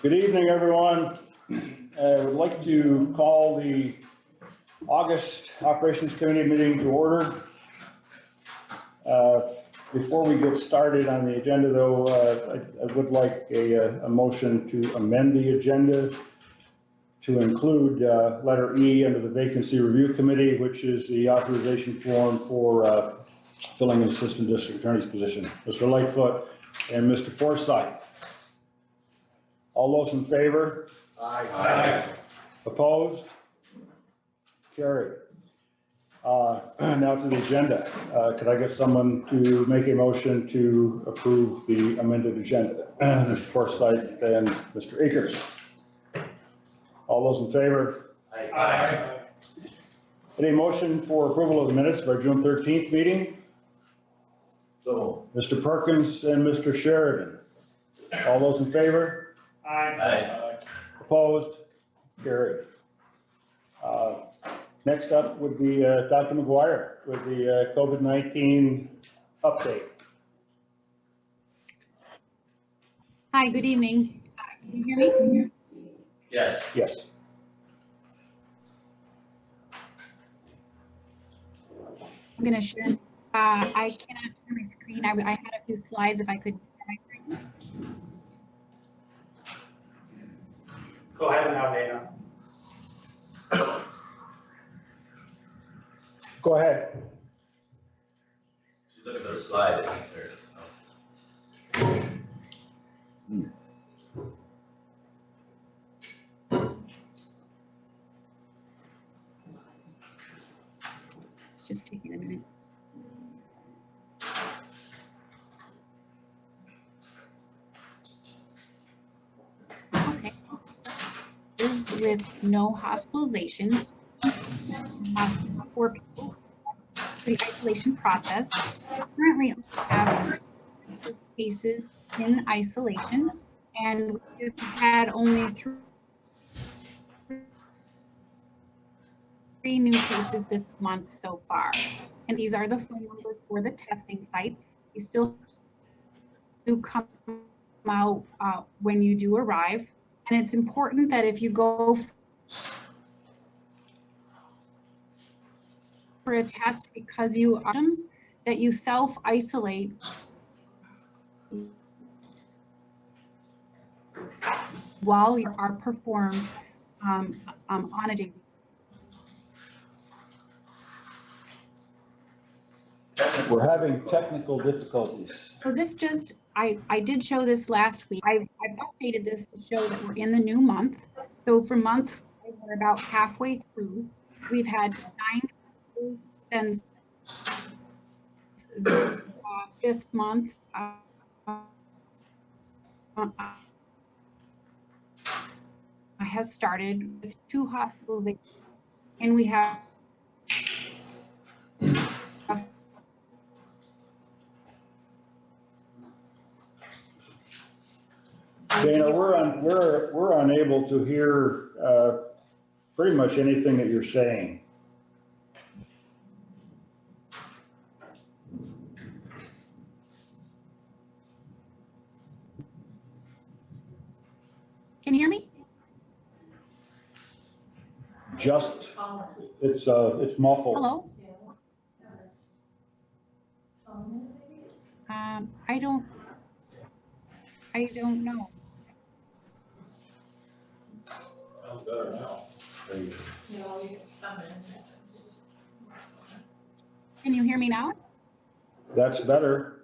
Good evening, everyone. I would like to call the August Operations Committee meeting to order. Before we get started on the agenda, though, I would like a motion to amend the agenda to include letter E under the Vacancy Review Committee, which is the authorization form for filling an Assistant District Attorney's position. Mr. Lightfoot and Mr. Forsyth. All those in favor? Aye. Aye. Opposed? Carried. Now to the agenda. Could I get someone to make a motion to approve the amended agenda? Mr. Forsyth and Mr. Akers. All those in favor? Aye. Any motion for approval of the minutes of our June 13th meeting? So. Mr. Perkins and Mr. Sheridan. All those in favor? Aye. Opposed? Carried. Next up would be Dr. McGuire with the COVID-19 update. Hi, good evening. Can you hear me? Yes. Yes. I'm going to share. I cannot share my screen. I had a few slides if I could share my screen. Go ahead now, Dana. Go ahead. She's looking for the slide. There it is. It's just taking a minute. Okay. This is with no hospitalizations. 4 people for the isolation process. Currently, we have cases in isolation, and we've had only 3 new cases this month so far. And these are the phone numbers for the testing sites. You still do come out when you do arrive. And it's important that if you go for a test because you are that you self-isolate while you are performed on a daily. We're having technical difficulties. So this just, I did show this last week. I've updated this to show that we're in the new month. So for month 5, we're about halfway through. We've had 9 cases since this 5th month. Has started with 2 hospitalizations, and we have Dana, we're unable to hear pretty much anything that you're saying. Can you hear me? Just, it's muffled. Hello? I don't know. Sounds better now. Can you hear me now? That's better.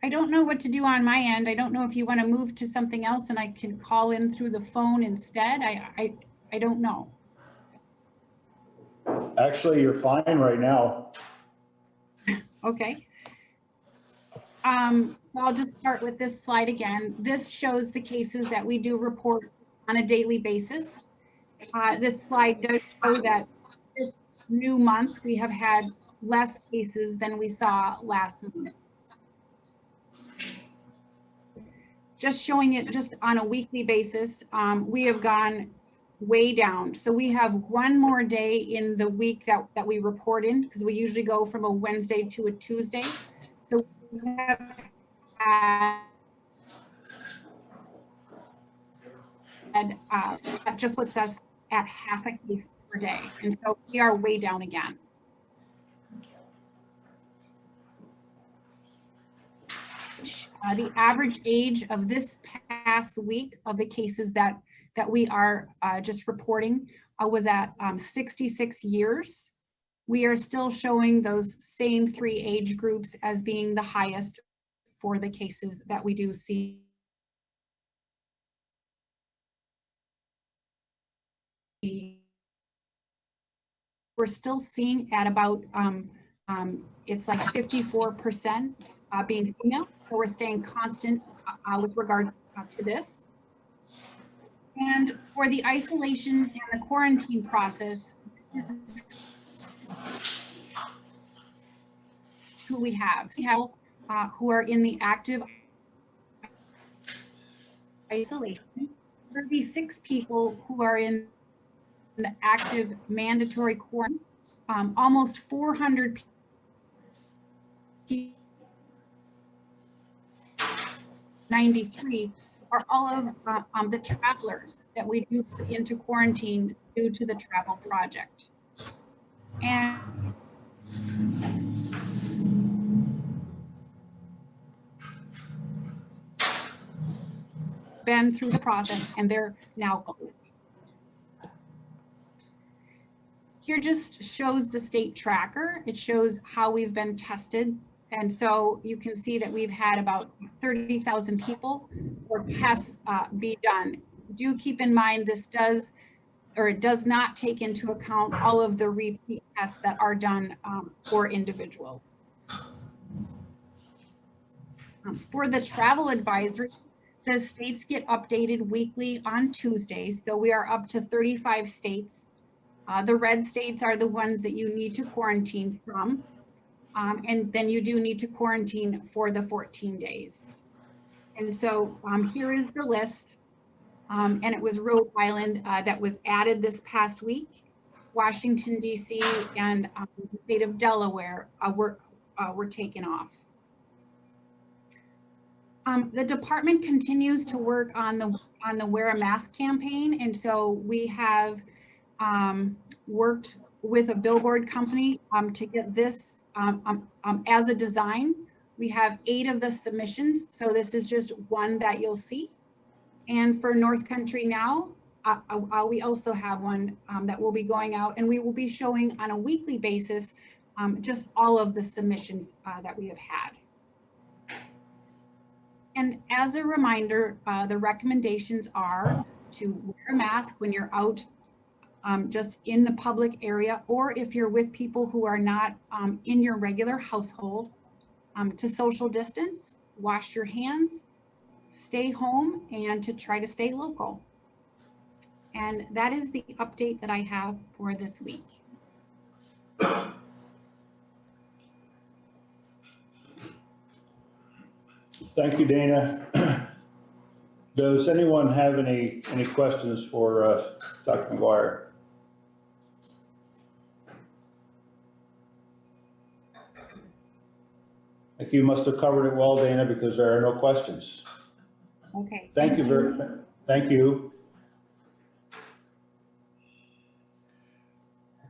I don't know what to do on my end. I don't know if you want to move to something else and I can call in through the phone instead. I don't know. Actually, you're fine right now. Okay. So I'll just start with this slide again. This shows the cases that we do report on a daily basis. This slide does show that this new month we have had less cases than we saw last month. Just showing it just on a weekly basis, we have gone way down. So we have 1 more day in the week that we report in, because we usually go from a Wednesday to a Tuesday. So we have had that just puts us at half a case per day. And so we are way down again. The average age of this past week of the cases that we are just reporting was at 66 years. We are still showing those same 3 age groups as being the highest for the cases that we do see. We're still seeing at about it's like 54% being female. So we're staying constant with regard to this. And for the isolation and the quarantine process, who we have. We have who are in the active isolation. 36 people who are in the active mandatory quarantine. Almost 400 people, 93 are all of the travelers that we do put into quarantine due to the travel project. And been through the process and they're now gone. Here just shows the state tracker. It shows how we've been tested. And so you can see that we've had about 30,000 people or tests be done. Do keep in mind this does not take into account all of the repeat tests that are done for individuals. For the travel advisory, the states get updated weekly on Tuesdays. So we are up to 35 states. The red states are the ones that you need to quarantine from. And then you do need to quarantine for the 14 days. And so here is the list. And it was Rhode Island that was added this past week. Washington, D.C. and the state of Delaware were taken off. The department continues to work on the Wear a Mask campaign. And so we have worked with a billboard company to get this as a design. We have 8 of the submissions. So this is just one that you'll see. And for North Country Now, we also have one that will be going out, and we will be showing on a weekly basis just all of the submissions that we have had. And as a reminder, the recommendations are to wear a mask when you're out just in the public area, or if you're with people who are not in your regular household, to social distance, wash your hands, stay home, and to try to stay local. And that is the update that I have for this week. Thank you, Dana. Does anyone have any questions for Dr. McGuire? I think you must have covered it well, Dana, because there are no questions. Okay. Thank you very much. Thank you.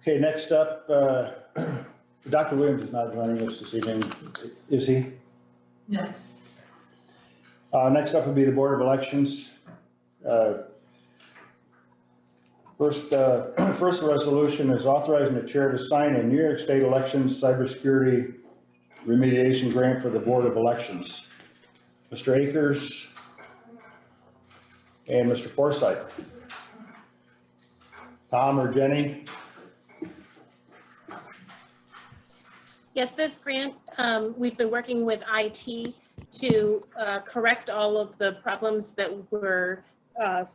Okay, next up, Dr. Williams is not joining us this evening, is he? No. Next up would be the Board of Elections. First resolution is authorizing the chair to sign a New York State Elections Cybersecurity Remediation Grant for the Board of Elections. Mr. Akers and Mr. Forsythe. Tom or Jenny? Yes, this grant, we've been working with IT to correct all of the problems that were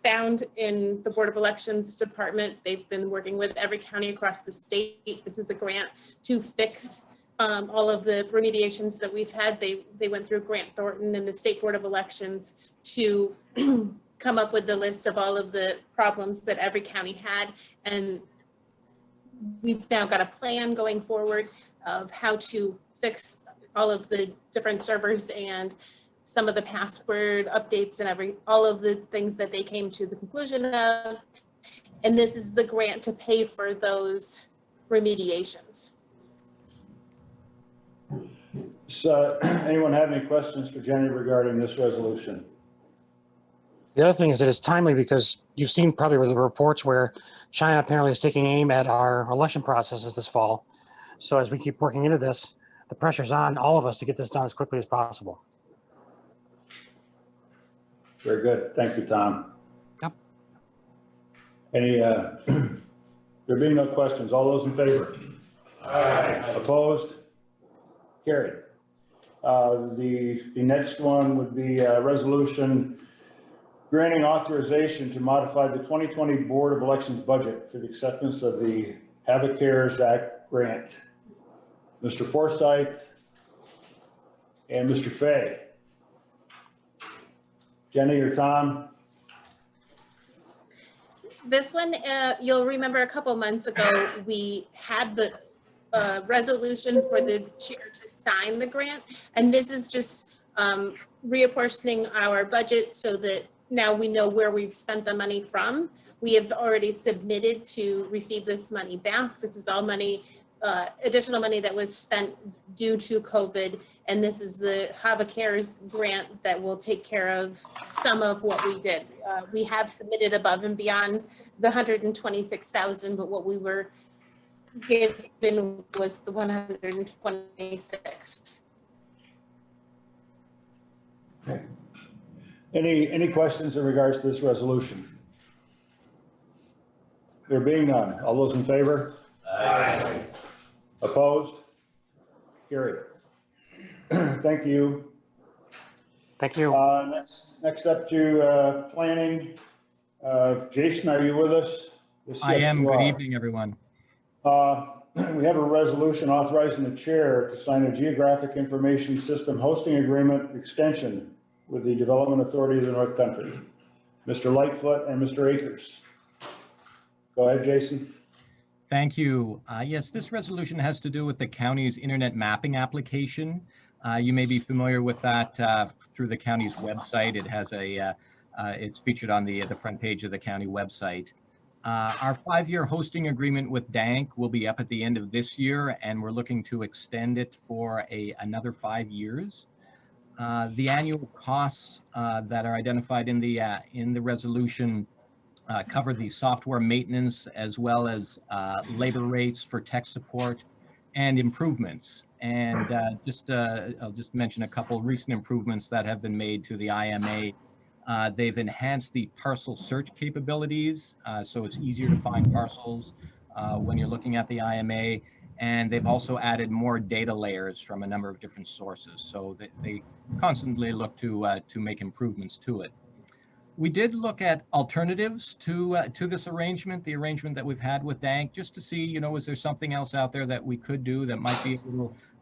found in the Board of Elections department. They've been working with every county across the state. This is a grant to fix all of the remediations that we've had. They went through Grant Thornton and the State Board of Elections to come up with the list of all of the problems that every county had. And we've now got a plan going forward of how to fix all of the different servers and some of the password updates and all of the things that they came to the conclusion of. And this is the grant to pay for those remediations. So, anyone have any questions for Jenny regarding this resolution? The other thing is that it's timely because you've seen probably the reports where China apparently is taking aim at our election processes this fall. So as we keep working into this, the pressure's on all of us to get this done as quickly as possible. Very good. Thank you, Tom. Yep. Any, there being no questions, all those in favor? Aye. Opposed? Carried. The next one would be a resolution granting authorization to modify the 2020 Board of Elections budget for the acceptance of the Have a Cares Act grant. Mr. Forsyth and Mr. Fay. Jenny or Tom? This one, you'll remember a couple months ago, we had the resolution for the chair to sign the grant. And this is just reapportioning our budget so that now we know where we've spent the money from. We have already submitted to receive this money back. This is all money, additional money that was spent due to COVID. And this is the Have a Cares grant that will take care of some of what we did. We have submitted above and beyond the 126,000, but what we were given was the 126. Okay. Any questions in regards to this resolution? There being none, all those in favor? Aye. Opposed? Carried. Thank you. Thank you. Next up to planning. Jason, are you with us? Yes, I am. you Good are. evening, everyone. We have a resolution authorizing the chair to sign a geographic information system hosting agreement extension with the Development Authority of the North Country. Mr. Lightfoot and Mr. Akers. Go ahead, Jason. Thank you. Yes, this resolution has to do with the county's internet mapping application. You may be familiar with that through the county's website. It has it's featured on the front page of the county website. Our 5-year hosting agreement with DANK will be up at the end of this year, and we're looking to extend it for another 5 years. The annual costs that are identified in the resolution cover the software maintenance as well as labor rates for tech support and improvements. And I'll just mention a couple recent improvements that have been made to the IMA. They've enhanced the parcel search capabilities, so it's easier to find parcels when you're looking at the IMA. And they've also added more data layers from a number of different sources, so that they constantly look to make improvements to it. We did look at alternatives to this arrangement, the arrangement that we've had with DANK, just to see, is there something else out there that we could do that might be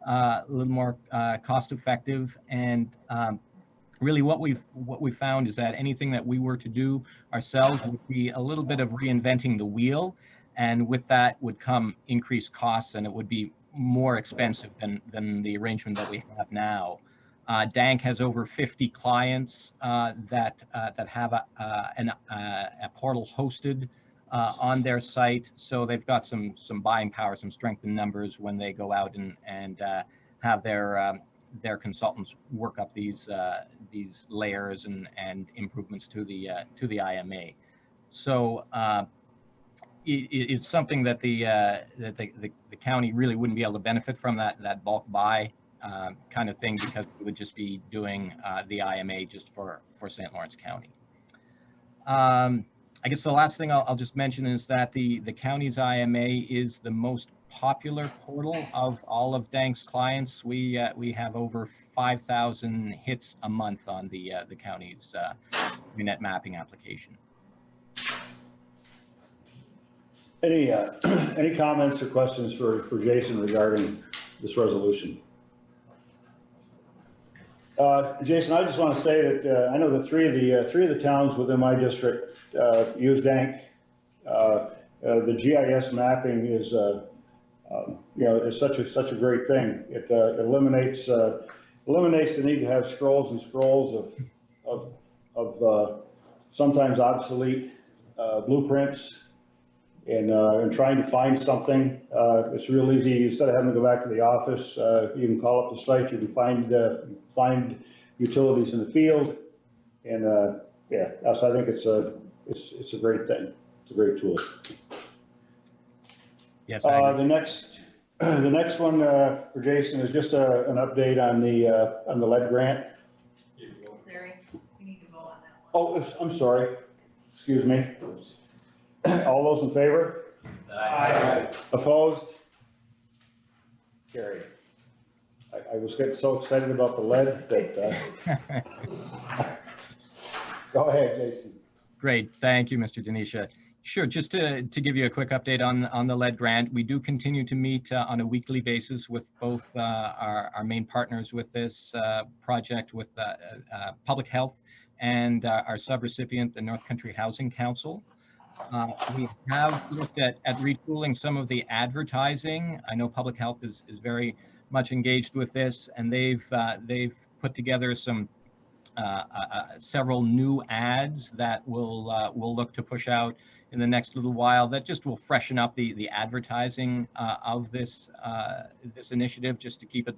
a little more cost effective. And really what we found is that anything that we were to do ourselves would be a little bit of reinventing the wheel. And with that would come increased costs, and it would be more expensive than the arrangement that we have now. DANK has over 50 clients that have a portal hosted on their site, so they've got some buying power, some strength in numbers when they go out and have their consultants work up these layers and improvements to the IMA. So it's something that the county really wouldn't be able to benefit from, that bulk buy kind of thing, because we would just be doing the IMA just for St. Lawrence County. I guess the last thing I'll just mention is that the county's IMA is the most popular portal of all of DANK's clients. We have over 5,000 hits a month on the county's internet mapping application. Any comments or questions for Jason regarding this resolution? Jason, I just want to say that I know that three of the towns within my district use DANK. The GIS mapping is is such a great thing. It eliminates eliminates the need to have scrolls and scrolls of sometimes obsolete blueprints and trying to find something. It's real easy. Instead of having to go back to the office, you can call up the site, you can find utilities in the field. And yeah, so I think it's a great thing. It's a great tool. Yes, I agree. The next one for Jason is just an update on the lead grant. Larry, we need to vote on that Oh, one. I'm sorry. Excuse me. All those in favor? Aye. Opposed? Carried. I was getting so excited about the lead that, go ahead, Jason. Great, thank you, Mr. Denisha. Sure, just to give you a quick update on the lead grant, we do continue to meet on a weekly basis with both our main partners with this project, with Public Health and our subrecipient, the North Country Housing Council. We have looked at retooling some of the advertising. I know Public Health is very much engaged with this, and they've put together some several new ads that we'll look to push out in the next little while that just will freshen up the advertising of this this initiative, just to keep it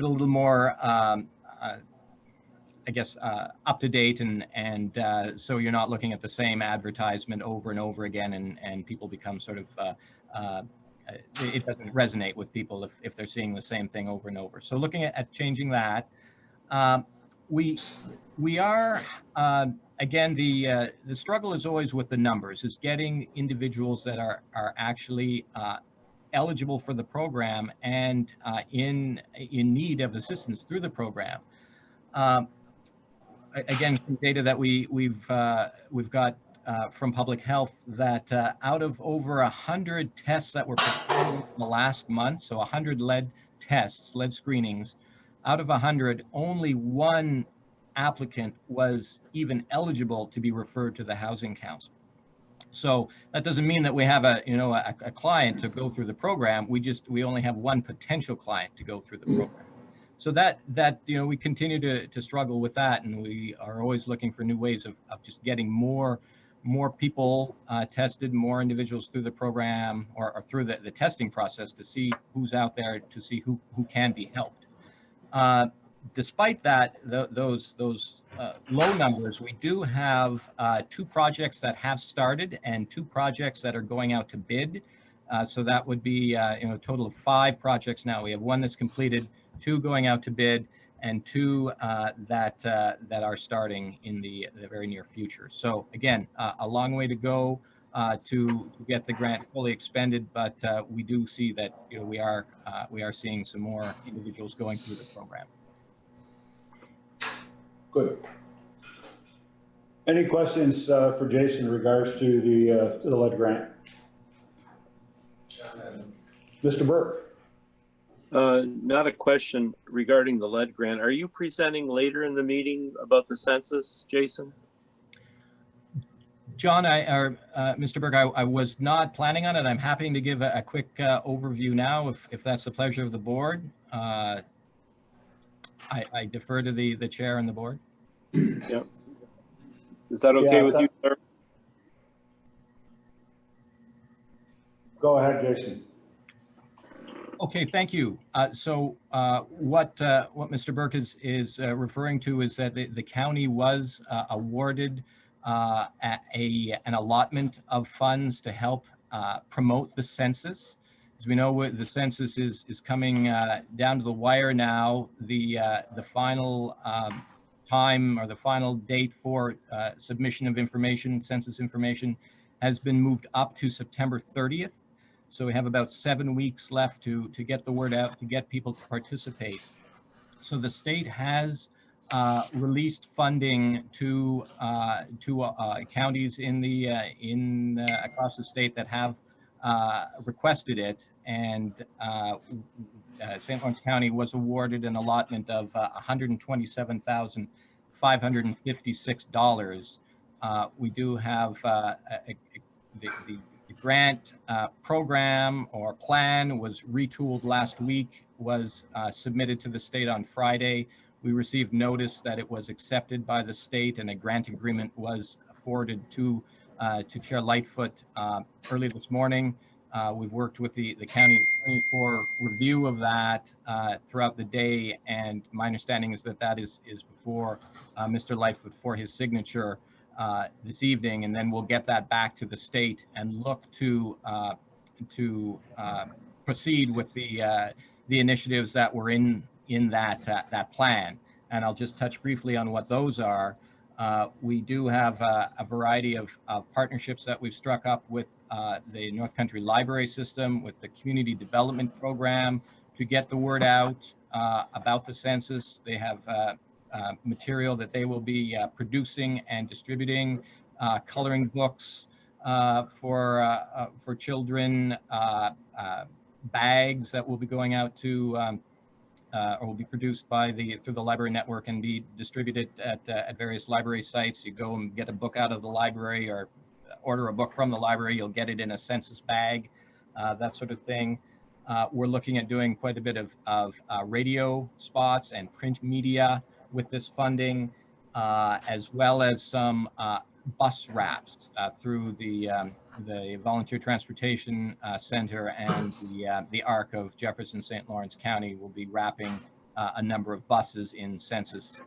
a little more I guess up to date, and so you're not looking at the same advertisement over and over again, and people become sort of it doesn't resonate with people if they're seeing the same thing over and over. So looking at changing that. We are, again, the struggle is always with the numbers, is getting individuals that are actually eligible for the program and in need of assistance through the program. Again, some data that we've got from Public Health, that out of over 100 tests that were performed in the last month, so 100 lead tests, lead screenings, out of 100, only one applicant was even eligible to be referred to the Housing Council. So that doesn't mean that we have a client to go through the program. We only have one potential client to go through the program. So that we continue to struggle with that, and we are always looking for new ways of just getting more people tested, more individuals through the program or through the testing process to see who's out there, to see who can be helped. Despite that, those low numbers, we do have 2 projects that have started and 2 projects that are going out to bid. So that would be a total of 5 projects now. We have 1 that's completed, 2 going out to bid, and 2 that are starting in the very near future. So again, a long way to go to get the grant fully expended, but we do see that we are seeing some more individuals going through the program. Good. Any questions for Jason in regards to the lead grant? Mr. Burke. Not a question regarding the lead grant. Are you presenting later in the meeting about the census, Jason? John, Mr. Burke, I was not planning on it. I'm happy to give a quick overview now, if that's the pleasure of the board. I defer to the chair and the board. Yep. Is that okay with you, sir? Go ahead, Jason. Okay, thank you. So what Mr. Burke is referring to is that the county was awarded an allotment of funds to help promote the census. As we know, the census is coming down to the wire now. The final time, or the final date for submission of information, census information, has been moved up to September 30th. So we have about 7 weeks left to get the word out, to get people to participate. So the state has released funding to counties across the state that have requested it, and St. Lawrence County was awarded an allotment of $127,556. We do have the grant program or plan was retooled last week was submitted to the state on Friday. We received notice that it was accepted by the state, and a grant agreement was forwarded to Chair Lightfoot early this morning. We've worked with the county attorney for review of that throughout the day, and my understanding is that that is before Mr. Lightfoot for his signature this evening, and then we'll get that back to the state and look to proceed with the initiatives that were in that plan. And I'll just touch briefly on what those are. We do have a variety of partnerships that we've struck up with the North Country Library System, with the Community Development Program to get the word out about the census. They have material that they will be producing and distributing, coloring books for children, bags that will be going out to or will be produced by through the library network and be distributed at various library sites. You go and get a book out of the library or order a book from the library, you'll get it in a census bag, that sort of thing. We're looking at doing quite a bit of radio spots and print media with this funding, as well as some bus wraps through the Volunteer Transportation Center and the ARC of Jefferson St. Lawrence County will be wrapping a number of buses in census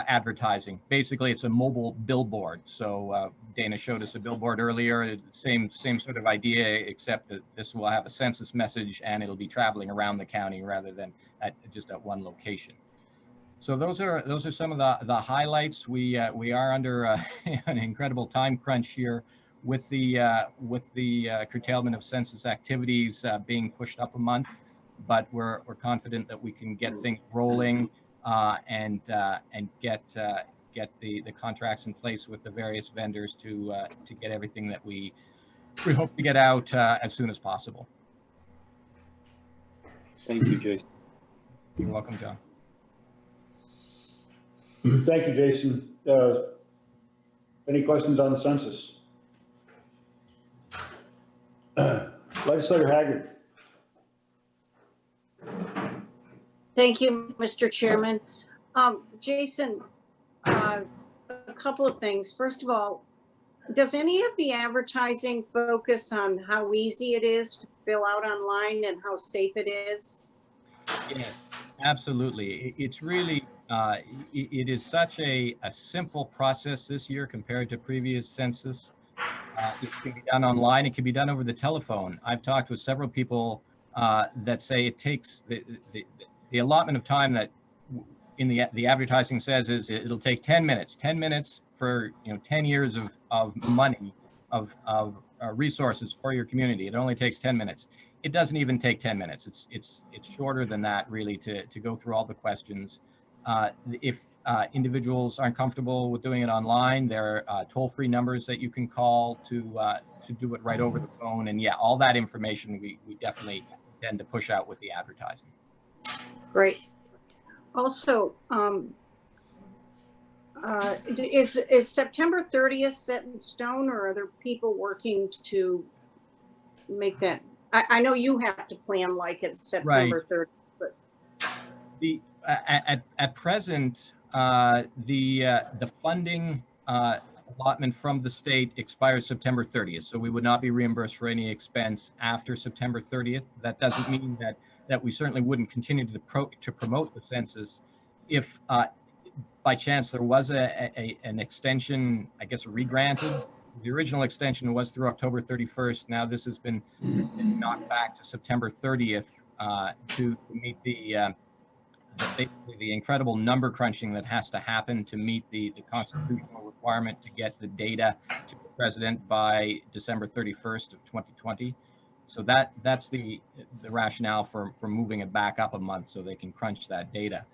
advertising. Basically, it's a mobile billboard. So Dana showed us a billboard earlier, same sort of idea, except that this will have a census message and it'll be traveling around the county rather than just at one location. So those are some of the highlights. We are under an incredible time crunch here with the curtailment of census activities being pushed up a month, but we're confident that we can get things rolling and get the contracts in place with the various vendors to get everything that we hope to get out as soon as possible. Thank you, Jason. You're welcome, John. Thank you, Jason. Any questions on the census? Legislator Haggard. Thank you, Mr. Chairman. Jason, a couple of things. First of all, does any of the advertising focus on how easy it is to fill out online and how safe it is? Yes, absolutely. It's really, it is such a simple process this year compared to previous census. It can be done online. It can be done over the telephone. I've talked with several people that say it takes the allotment of time that in the advertising says is it'll take 10 minutes. 10 minutes for 10 years of money of resources for your community. It only takes 10 minutes. It doesn't even take 10 minutes. It's shorter than that really to go through all the questions. If individuals aren't comfortable with doing it online, there are toll-free numbers that you can call to do it right over the phone. And yeah, all that information we definitely intend to push out with the advertising. Great. Also, is September 30th set in stone, or are there people working to make that? I know you have to plan like it's September 30th, but at present, the funding allotment from the state expires September 30th, so we would not be reimbursed for any expense after September 30th. That doesn't mean that we certainly wouldn't continue to promote the census if by chance there was an extension, I guess, regranted. The original extension was through October 31st. Now this has been knocked back to September 30th to meet the incredible number crunching that has to happen to meet the constitutional requirement to get the data to the president by December 31st of 2020. So that's the rationale for moving it back up a month so they can crunch that data.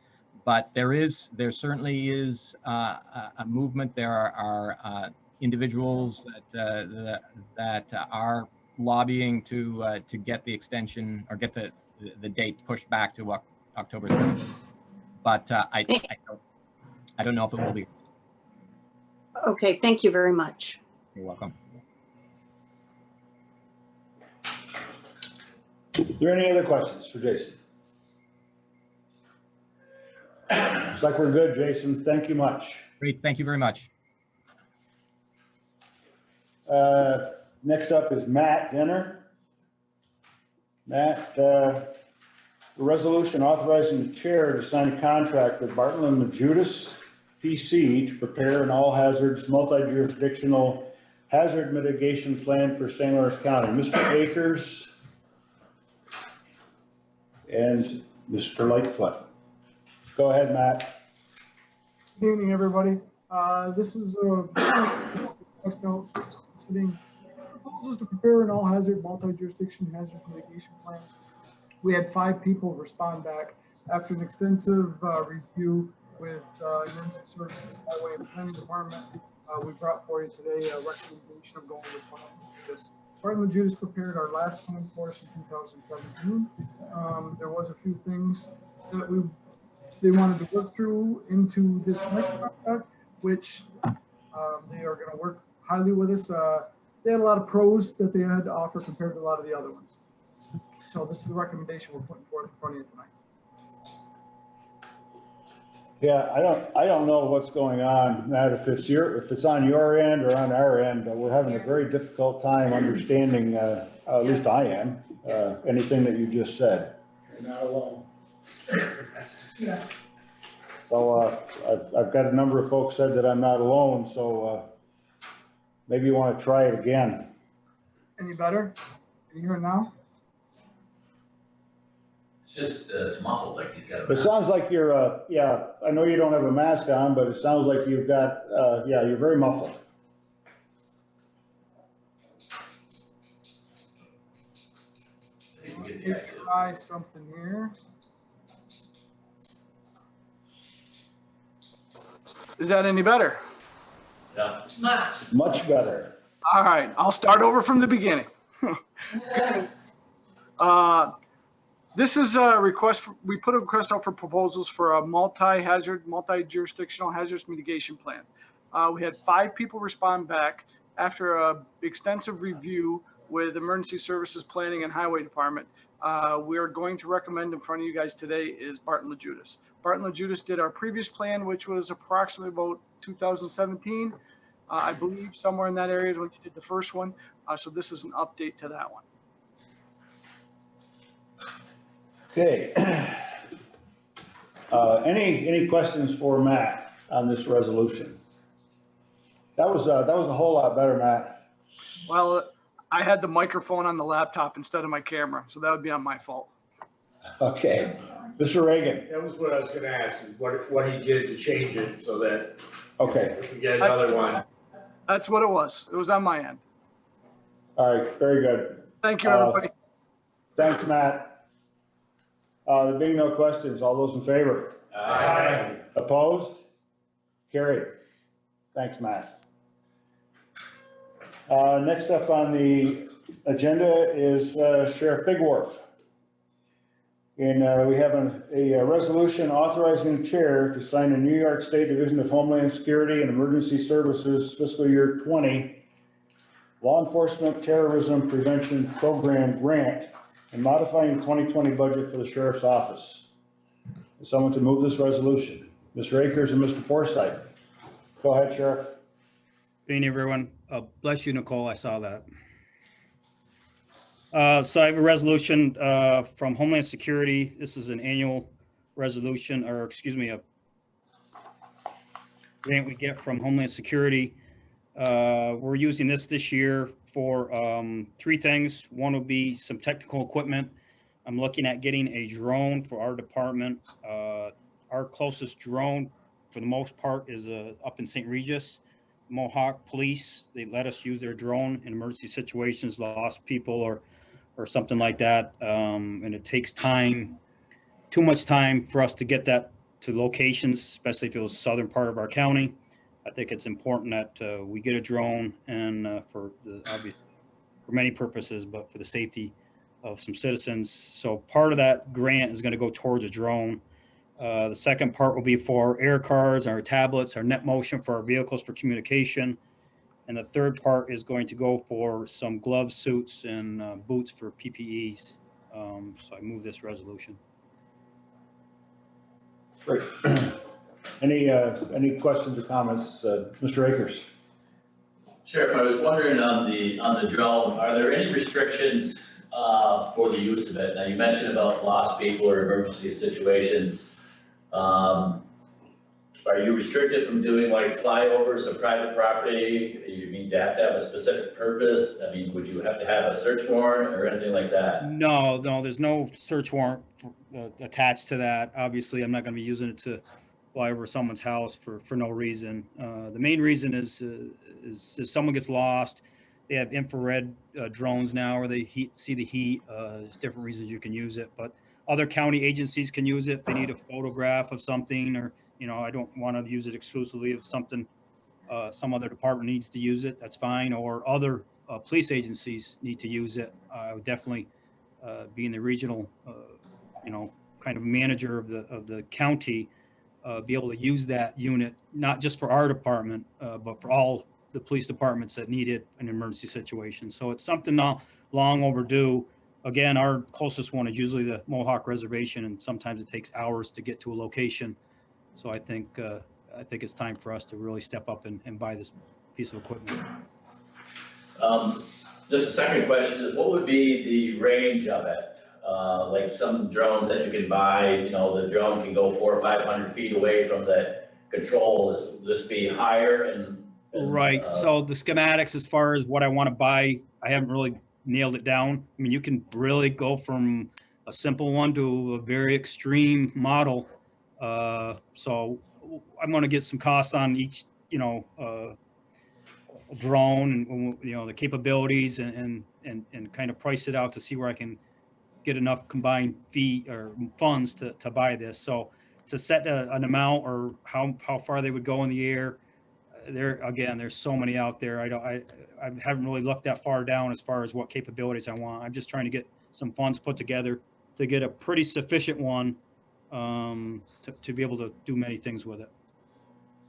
But there certainly is a movement. There are individuals that are lobbying to get the extension or get the date pushed back to October 30th. But I don't know if it will be. okay, thank you very much. You're welcome. Are there any other questions for Jason? Looks like we're good, Jason. Thank you much. Great, thank you very much. Next up is Matt Denner. Matt, a resolution authorizing the chair to sign a contract with Bartlett and Judas PC to prepare an all hazards multi-jurisdictional hazard mitigation plan for St. Lawrence County. Mr. Akers and Mr. Lightfoot. Go ahead, Matt. Good evening, everybody. This is a request note sitting proposals to prepare an all hazard multi-jurisdiction hazard mitigation plan. We had 5 people respond back after an extensive review with Emergency Services Highway and Planning Department. We brought for you today a recommendation of going with Bartlett. Bartlett Judas prepared our last plan for us in 2017. There was a few things that they wanted to work through into this next contract, which they are going to work highly with us. They had a lot of pros that they had to offer compared to a lot of the other ones. So this is the recommendation we're putting forth in front of you tonight. Yeah, I don't know what's going on, Matt, if it's on your end or on our end. We're having a very difficult time understanding, at least I am, anything that you just said. You're not alone. Yeah. So I've got a number of folks said that I'm not alone, so maybe you want to try it again. Any better? Can you hear it now? It's just, it's muffled, like he's got a. It sounds like you're, yeah, I know you don't have a mask on, but it sounds like you've got, yeah, you're very muffled. Let me try something here. Is that any better? Yeah. Much better. All right, I'll start over from the beginning. This is a request, we put a request out for proposals for a multi-jurisdictional hazardous mitigation plan. We had 5 people respond back after a extensive review with Emergency Services Planning and Highway Department. We are going to recommend in front of you guys today is Bartlett Judas. Bartlett Judas did our previous plan, which was approximately about 2017. I believe somewhere in that area is when you did the first one. So this is an update to that one. Okay. Any questions for Matt on this resolution? That was a whole lot better, Matt. Well, I had the microphone on the laptop instead of my camera, so that would be on my fault. Okay, Mr. Reagan. That was what I was gonna ask, is what he did to change it so that Okay, we can get another one. That's what it was. It was on my end. all right, very good. Thank you, everybody. Thanks, Matt. There being no questions, all those in favor? Aye. Opposed? Carried. Thanks, Matt. Next up on the agenda is Sheriff Bigworth. And we have a resolution authorizing the chair to sign a New York State Division of Homeland Security and Emergency Services fiscal year 20 Law Enforcement Terrorism Prevention Program grant and modifying 2020 budget for the Sheriff's Office. Is someone to move this resolution? Mr. Akers and Mr. Forsythe. Go ahead, Sheriff. Good evening, everyone. Bless you, Nicole. I saw that. So I have a resolution from Homeland Security. This is an annual resolution, or excuse me, a grant we get from Homeland Security. We're using this year for 3 things. One will be some technical equipment. I'm looking at getting a drone for our department. Our closest drone, for the most part, is up in St. Regis. Mohawk Police, they let us use their drone in emergency situations, lost people or something like that. And it takes time, too much time for us to get that to locations, especially if it was southern part of our county. I think it's important that we get a drone and for many purposes, but for the safety of some citizens. So part of that grant is going to go towards a drone. The second part will be for air cards, our tablets, our net motion for our vehicles for communication. And the third part is going to go for some gloves, suits, and boots for PPEs So I move this resolution. Great. Any questions or comments? Mr. Akers? Sheriff, I was wondering on the drone, are there any restrictions for the use of it? Now, you mentioned about lost people or emergency situations. Are you restricted from doing like flyovers of private property? You mean to have a specific purpose? I mean, would you have to have a search warrant or anything like that? No, there's no search warrant attached to that. Obviously, I'm not going to be using it to fly over someone's house for no reason. The main reason is if someone gets lost, they have infrared drones now where they see the heat. There's different reasons you can use it, but other county agencies can use it if they need a photograph of something, or I don't want to use it exclusively if something some other department needs to use it. That's fine. Or other police agencies need to use it. I would definitely, being the regional, kind of manager of the county, be able to use that unit, not just for our department, but for all the police departments that need it in an emergency situation. So it's something not long overdue. Again, our closest one is usually the Mohawk Reservation, and sometimes it takes hours to get to a location. So I think it's time for us to really step up and buy this piece of equipment. Just a second question is, what would be the range of it? Like some drones that you can buy, the drone can go 400 or 500 feet away from the control. Will this be higher? And right. So the schematics, as far as what I want to buy, I haven't really nailed it down. I mean, you can really go from a simple one to a very extreme model. So I'm going to get some costs on each, drone and, the capabilities and kind of price it out to see where I can get enough combined fee or funds to buy this. So to set an amount or how far they would go in the air, there's so many out there. I haven't really looked that far down as far as what capabilities I want. I'm just trying to get some funds put together to get a pretty sufficient one to be able to do many things with it.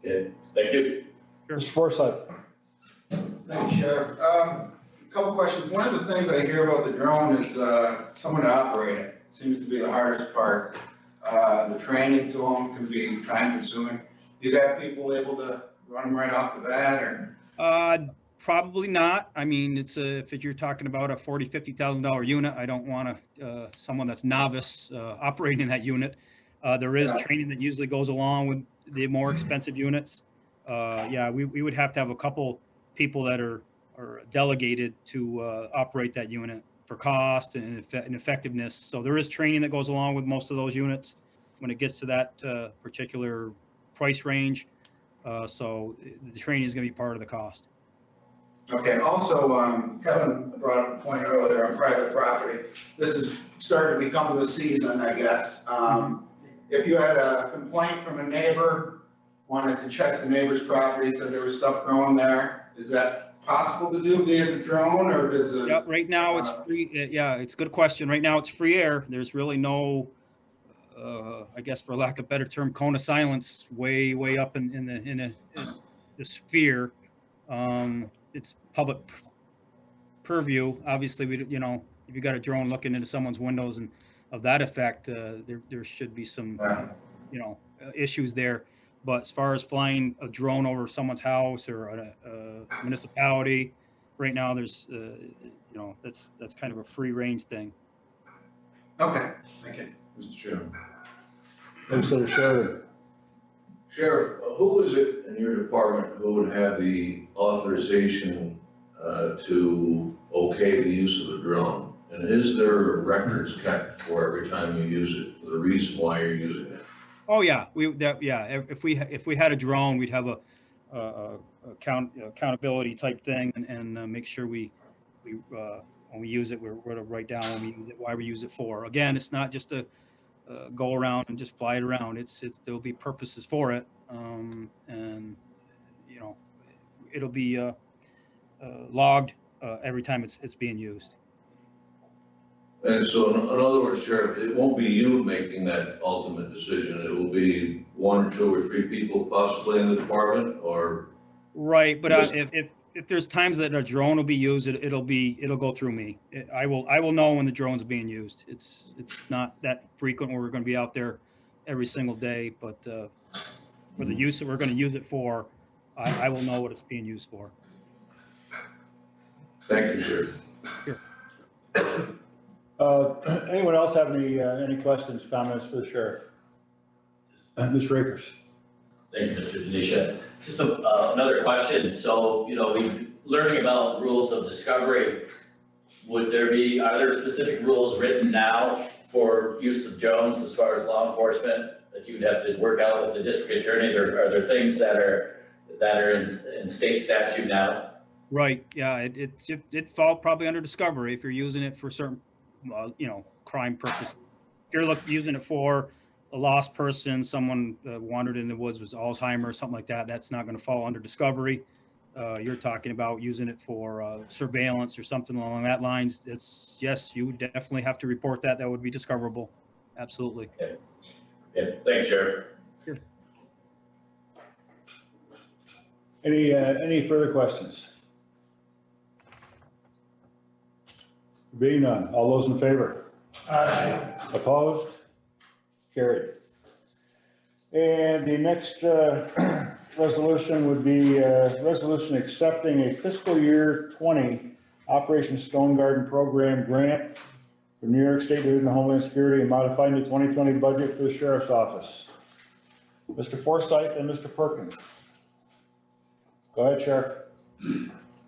Okay, thank you. Sure. Mr. Forsyth? Thanks, Sheriff. A couple questions. One of the things I hear about the drone is someone to operate it. It seems to be the hardest part. The training to them can be time consuming. Do you have people able to run them right off the bat, or? Probably not. I mean, it's if you're talking about a $40,000, $50,000 unit, I don't want someone that's novice operating that unit. There is training that usually goes along with the more expensive units. Yeah, we would have to have a couple people that are delegated to operate that unit for cost and effectiveness. So there is training that goes along with most of those units when it gets to that particular price range. So the training is going to be part of the cost. Okay. Also, Kevin brought up a point earlier on private property. This is starting to become the season, I guess. If you had a complaint from a neighbor, wanted to check the neighbor's property, said there was stuff growing there, is that possible to do via the drone, or does it? Yeah, right now it's free. Yeah, it's a good question. Right now it's free air. There's really no, I guess for lack of a better term, cone of silence way up in the sphere. It's public purview. Obviously, if you got a drone looking into someone's windows and of that effect, there should be some, issues there. But as far as flying a drone over someone's house or a municipality, right now there's, that's kind of a free range thing. Okay, thank you, Mr. Chairman. Mr. Sheridan? Sheriff, who is it in your department who would have the authorization to okay the use of the drone? And is there records kept for every time you use it for the reason why you're using it? Oh yeah, if we had a drone, we'd have a accountability type thing and make sure we when we use it, we're going to write down when we use it, why we use it for. Again, it's not just a go around and just fly it around. There'll be purposes for it, and it'll be logged every time it's being used. And so, in other words, Sheriff, it won't be you making that ultimate decision. It will be one or two or three people possibly in the department, or? Right, but if there's times that a drone will be used, it'll go through me. I will know when the drone's being used. It's not that frequent where we're going to be out there every single day, but for the use that we're going to use it for, I will know what it's being used for. Thank you, Sheriff. Sure. Anyone else have any questions, comments for the sheriff? Ms. Rakers. Thank you, Mr. Denisha. Just another question. So, we learning about rules of discovery. Are there specific rules written now for use of drones as far as law enforcement that you'd have to work out with the district attorney? Or are there things that are in state statute now? Right. Yeah. It fall probably under discovery if you're using it for certain, crime purposes. If you're using it for a lost person, someone wandered in the woods with Alzheimer's, something like that, that's not going to fall under discovery. You're talking about using it for surveillance or something along that lines. Yes, you would definitely have to report that. That would be discoverable. Absolutely. Okay. Yeah. Thanks, Sheriff. Sure. Any further questions? Being none, all those in favor? Aye. Opposed? Carried. And the next resolution would be resolution accepting a fiscal year 20 Operation Stone Garden Program grant from New York State Division of Homeland Security and modifying the 2020 budget for the Sheriff's Office. Mr. Forsyth and Mr. Perkins. Go ahead, Sheriff.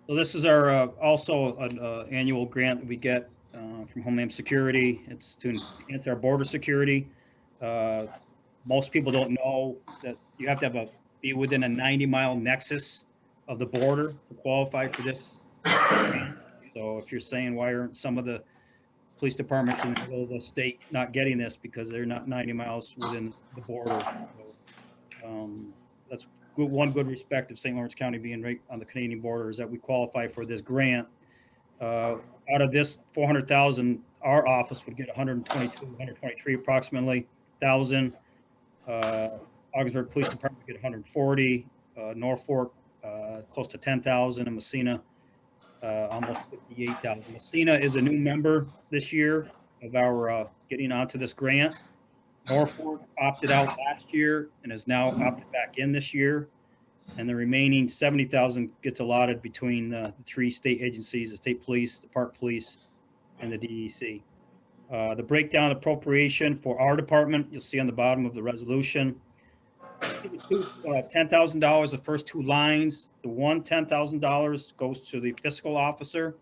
So this is our also an annual grant that we get from Homeland Security. It's to enhance our border security. Most people don't know that you have to be within a 90-mile nexus of the border to qualify for this. So if you're saying why aren't some of the police departments in the middle of the state not getting this because they're not 90 miles within the border. So, that's one good respect of St. Lawrence County being right on the Canadian border is that we qualify for this grant. Out of this 400,000, our office would get 123 approximately thousand. Augsburg Police Department would get 140. Norfolk close to 10,000, and Messina almost 58,000. Messina is a new member this year of our getting onto this grant. Norfolk opted out last year and is now opted back in this year. And the remaining 70,000 gets allotted between the three state agencies, the state police, the park police, and the DEC. The breakdown appropriation for our department, you'll see on the bottom of the resolution. $10,000, the first two lines. The one $10,000 goes to the fiscal officer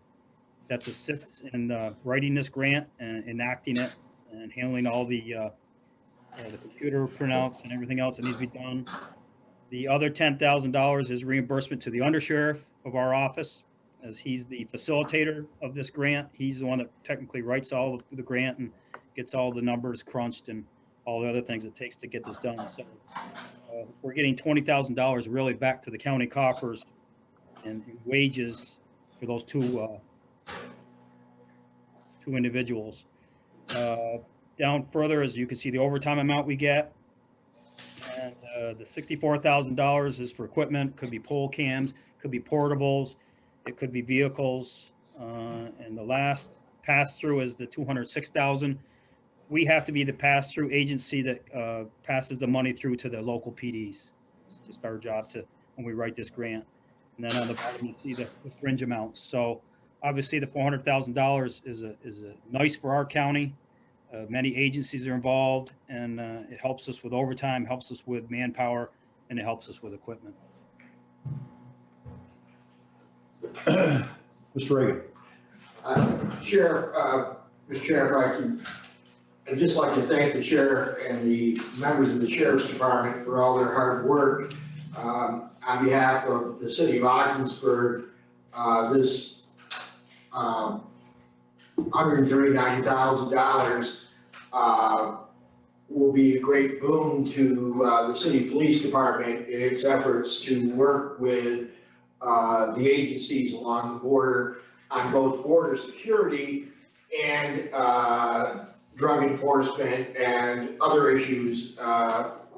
that assists in writing this grant and enacting it and handling all the computer printouts and everything else that needs to be done. The other $10,000 is reimbursement to the undersheriff of our office, as he's the facilitator of this grant. He's the one that technically writes all of the grant and gets all the numbers crunched and all the other things it takes to get this done. So we're getting $20,000 really back to the county coffers and wages for those two individuals. Down further, as you can see, the overtime amount we get, and the $64,000 is for equipment. Could be pole cams, could be portables, it could be vehicles, and the last pass through is the $206,000. We have to be the pass through agency that passes the money through to the local PDs. It's just our job to when we write this grant. And then on the bottom you see the fringe amounts. So obviously the $400,000 is a nice for our county. Many agencies are involved, and it helps us with overtime, helps us with manpower, and it helps us with equipment. Mr. Reagan. Sheriff, Mr. Sheriff, I'd just like to thank the sheriff and the members of the Sheriff's Department for all their hard work. On behalf of the city of Ogdensburg, this $139,000 will be a great boon to the city police department in its efforts to work with the agencies along the border on both border security and drug enforcement and other issues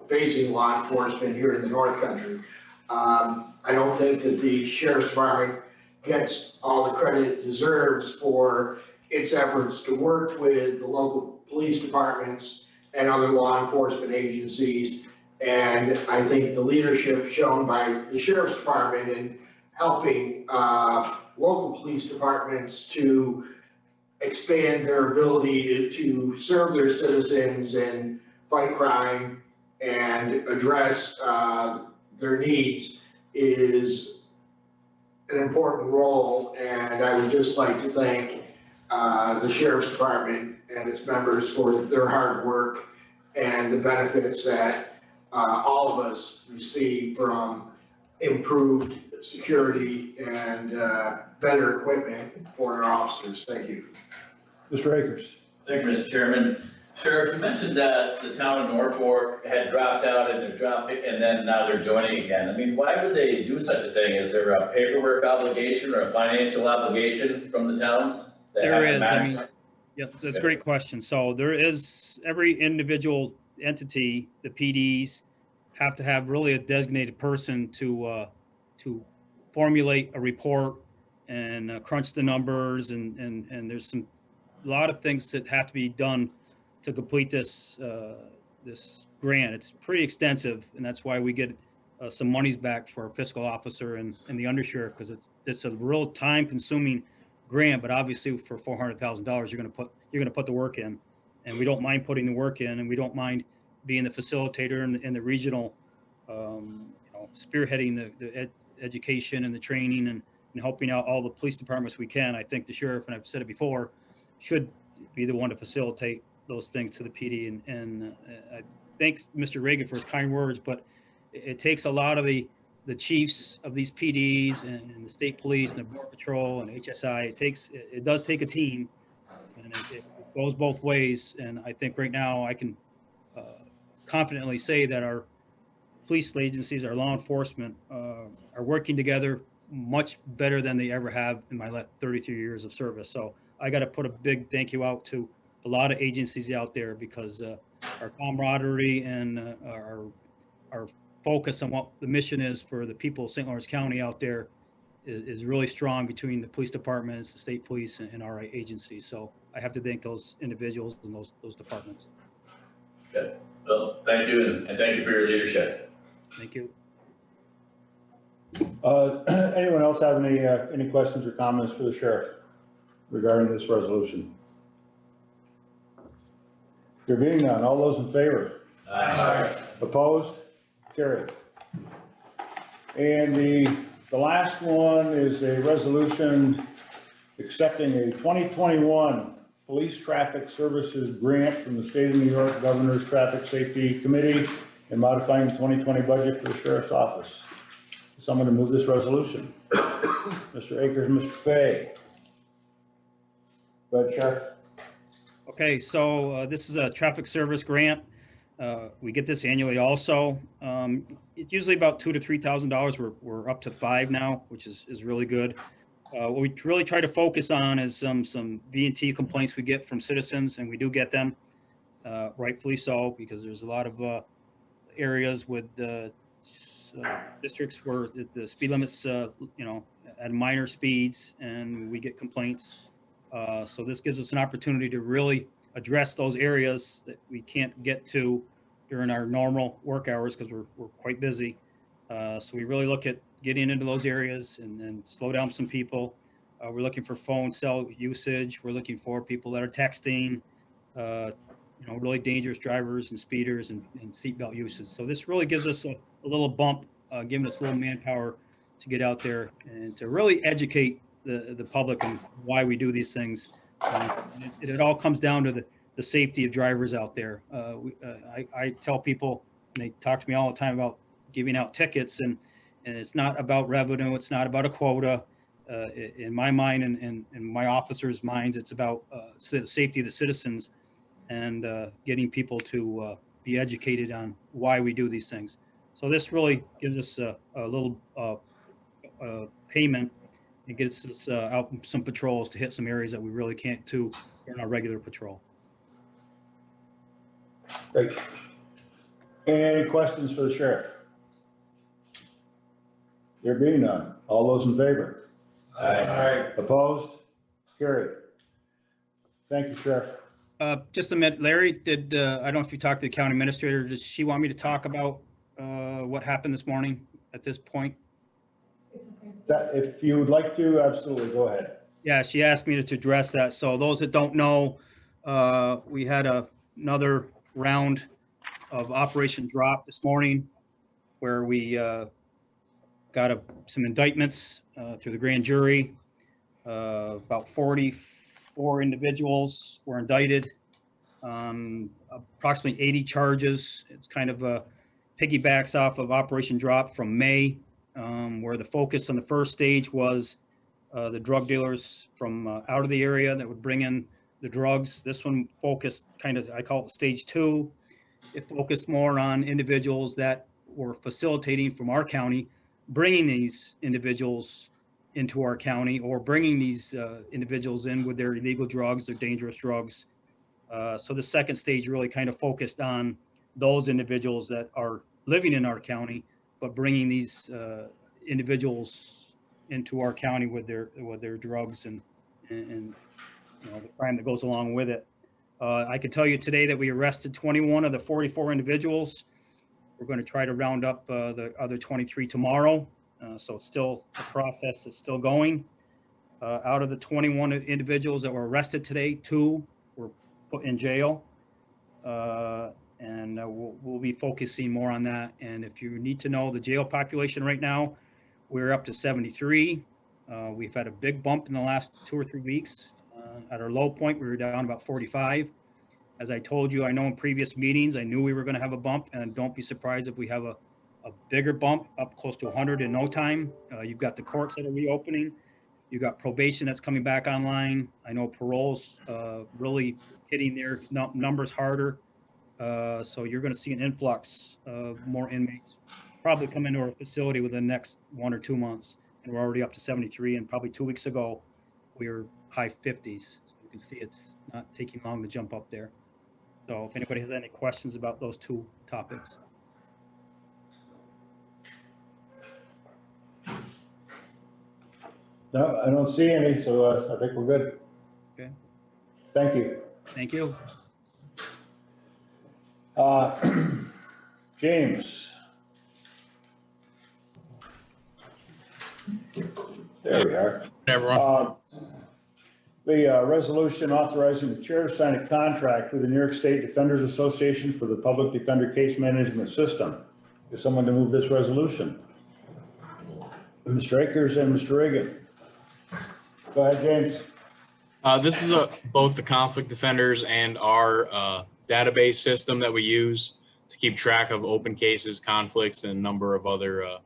facing law enforcement here in the North Country. I don't think that the sheriff's department gets all the credit it deserves for its efforts to work with the local police departments and other law enforcement agencies. And I think the leadership shown by the sheriff's department in helping local police departments to expand their ability to serve their citizens and fight crime and address their needs is an important role. And I would just like to thank the sheriff's department and its members for their hard work and the benefits that all of us receive from improved security and better equipment for our officers. Thank you. Mr. Akers. Thank you, Mr. Chairman. Sheriff, you mentioned that the town of Norfolk had dropped out and they're dropping, and then now they're joining again. I mean, why would they do such a thing? Is there a paperwork obligation or a financial obligation from the towns? There is. I mean, yeah, that's a great question. So there is, every individual entity, the PDs have to have really a designated person to formulate a report and crunch the numbers, and there's a lot of things that have to be done to complete this this grant. It's pretty extensive, and that's why we get some monies back for our fiscal officer and the undersheriff, because it's a real time-consuming grant. But obviously, for $400,000, you're going to put the work in, and we don't mind putting the work in, and we don't mind being the facilitator and the regional, spearheading the education and the training and helping out all the police departments we can. I think the sheriff, and I've said it before, should be the one to facilitate those things to the PD. And I thank Mr. Reagan for his kind words, but it takes a lot of the chiefs of these PDs and the state police and the border patrol and HSI. It does take a team, and it goes both ways. And I think right now I can confidently say that our police agencies, our law enforcement, are working together much better than they ever have in my 33 years of service. So I got to put a big thank you out to a lot of agencies out there, because our camaraderie and our focus on what the mission is for the people of St. Lawrence County out there is really strong between the police departments, the state police, and our agencies. So I have to thank those individuals and those departments. Okay. Well, thank you, and thank you for your leadership. Thank you. Anyone else have any questions or comments for the sheriff regarding this resolution? There being none, all those in favor? Aye. Opposed? Carried. And the last one is a resolution accepting a 2021 Police Traffic Services Grant from the State of New York Governor's Traffic Safety Committee and modifying the 2020 budget for the Sheriff's Office. Someone to move this resolution. Mr. Akers, Mr. Fay. Go ahead, Sheriff. Okay, so this is a traffic service grant. We get this annually also. It's usually about $2,000 to $3,000. We're up to $5,000 now, which is really good. What we really try to focus on is some V&T complaints we get from citizens, and we do get them, rightfully so, because there's a lot of areas with districts where the speed limits, at minor speeds, and we get complaints. So this gives us an opportunity to really address those areas that we can't get to during our normal work hours because we're quite busy. So we really look at getting into those areas and slow down some people. We're looking for phone cell usage. We're looking for people that are texting, really dangerous drivers and speeders and seatbelt usage. So this really gives us a little bump, giving us a little manpower to get out there and to really educate the public on why we do these things. It all comes down to the safety of drivers out there. I tell people, and they talk to me all the time about giving out tickets, and it's not about revenue. It's not about a quota. In my mind and in my officers' minds, it's about the safety of the citizens and getting people to be educated on why we do these things. So this really gives us a little payment. It gets us out some patrols to hit some areas that we really can't do during our regular patrol. Great. Any questions for the sheriff? There being none, all those in favor? Aye. Opposed? Carried. Thank you, Sheriff. Just a minute, Larry, I don't know if you talked to the county administrator, does she want me to talk about what happened this morning at this point? That, if you would like to, absolutely, go ahead. Yeah, she asked me to address that. So those that don't know, we had another round of Operation Drop this morning where we got some indictments through the grand jury. About 44 individuals were indicted. Approximately 80 charges. It's kind of piggybacks off of Operation Drop from May, where the focus on the first stage was the drug dealers from out of the area that would bring in the drugs. This one focused kind of, I call it stage 2. It focused more on individuals that were facilitating from our county, bringing these individuals into our county or bringing these individuals in with their illegal drugs, their dangerous drugs. So the second stage really kind of focused on those individuals that are living in our county, but bringing these individuals into our county with their drugs and you know, the crime that goes along with it. I can tell you today that we arrested 21 of the 44 individuals. We're going to try to round up the other 23 tomorrow. So it's still a process that's still going. Out of the 21 individuals that were arrested today, 2 were put in jail. And we'll be focusing more on that. And if you need to know the jail population right now, we're up to 73. We've had a big bump in the last 2 or 3 weeks. At our low point, we were down about 45. As I told you, I know in previous meetings, I knew we were going to have a bump, and don't be surprised if we have a bigger bump, up close to 100 in no time. You've got the courts that are reopening. You've got probation that's coming back online. I know parole's really hitting their numbers harder. So you're going to see an influx of more inmates probably come into our facility within the next 1 or 2 months. And we're already up to 73, and probably 2 weeks ago, we were high 50s. So you can see it's not taking long to jump up there. So if anybody has any questions about those 2 topics. No, I don't see any, so I think we're good. Okay. Thank you. Thank you. James. There we are. Everyone. The resolution authorizing the chair to sign a contract with the New York State Defenders Association for the Public Defender Case Management System. Is someone to move this resolution? Mr. Akers and Mr. Reagan. Go ahead, James. This is both the conflict defenders and our database system that we use to keep track of open cases, conflicts, and a number of other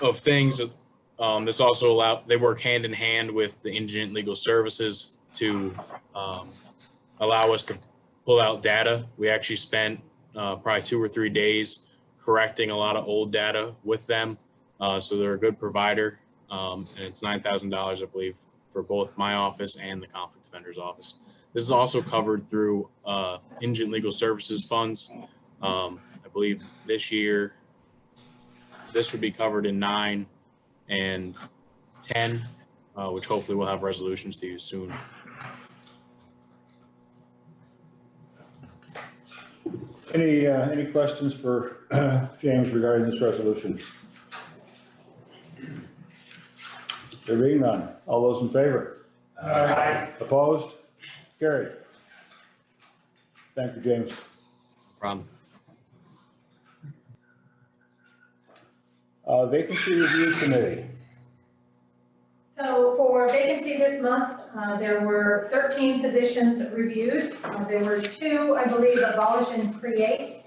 of things. This also they work hand in hand with the Indigent Legal Services to allow us to pull out data. We actually spent probably 2 or 3 days correcting a lot of old data with them. So they're a good provider. And it's $9,000, I believe, for both my office and the conflict defender's office. This is also covered through Indigent Legal Services funds. I believe this year, this would be covered in 9 and 10, which hopefully we'll have resolutions to use soon. Any questions for James regarding this resolution? There being none, all those in favor? Aye. Opposed? Carried. Thank you, James. No problem. Vacancy Review Committee. So for vacancy this month, there were 13 positions reviewed. There were 2, I believe, abolish and create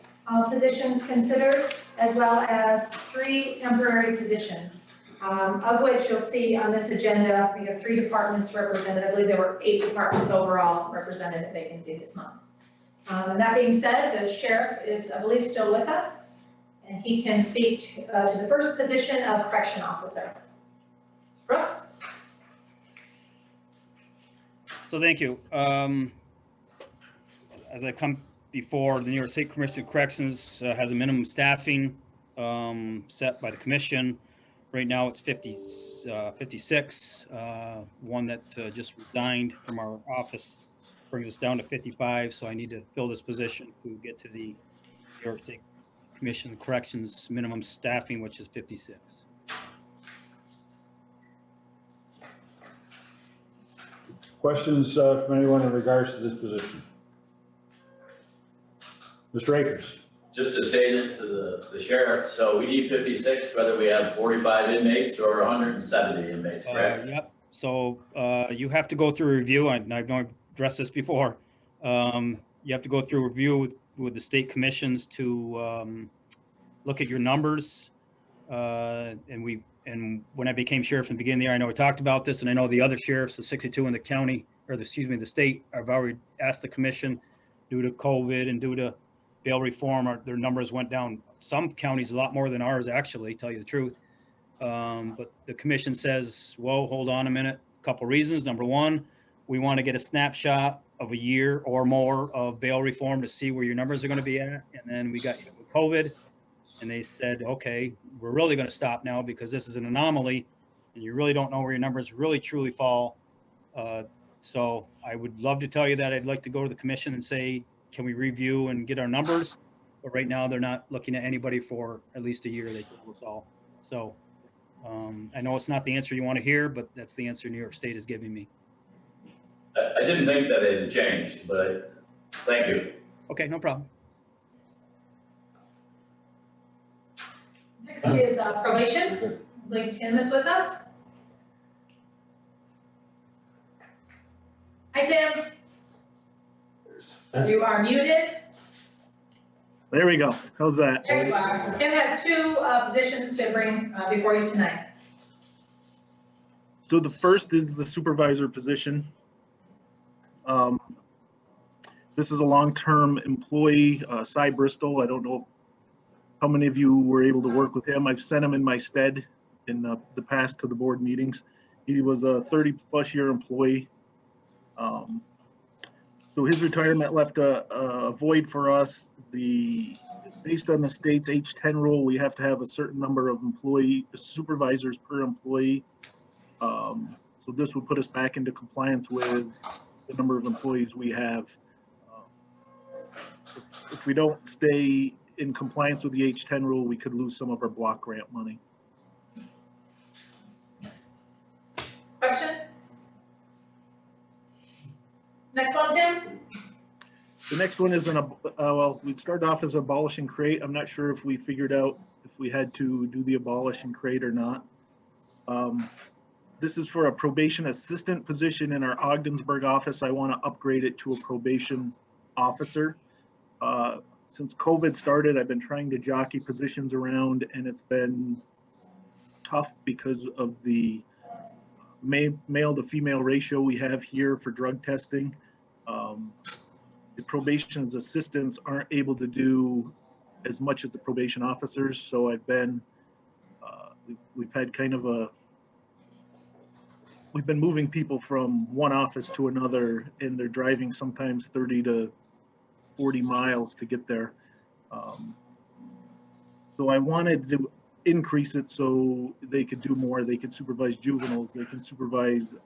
positions considered, as well as 3 temporary positions, of which you'll see on this agenda, we have 3 departments represented. I believe there were 8 departments overall represented at vacancy this month. And that being said, the sheriff is, I believe, still with us, and he can speak to the first position of correction officer. Brooks? So thank you. As I come before, the New York State Commission of Corrections has a minimum staffing set by the commission, Right now it's 56. One that just resigned from our office brings us down to 55. So I need to fill this position to get to the New York State Commission Corrections minimum staffing, which is 56. Questions from anyone in regards to this position? Mr. Akers? Just to state it to the sheriff, so we need 56, whether we have 45 inmates or 170 inmates, correct? Yep. So you have to go through a review, and I've addressed this before. You have to go through a review with the state commissions to look at your numbers. And when I became sheriff in the beginning of the year, I know we talked about this, and I know the other sheriffs, the 62 in the county, or the state, have already asked the commission due to COVID and due to bail reform, their numbers went down. Some counties a lot more than ours, actually, tell you the truth. But the commission says, well, hold on a minute. A couple reasons. Number one, we want to get a snapshot of a year or more of bail reform to see where your numbers are going to be at. And then we got hit with COVID, and they said, okay, we're really going to stop now because this is an anomaly, and you really don't know where your numbers really truly fall. So I would love to tell you that I'd like to go to the commission and say, can we review and get our numbers? But right now they're not looking at anybody for at least a year. They told us all. So I know it's not the answer you want to hear, but that's the answer New York State is giving me. I didn't think that it had changed, but thank you. Okay, no problem. Next is probation. I believe Tim is with us. Hi, Tim. You are muted. There we go. How's that? There you are. Tim has two positions to bring before you tonight. So the first is the supervisor position. This is a long-term employee, Cy Bristol. I don't know how many of you were able to work with him. I've sent him in my stead in the past to the board meetings. He was a 30-plus year employee. So his retirement left a void for us. Based on the state's H10 rule, we have to have a certain number of supervisors per employee. So this would put us back into compliance with the number of employees we have. If we don't stay in compliance with the H10 rule, we could lose some of our block grant money. Questions? Next one, Tim. The next one is well, we'd start off as abolish and create. I'm not sure if we figured out if we had to do the abolish and create or not. This is for a probation assistant position in our Ogdensburg office. I want to upgrade it to a probation officer. Since COVID started, I've been trying to jockey positions around, and it's been tough because of the male to female ratio we have here for drug testing. The probation assistants aren't able to do as much as the probation officers, so I've been, we've had kind of we've been moving people from one office to another, and they're driving sometimes 30 to 40 miles to get there. So I wanted to increase it so they could do more. They could supervise juveniles, they can supervise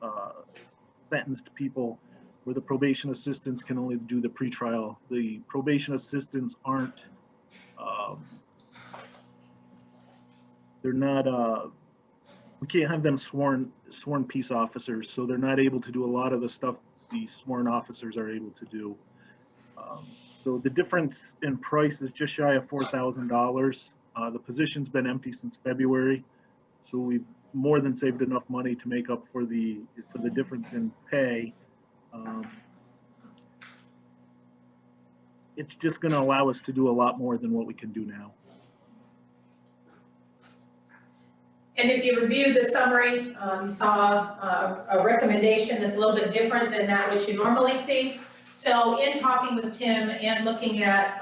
sentenced people, where the probation assistants can only do the pretrial. The probation assistants aren't, they're not, we can't have them sworn peace officers, so they're not able to do a lot of the stuff the sworn officers are able to do. So the difference in price is just shy of $4,000. The position's been empty since February, so we've more than saved enough money to make up for the difference in pay. It's just going to allow us to do a lot more than what we can do now. And if you review the summary, you saw a recommendation that's a little bit different than that which you normally see. So in talking with Tim and looking at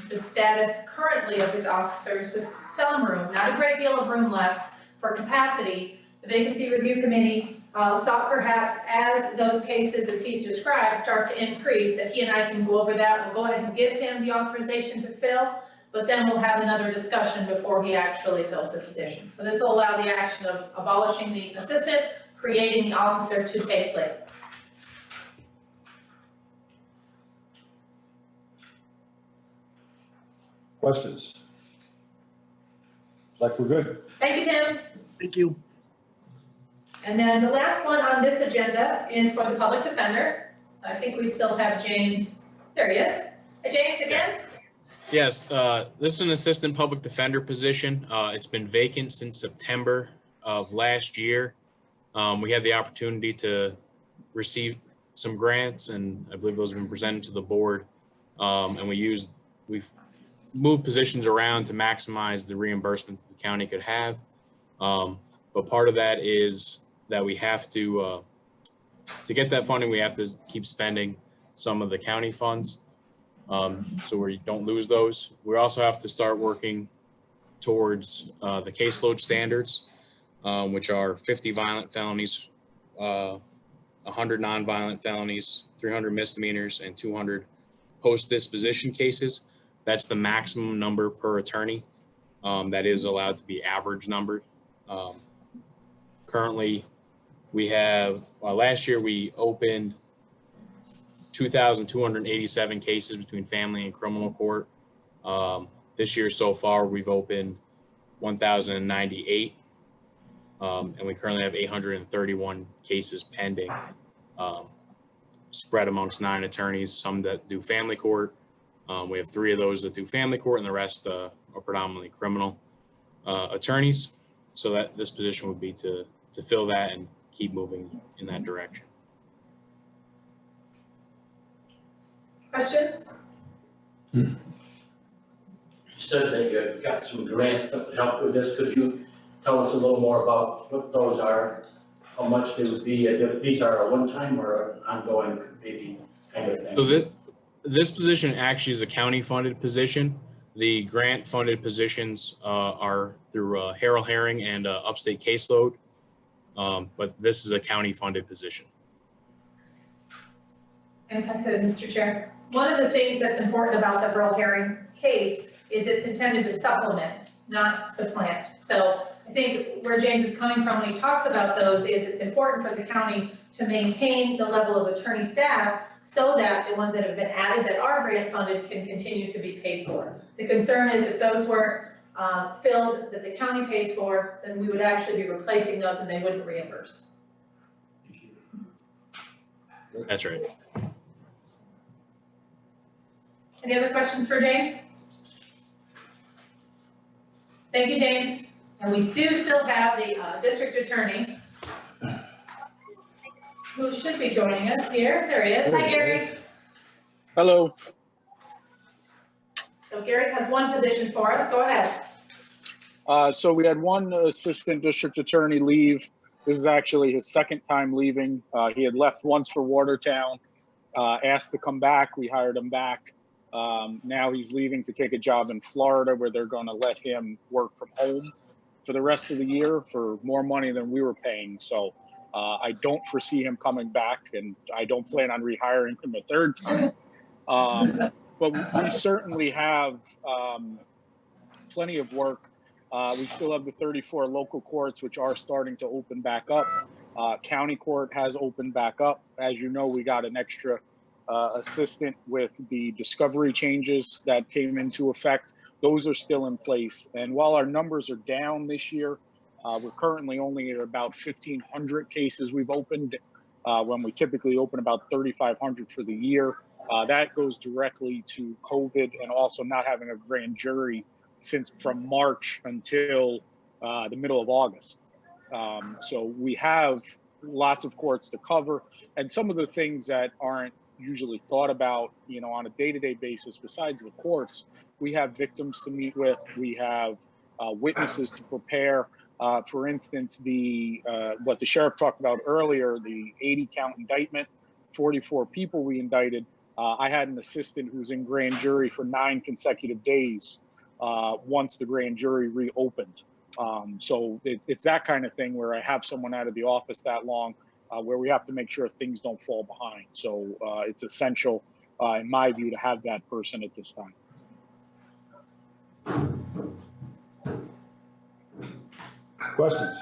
the status currently of his officers with some room, not a great deal of room left for capacity, the Vacancy Review Committee thought perhaps as those cases, as he's described, start to increase, that he and I can go over that. We'll go ahead and give him the authorization to fill but then we'll have another discussion before he actually fills the position. So this will allow the action of abolishing the assistant, creating the officer to take place. Questions? Like we're good. Thank you, Tim. Thank you. And then the last one on this agenda is for the public defender. So I think we still have James. There he is. Hi, James, again. Yes, this is an assistant public defender position. It's been vacant since September of last year. We had the opportunity to receive some grants, and I believe those have been presented to the board. And we've moved positions around to maximize the reimbursement the county could have. But part of that is that we have to get that funding, we have to keep spending some of the county funds. So we don't lose those. We also have to start working towards the caseload standards, which are 50 violent felonies, 100 nonviolent felonies, 300 misdemeanors, and 200 post-disposition cases. That's the maximum number per attorney that is allowed to be average numbered. Currently, we have, last year we opened 2,287 cases between family and criminal court. This year so far, we've opened 1,098, and we currently have 831 cases pending, spread amongst 9 attorneys, some that do family court. We have 3 of those that do family court, and the rest are predominantly criminal attorneys. So that this position would be to fill that and keep moving in that direction. Questions? You said that you got some grants that would help with this. Could you tell us a little more about what those are? How much they would be? If these are a one-time or an ongoing, maybe kind of thing? So this position actually is a county-funded position. The grant-funded positions are through Harold Herring and Upstate Caseload, but this is a county-funded position. And if I could, Mr. Chair, one of the things that's important about the Harold Herring case is it's intended to supplement, not supplant. So I think where James is coming from when he talks about those is it's important for the county to maintain the level of attorney staff so that the ones that have been added that are grant funded can continue to be paid for. The concern is if those weren't filled that the county pays for, then we would actually be replacing those and they wouldn't reimburse. That's right. Any other questions for James? Thank you, James. And we do still have the district attorney who should be joining us here. There he is. Hi, Gary. Hello. So Gary has one position for us. Go ahead. So we had one assistant district attorney leave. This is actually his second time leaving. He had left once for Watertown, asked to come back. We hired him back. Now he's leaving to take a job in Florida where they're going to let him work from home for the rest of the year for more money than we were paying. So I don't foresee him coming back, and I don't plan on rehiring him a third time. But we certainly have plenty of work. We still have the 34 local courts, which are starting to open back up. County court has opened back up. As you know, we got an extra assistant with the discovery changes that came into effect. Those are still in place. And while our numbers are down this year, we're currently only at about 1,500 cases we've opened when we typically open about 3,500 for the year. That goes directly to COVID and also not having a grand jury since from March until the middle of August. So we have lots of courts to cover, and some of the things that aren't usually thought about, you know, on a day-to-day basis, besides the courts, we have victims to meet with, we have witnesses to prepare. For instance, what the sheriff talked about earlier, the 80 count indictment, 44 people we indicted. I had an assistant who's in grand jury for 9 consecutive days once the grand jury reopened. So it's that kind of thing where I have someone out of the office that long, where we have to make sure things don't fall behind. So it's essential, in my view, to have that person at this time. Questions?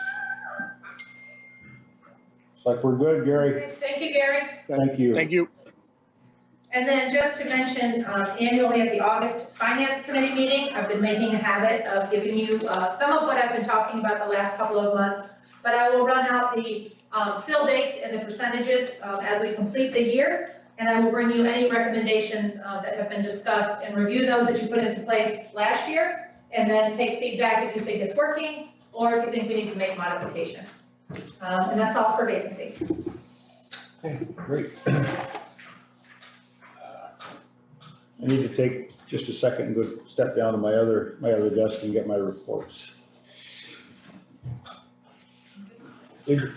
Looks like we're good, Gary. Thank you, Gary. Thank you. Thank you. And then just to mention, annually at the August Finance Committee meeting, I've been making a habit of giving you some of what I've been talking about the last couple of months, but I will run out the fill dates and the percentages as we complete the year, and I will bring you any recommendations that have been discussed and review those that you put into place last year, and then take feedback if you think it's working or if you think we need to make modification. And that's all for vacancy. Okay, great. I need to take just a second and go step down to my other desk and get my reports. Okay.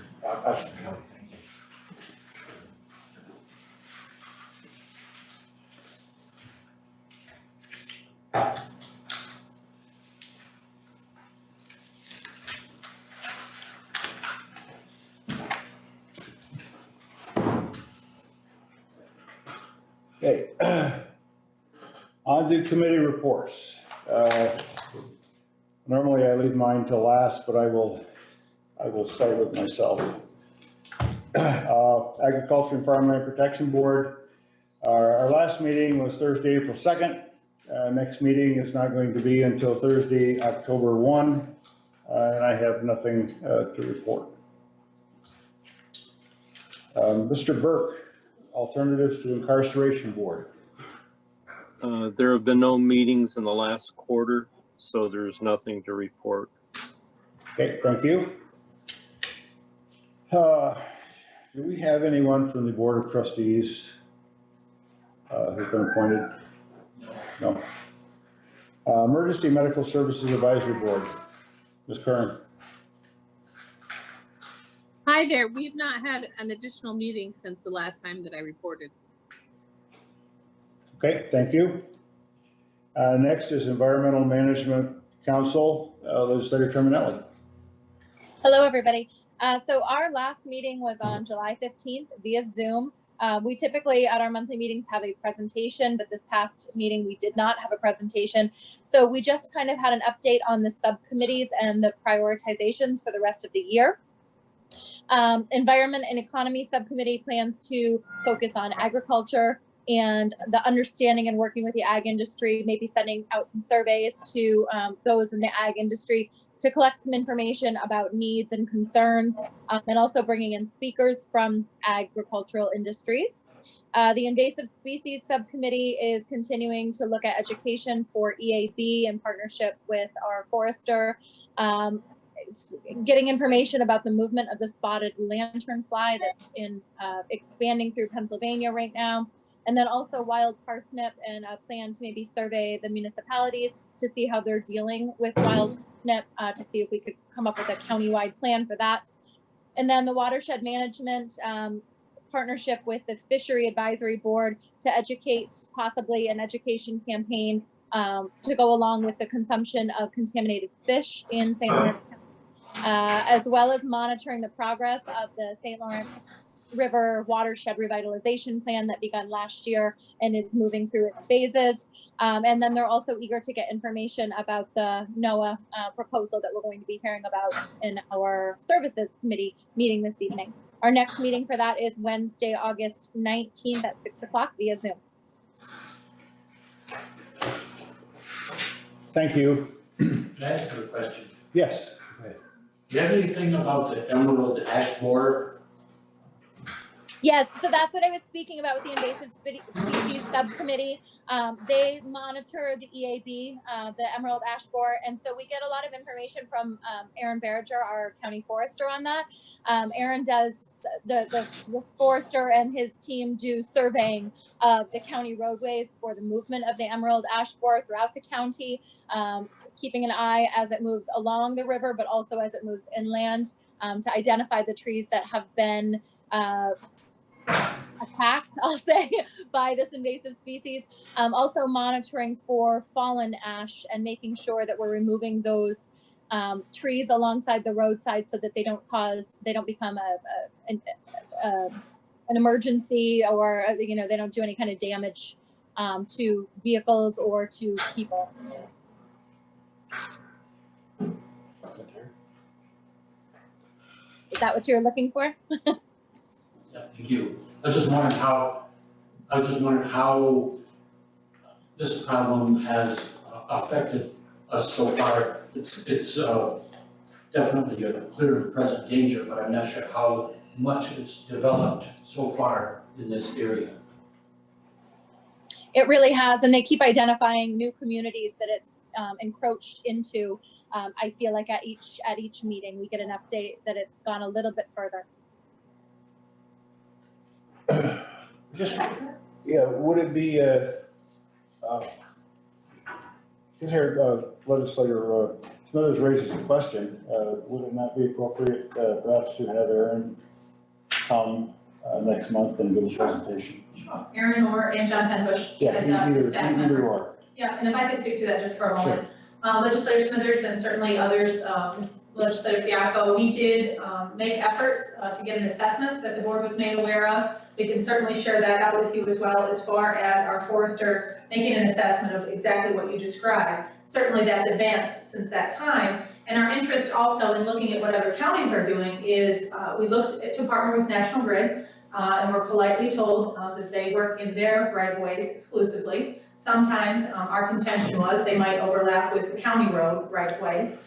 On to committee reports. Normally I leave mine till last, but I will start with myself. Agriculture and Farmland Protection Board. Our last meeting was Thursday, April 2nd. Next meeting is not going to be until Thursday, October 1, and I have nothing to report. Mr. Burke, Alternatives to Incarceration Board. There have been no meetings in the last quarter, so there's nothing to report. Okay, thank you. Do we have anyone from the Board of Trustees who's been appointed? No. Emergency Medical Services Advisory Board. Ms. Kern. Hi there. We've not had an additional meeting since the last time that I reported. Okay, thank you. Next is Environmental Management Council, Legislator Terminelli. Hello, everybody. So our last meeting was on July 15th via Zoom. We typically at our monthly meetings have a presentation, but this past meeting we did not have a presentation. So we just kind of had an update on the subcommittees and the prioritizations for the rest of the year. Environment and Economy Subcommittee plans to focus on agriculture and the understanding and working with the ag industry, maybe sending out some surveys to those in the ag industry to collect some information about needs and concerns, and also bringing in speakers from agricultural industries. The Invasive Species Subcommittee is continuing to look at education for EAB in partnership with our forester, getting information about the movement of the spotted lanternfly that's expanding through Pennsylvania right now. And then also wild parsnip, and a plan to maybe survey the municipalities to see how they're dealing with wild parsnip, to see if we could come up with a countywide plan for that. And then the Watershed Management partnership with the Fishery Advisory Board to educate, possibly an education campaign to go along with the consumption of contaminated fish in St. Lawrence County, as well as monitoring the progress of the St. Lawrence River Watershed Revitalization Plan that began last year and is moving through its phases. And then they're also eager to get information about the NOAA proposal that we're going to be hearing about in our Services Committee meeting this evening. Our next meeting for that is Wednesday, August 19th at 6 o'clock via Zoom. Thank you. Can I ask you a question? Yes. Go ahead. Do you have anything about the emerald ash borer? Yes, so that's what I was speaking about with the Invasive Species Subcommittee. They monitor the EAB, the emerald ash borer, and so we get a lot of information from Aaron Berger, our county forester, on that. Aaron does, the forester and his team do surveying of the county roadways for the movement of the emerald ash borer throughout the county, keeping an eye as it moves along the river, but also as it moves inland, to identify the trees that have been attacked, I'll say, by this invasive species. Also monitoring for fallen ash and making sure that we're removing those trees alongside the roadside so that they don't become an emergency, or they don't do any kind of damage to vehicles or to people. Is that what you're looking for? Yeah, thank you. I was just wondering how this problem has affected us so far. It's definitely a clear and present danger, but I'm not sure how much it's developed so far in this area. It really has, and they keep identifying new communities that it's encroached into. I feel like at each meeting we get an update that it's gone a little bit further. Just, yeah, would it be, is here, legislator Smithers raises a question, would it not be appropriate perhaps to have Aaron come next month and give a presentation? Sure. Aaron and John Tenbush. Yeah, either or. Yeah, and if I could speak to that just for a moment. Sure. Legislator Smithers and certainly others, Legislator Fiacco, we did make efforts to get an assessment that the board was made aware of. We can certainly share that out with you as well, as far as our forester making an assessment of exactly what you described. Certainly that's advanced since that time. And our interest also in looking at what other counties are doing is we looked to partner with National Grid and we're politely told that they work in their right-of-ways exclusively. Sometimes our contention was they might overlap with the county road right-of-ways.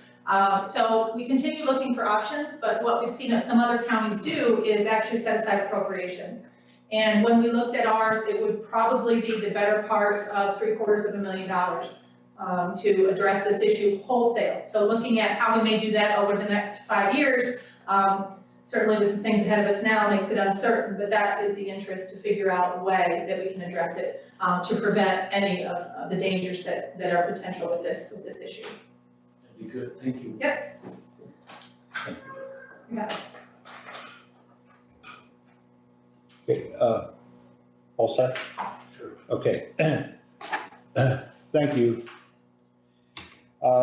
So we continue looking for options, but what we've seen some other counties do is actually set aside appropriations. And when we looked at ours, it would probably be the better part of $750,000 to address this issue wholesale. So looking at how we may do that over the next 5 years, certainly with the things ahead of us now makes it uncertain, but that is the interest, to figure out a way that we can address it to prevent any of the dangers that are potential with this issue. That'd be good, thank you. Yep. Yeah. Okay, all set? Sure. Okay. Thank you.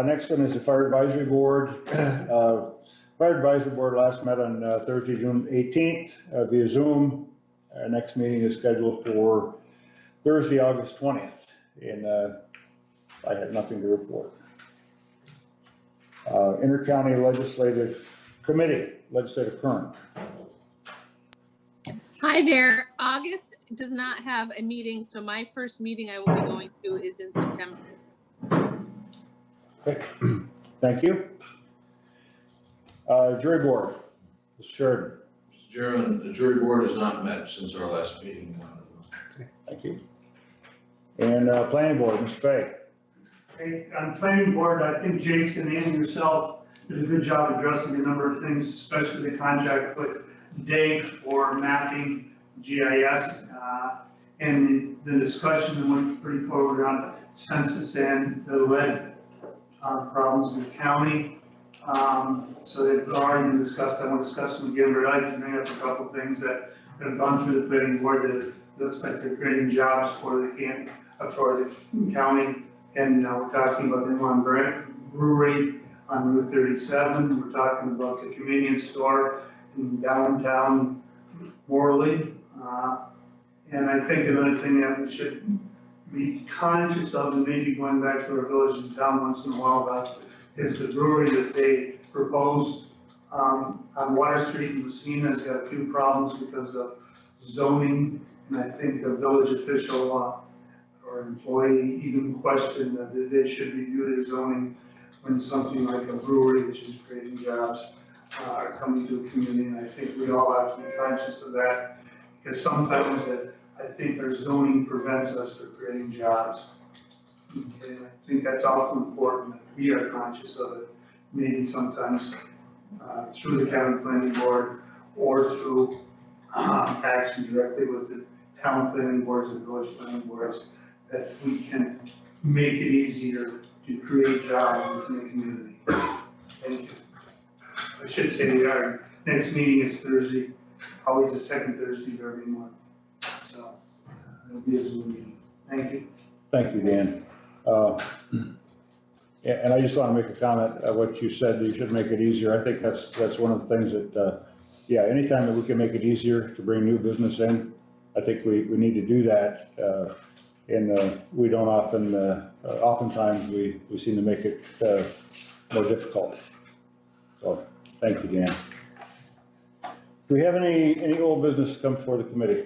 Next one is the Fire Advisory Board. Fire Advisory Board last met on Thursday, June 18th via Zoom. Our next meeting is scheduled for Thursday, August 20th, and I had nothing to report. Intercounty Legislative Committee, Legislative Current. Hi there. August does not have a meeting, so my first meeting I will be going to is in September. Okay, thank you. Jury Board, Mr. Sheridan. Mr. Chairman, the jury board has not met since our last meeting. Okay, thank you. And Planning Board, Mr. Fay. Okay, on Planning Board, I think Jason and yourself did a good job addressing a number of things, especially the contract with DAG for mapping GIS, and the discussion went pretty forward on census and the lead problems in the county. So they've already been discussed. I won't discuss them again, but I'd like to bring up a couple of things that have gone through the planning board that looks like they're creating jobs for the county. And we're talking about the Inland Brewery on Route 37. We're talking about the convenience store in downtown Morley. And I think another thing that we should be conscious of, and maybe going back to our village and town once in a while about, is the brewery that they proposed on Water Street in Messina has got a few problems because of zoning. And I think the village official or employee even questioned that they should review their zoning when something like a brewery, which is creating jobs, are coming to a community. And I think we all have to be conscious of that, because sometimes I think our zoning prevents us from creating jobs. Okay, I think that's also important that we are conscious of it, maybe sometimes through the county planning board or through action directly with the town planning boards and village planning boards, that we can make it easier to create jobs within the community. Thank you. I should say our next meeting is Thursday, always the second Thursday of every month. So it'll be a Zoom meeting. Thank you. Thank you, Dan. Yeah, and I just want to make a comment. What you said, you should make it easier. I think that's one of the things that, yeah, anytime that we can make it easier to bring new business in, I think we need to do that. And we don't often, oftentimes we seem to make it more difficult. So thank you, Dan. Do we have any old business to come before the committee?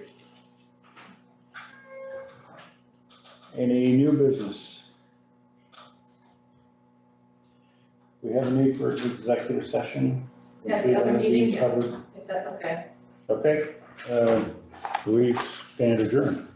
Any new business? We have a need for an executive session? At the other meeting, yes, Covered? if that's okay. Okay, we stand adjourned.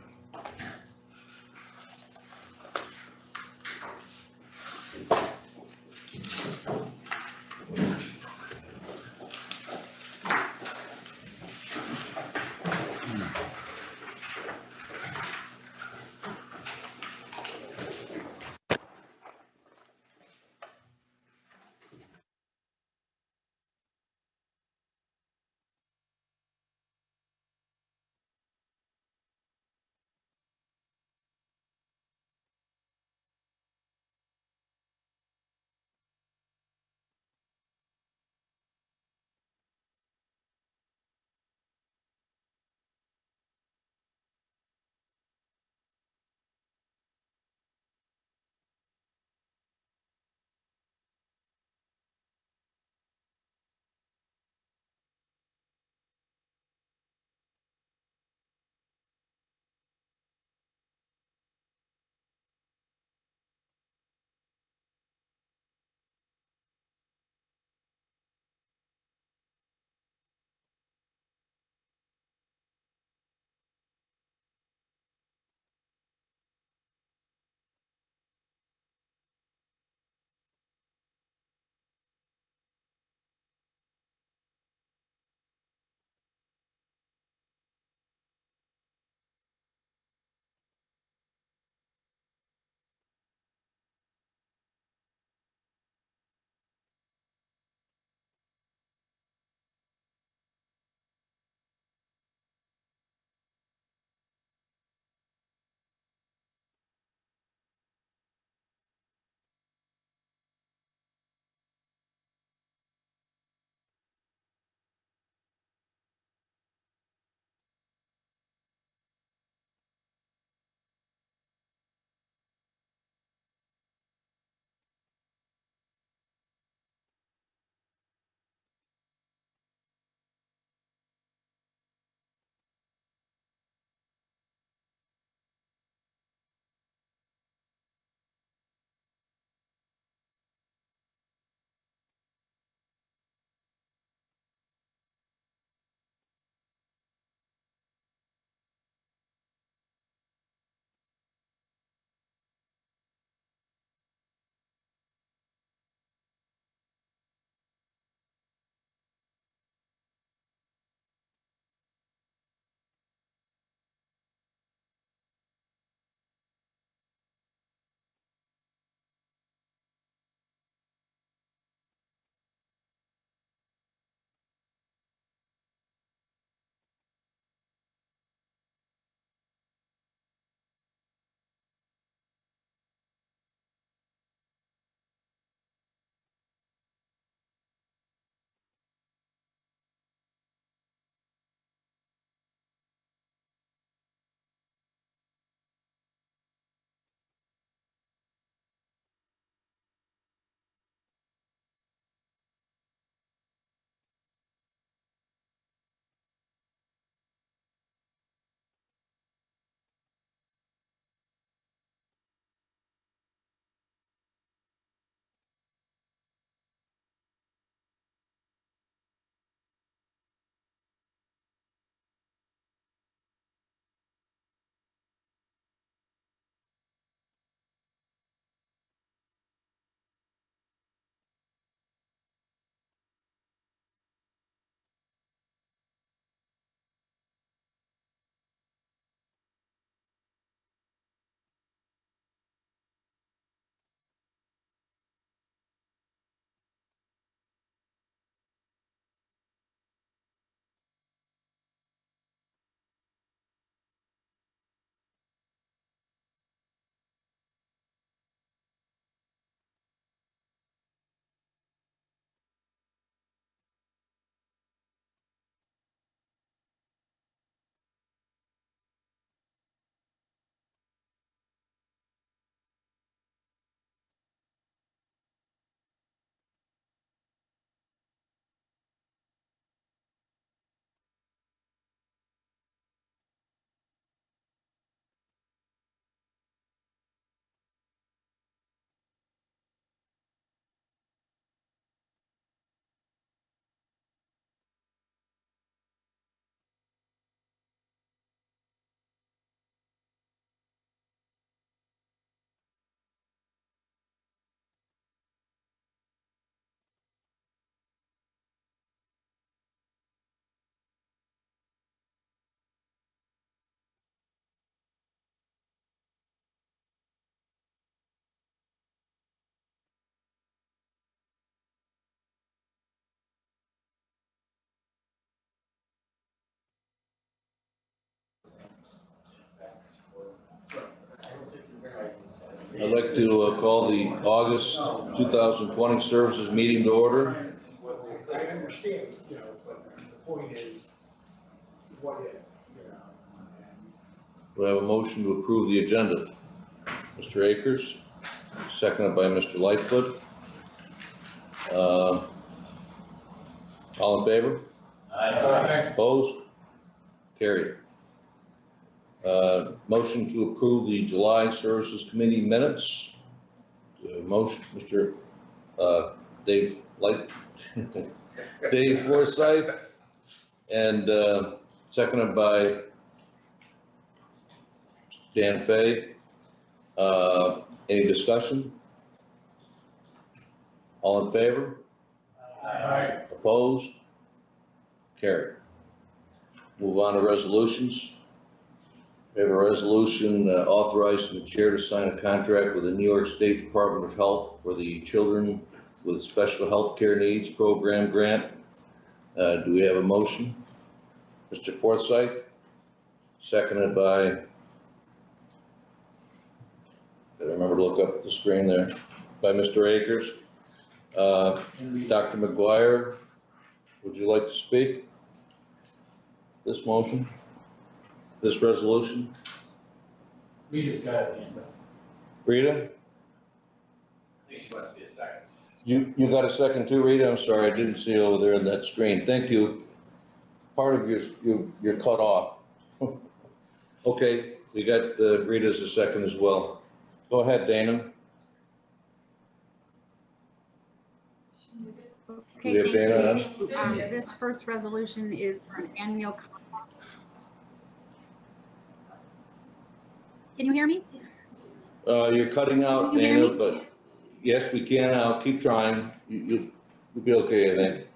I'd like to call the August 2020 Services meeting to order. I understand, but the point is, what if, We have a motion to approve the agenda. Mr. Akers, seconded by Mr. Lightfoot. All in favor? Aye. Opposed? Carried. Motion to approve the July Services Committee minutes. Motion, Mr. Dave Forsythe, and seconded by Dan Fay. Any discussion? All in favor? Aye. Opposed? Carried. Move on to resolutions. We have a resolution authorizing the chair to sign a contract with the New York State Department of Health for the Children with Special Health Care Needs Program grant. Do we have a motion? Mr. Forsythe, seconded by, I remember to look up at the screen there, by Mr. Akers. Dr. McGuire, would you like to speak? This motion? This resolution? Rita's got it, Amber. Rita? I think she wants to be a second. You got a second too, Rita? I'm sorry, I didn't see over there on that screen. Thank you. Part of you're cut off. Okay, we got Rita's a second as well. Go ahead, Dana. Okay, You have thank Dana you. This first resolution is for an annual. Can you hear me? You're cutting out, Can you hear Dana, me? but yes, we can. I'll keep trying. You'll be okay, I think.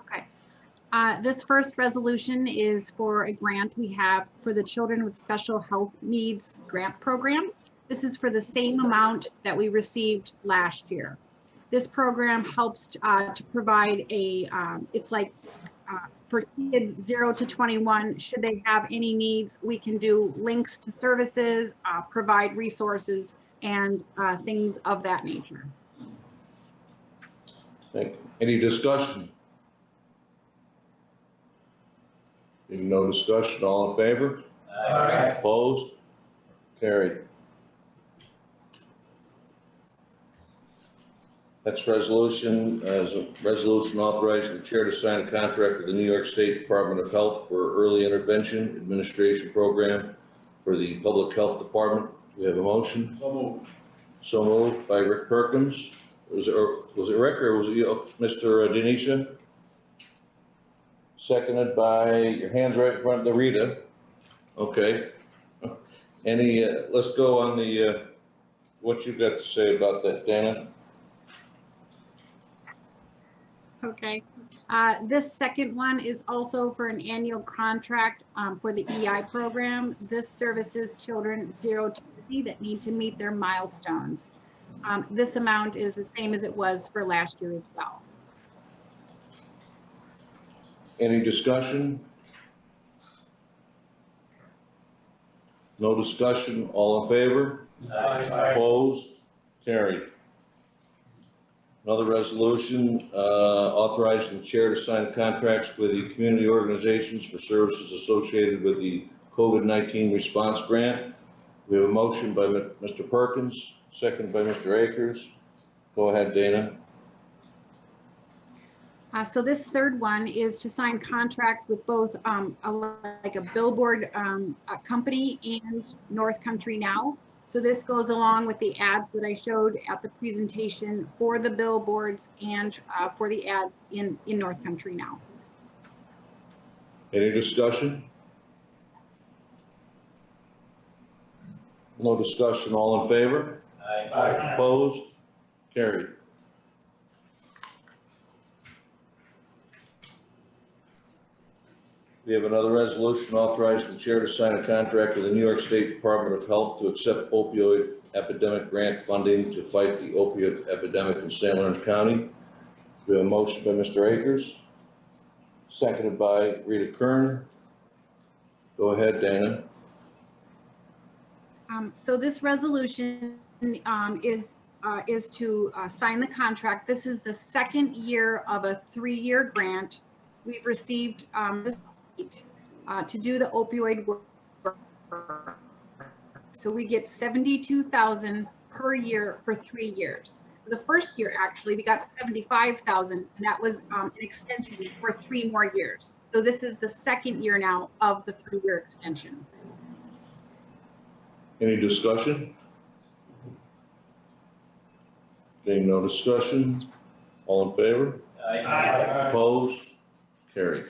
Okay. This first resolution is for a grant we have for the Children with Special Health Needs Grant Program. This is for the same amount that we received last year. This program helps to provide it's like for kids 0 to 21, should they have any needs, we can do links to services, provide resources, and things of that nature. Thank you. Any discussion? No discussion, all in favor? Aye. Opposed? Carried. Next resolution is a resolution authorizing the chair to sign a contract with the New York State Department of Health for Early Intervention Administration Program for the Public Health Department. Do we have a motion? So moved. So moved by Rick Perkins. Was it Rick or was it you, Mr. Denisha? Seconded by, your hands right in front of the Rita. Okay. Any, let's go on the, what you got to say about that, Dana? Okay. This second one is also for an annual contract for the EI program. This services children 0 to 3 that need to meet their milestones. This amount is the same as it was for last year as well. Any discussion? No discussion, all in favor? Aye. Opposed? Carried. Another resolution authorizing the chair to sign contracts with the community organizations for services associated with the COVID-19 response grant. We have a motion by Mr. Perkins, second by Mr. Akers. Go ahead, Dana. So this third one is to sign contracts with both like a billboard company and North Country Now. So this goes along with the ads that I showed at the presentation for the billboards and for the ads in North Country Now. Any discussion? No discussion, all in favor? Aye. Opposed? Carried. We have another resolution authorizing the chair to sign a contract with the New York State Department of Health to accept opioid epidemic grant funding to fight the opioid epidemic in St. Lawrence County. We have a motion by Mr. Akers, seconded by Rita Kern. Go ahead, Dana. So this resolution is to sign the contract. This is the second year of a 3-year grant. We've received this to do the opioid work. So we get $72,000 per year for 3 years. The first year, actually, we got $75,000, and that was an extension for 3 more years. So this is the second year now of the 3-year extension. Any discussion? Okay, no discussion. All in favor? Aye. Opposed? Carried.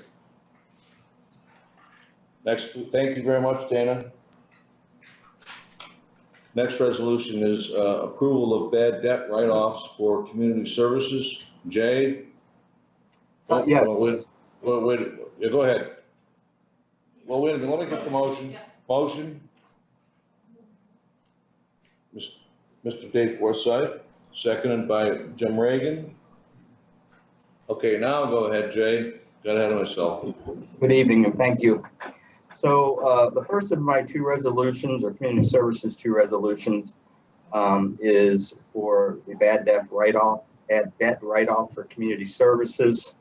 Next, thank you very much, Dana. Next resolution is approval of bad debt write-offs for community services. Jay? Oh, Yeah. wait, yeah, go ahead. Well, wait a minute, let me get the motion. Motion? Mr. Dave Forsythe, seconded by Jim Reagan. Okay, now go ahead, Jay. Got ahead of myself. Good evening and thank you. So the first of my 2 resolutions, or community services 2 resolutions, is for the bad debt write-off for community services.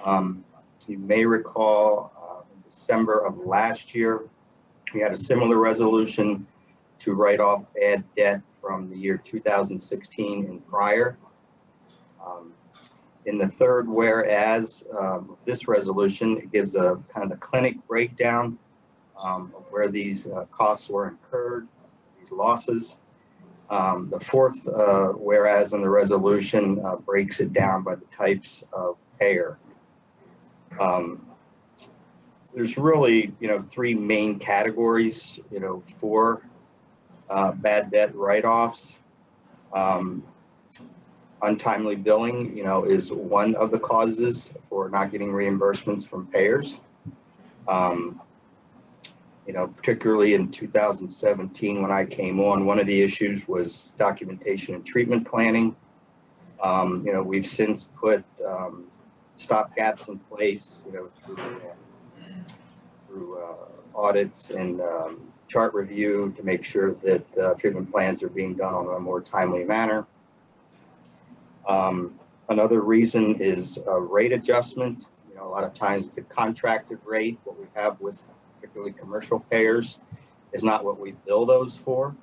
You may recall in December of last year, we had a similar resolution to write off bad debt from the year 2016 and prior. In the third whereas, this resolution, it gives a kind of a clinic breakdown of where these costs were incurred, these losses. The fourth whereas in the resolution breaks it down by the types of payer. There's really, 3 main categories, for bad debt write-offs. Untimely billing, is one of the causes for not getting reimbursements from payers. Particularly in 2017, when I came on, one of the issues was documentation and treatment planning. We've since put stopgaps in place, through audits and chart review to make sure that treatment plans are being done on a more timely manner. Another reason is rate adjustment. A lot of times the contracted rate, what we have with particularly commercial payers, is not what we bill those for.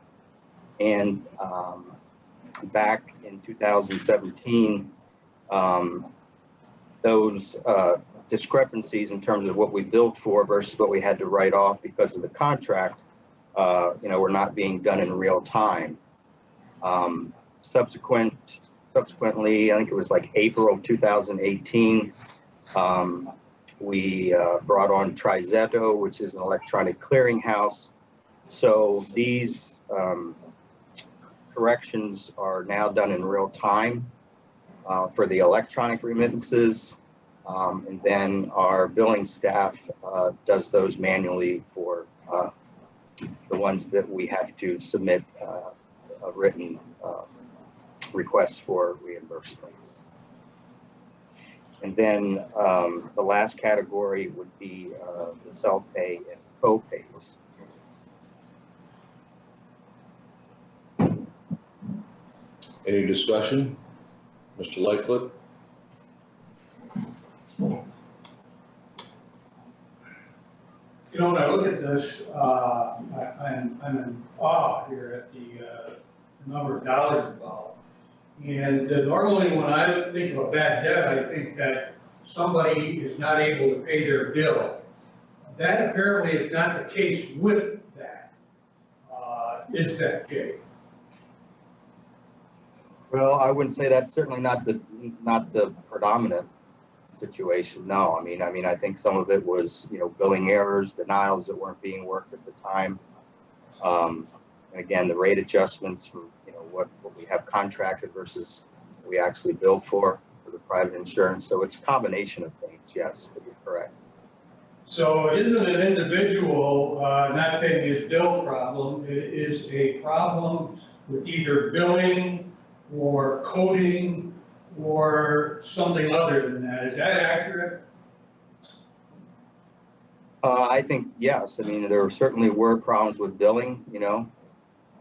And back in 2017, those discrepancies in terms of what we billed for versus what we had to write off because of the contract, were not being done in real time. Subsequently, I think it was like April of 2018, we brought on Trizetto, which is an electronic clearinghouse. So these corrections are now done in real time for the electronic remittances. And then our billing staff does those manually for the ones that we have to submit a written request for reimbursement. And then the last category would be the self-pay and co-pays. Any discussion? Mr. Lightfoot? When I look at this, I'm in awe here at the number of dollars involved. And normally when I think of a bad debt, I think that somebody is not able to pay their bill. That apparently is not the case with that. Is that, Jay? Well, I wouldn't say that's certainly not the predominant situation. No, I mean, I think some of it was, billing errors, denials that weren't being worked at the time. And again, the rate adjustments from, what we have contracted versus what we actually bill for the private insurance. So it's a combination of things, yes, but you're correct. So it isn't an individual not paying his bill problem. It is a problem with either billing or coding or something other than that. Is that accurate? I think, yes. I mean, there certainly were problems with billing,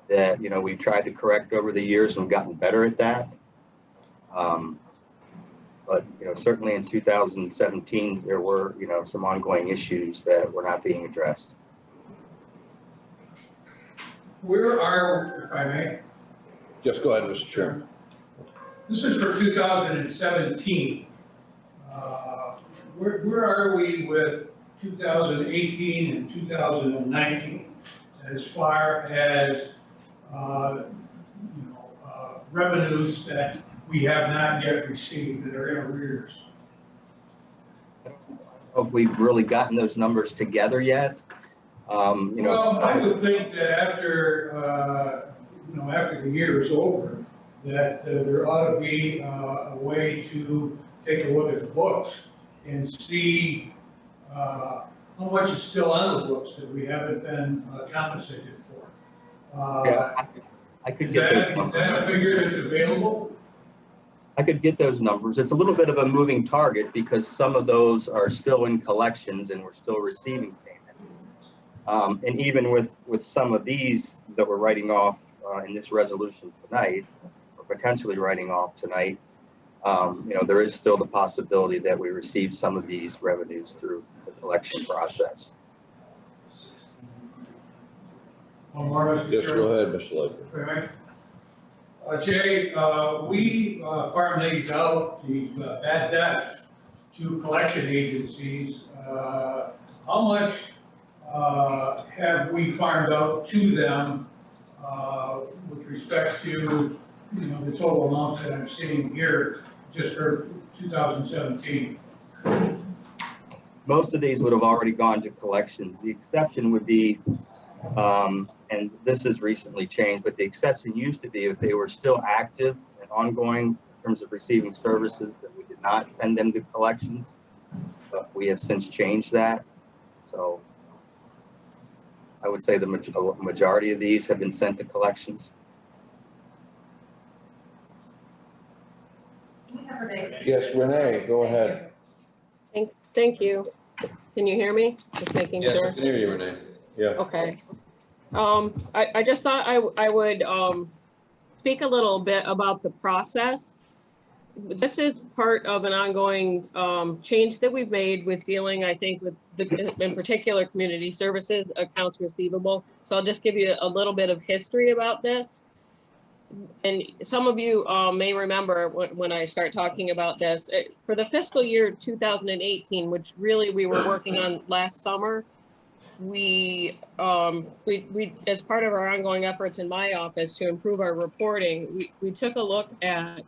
that, we've tried to correct over the years and gotten better at that. But, certainly in 2017, there were, some ongoing issues that were not being addressed. Where are, if I may, Just go ahead, Mr. Chairman. this is for 2017. Where are we with 2018 and 2019 as far as, revenues that we have not yet received that are in arrears? We've really gotten those numbers together yet. Well, I would think that after, after the year is over, that there ought to be a way to take a look at the books and see how much is still on the books that we haven't been compensated for. Yeah, I could Is get that, those is that a numbers. figure that's available? I could get those numbers. It's a little bit of a moving target because some of those are still in collections and we're still receiving payments. And even with some of these that we're writing off in this resolution tonight, or potentially writing off tonight, there is still the possibility that we receive some of these revenues through the collection process. One more, Mr. Yes, Chairman. go ahead, Mr. Lakeman. Okay. Jay, we farm these out, these bad debts, to collection agencies. How much have we farmed out to them with respect to, the total amounts that I'm seeing here just for 2017? Most of these would have already gone to collections. The exception would be, and this has recently changed, but the exception used to be if they were still active and ongoing in terms of receiving services, that we did not send them to collections. But we have since changed that. So I would say the majority of these have been sent to collections. Yes, Renee, go ahead. Thank you. Can you hear me? Just making sure. Yes, I can hear you, Renee. Yeah. Okay. I just thought I would speak a little bit about the process. This is part of an ongoing change that we've made with dealing, I think, with in particular community services accounts receivable. So I'll just give you a little bit of history about this. And some of you may remember when I start talking about this, for the fiscal year 2018, which really we were working on last summer, we as part of our ongoing efforts in my office to improve our reporting, we took a look at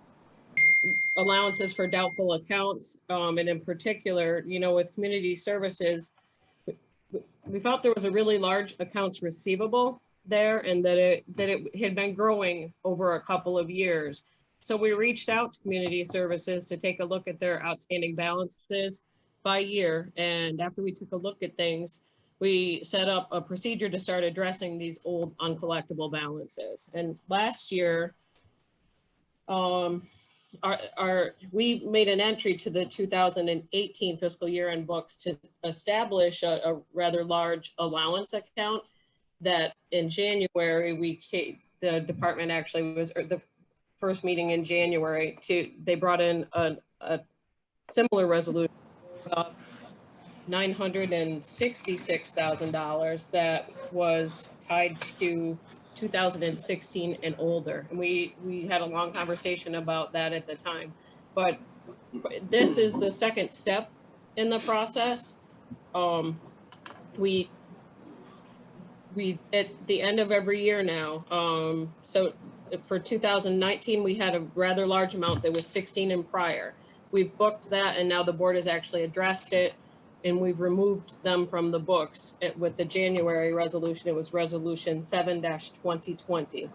allowances for doubtful accounts, and in particular, with community services, we felt there was a really large accounts receivable there, and that it had been growing over a couple of years. So we reached out to community services to take a look at their outstanding balances by year. And after we took a look at things, we set up a procedure to start addressing these old uncollectible balances. And last year, we made an entry to the 2018 fiscal year end books to establish a rather large allowance account that in January, the department actually was, or the first meeting in January, they brought in a similar resolution of $966,000 that was tied to 2016 and older. And we had a long conversation about that at the time. But this is the second step in the process. We at the end of every year now, so for 2019, we had a rather large amount that was 16 and prior. We've booked that, and now the board has actually addressed it, and we've removed them from the books. With the January resolution, it was resolution 7-2020.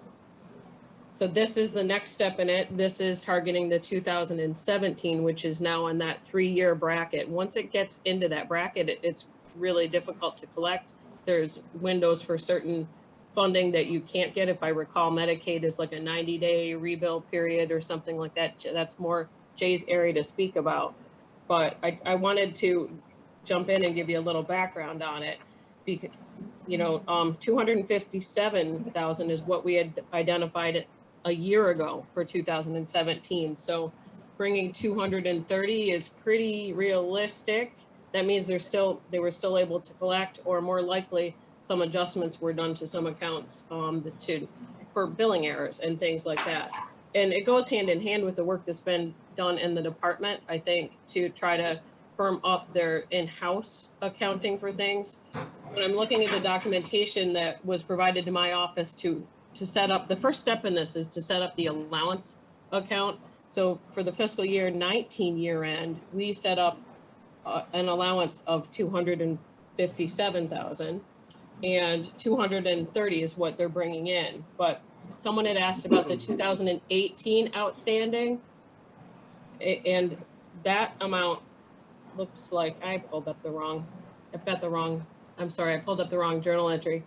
So this is the next step in it. This is targeting the 2017, which is now in that 3-year bracket. Once it gets into that bracket, it's really difficult to collect. There's windows for certain funding that you can't get. If I recall, Medicaid is like a 90-day rebuild period or something like that. That's more Jay's area to speak about. But I wanted to jump in and give you a little background on it, 257,000 is what we had identified a year ago for 2017. So bringing 230 is pretty realistic. That means they were still able to collect, or more likely some adjustments were done to some accounts for billing errors and things like that. And it goes hand in hand with the work that's been done in the department, I think, to try to firm up their in-house accounting for things. When I'm looking at the documentation that was provided to my office to set up, the first step in this is to set up the allowance account. So for the fiscal year 19 year end, we set up an allowance of 257,000, and 230 is what they're bringing in. But someone had asked about the 2018 outstanding, and that amount looks like I pulled up the wrong journal entry.